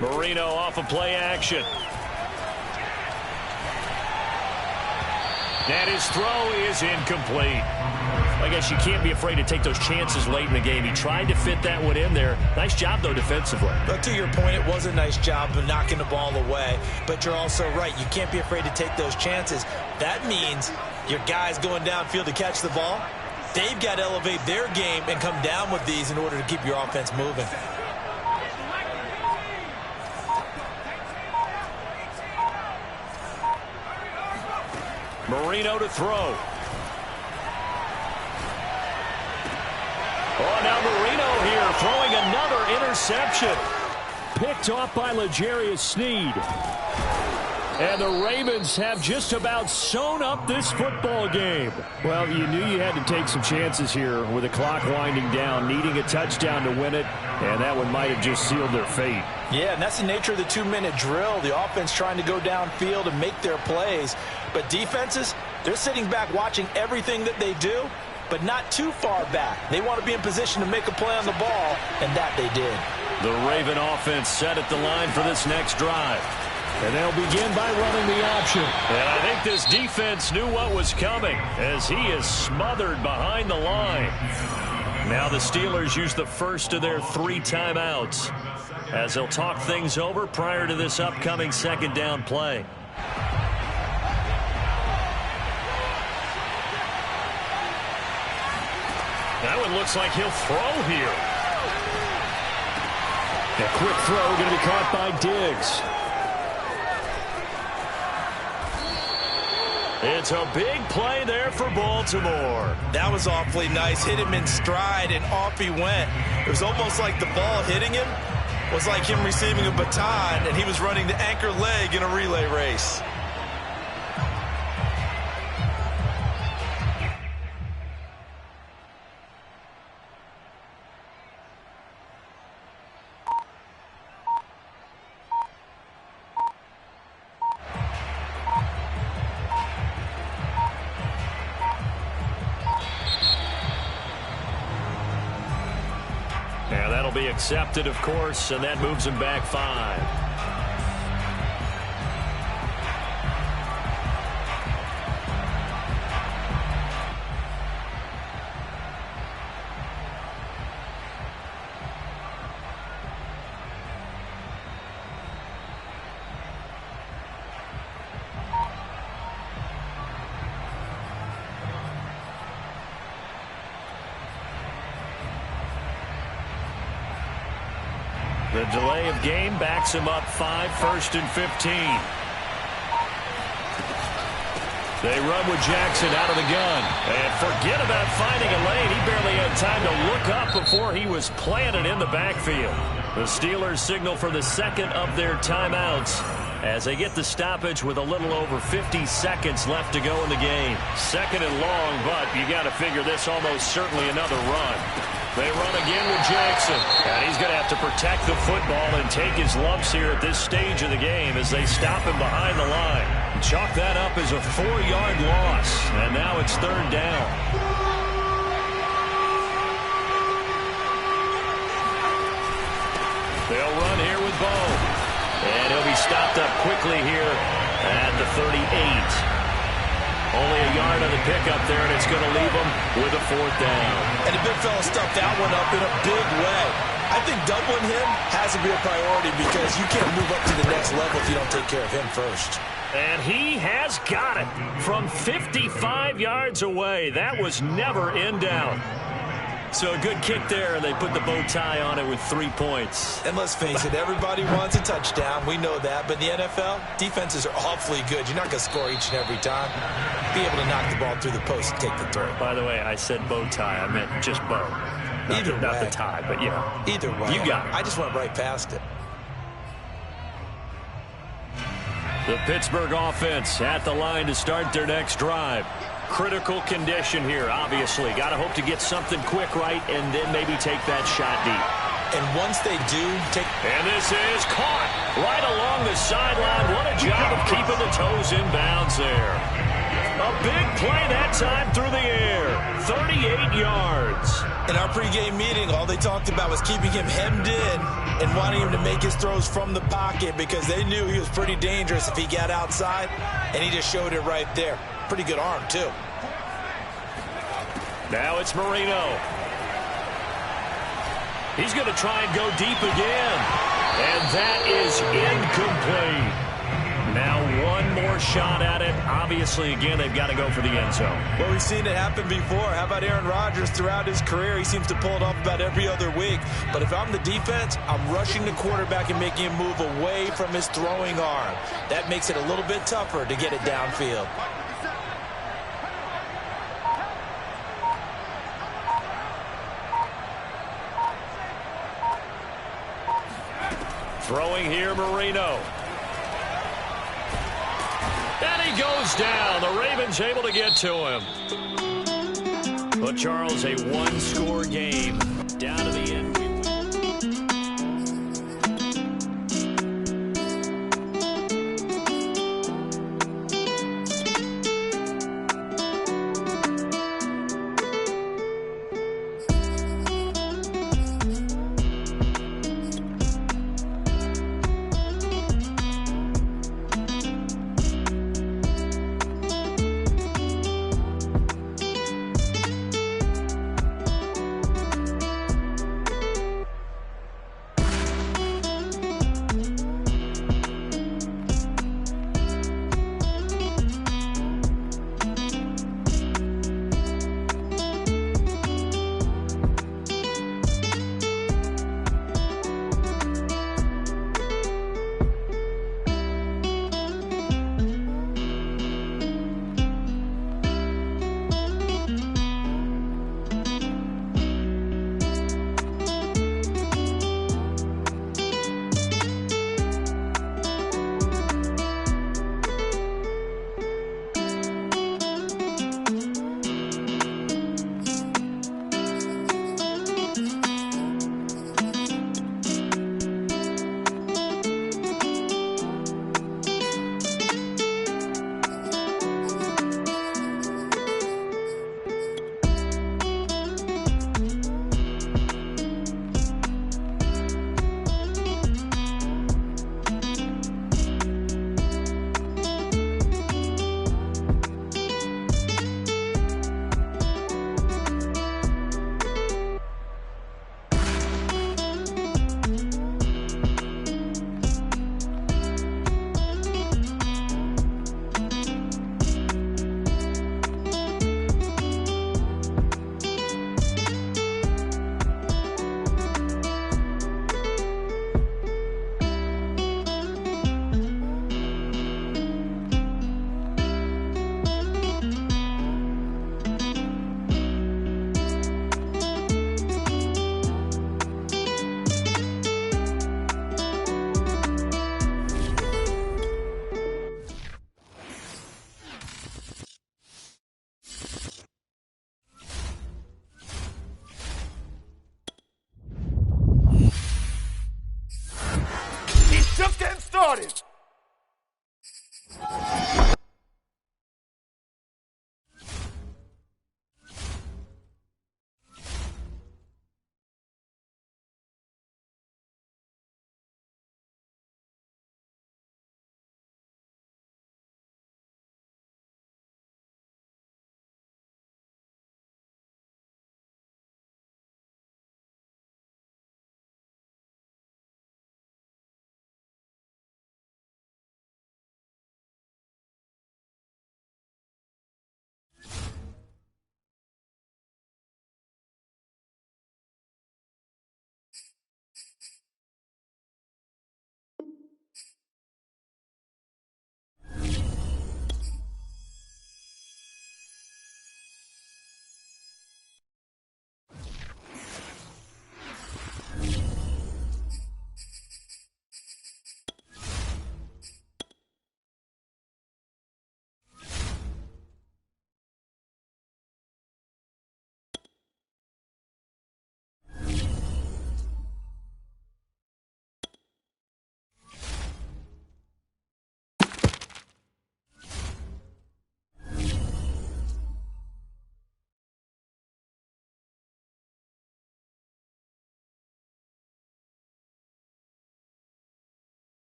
Marino off of play action. And his throw is incomplete. I guess you can't be afraid to take those chances late in the game. He tried to fit that one in there. Nice job, though, defensively. But to your point, it was a nice job of knocking the ball away. But you're also right. You can't be afraid to take those chances. That means your guys going downfield to catch the ball, they've got to elevate their game and come down with these in order to keep your offense moving. Marino to throw. Oh, now Marino here throwing another interception. Picked off by L'Jarius Sneed. And the Ravens have just about sewn up this football game. Well, you knew you had to take some chances here with the clock winding down, needing a touchdown to win it, and that one might have just sealed their fate. Yeah, and that's the nature of the 2-minute drill. The offense trying to go downfield and make their plays. But defenses, they're sitting back watching everything that they do, but not too far back. They want to be in position to make a play on the ball, and that they did. The Raven offense set at the line for this next drive. And they'll begin by running the option. And I think this defense knew what was coming as he is smothered behind the line. Now the Steelers use the first of their 3 timeouts as they'll talk things over prior to this upcoming 2nd down play. That one looks like he'll throw here. A quick throw going to be caught by Diggs. It's a big play there for Baltimore. That was awfully nice. Hit him in stride, and off he went. It was almost like the ball hitting him was like him receiving a baton, and he was running the anchor leg in a relay race. That'll be accepted, of course, and that moves him back 5. The delay of game backs him up 5, 1st and 15. They run with Jackson out of the gun. And forget about finding a lane. He barely had time to look up before he was planted in the backfield. The Steelers signal for the second of their timeouts as they get the stoppage with a little over 50 seconds left to go in the game. 2nd and long, but you got to figure this almost certainly another run. They run again with Jackson, and he's going to have to protect the football and take his lumps here at this stage of the game as they stop him behind the line. Chalk that up as a 4-yard loss, and now it's 3rd down. They'll run here with Bo, and he'll be stopped up quickly here at the 38. Only a yard on the pickup there, and it's going to leave him with a 4th down. And the big fella stuffed that one up in a big way. I think doubling him has to be a priority because you can't move up to the next level if you don't take care of him first. And he has got it from 55 yards away. That was never in doubt. So a good kick there, and they put the bow tie on it with 3 points. And let's face it, everybody wants a touchdown. We know that. But in the NFL, defenses are awfully good. You're not going to score each and every time. Be able to knock the ball through the post and take the throw. By the way, I said bow tie. I meant just bow. Not the tie, but yeah. Either way. You got it. I just went right past it. The Pittsburgh offense at the line to start their next drive. Critical condition here, obviously. Got to hope to get something quick right and then maybe take that shot deep. And once they do, And this is caught right along the sideline. What a job of keeping the toes in bounds there. A big play that time through the air. 38 yards. In our pregame meeting, all they talked about was keeping him hemmed in and wanting him to make his throws from the pocket because they knew he was pretty dangerous if he got outside, and he just showed it right there. Pretty good arm, too. Now it's Marino. He's going to try and go deep again. And that is incomplete. Now one more shot at it. Obviously, again, they've got to go for the end zone. Well, we've seen it happen before. How about Aaron Rodgers throughout his career? He seems to pull it off about every other week. But if I'm the defense, I'm rushing the quarterback and making him move away from his throwing arm. That makes it a little bit tougher to get it downfield. Throwing here, Marino. And he goes down. The Ravens able to get to him. But Charles, a one-score game down to the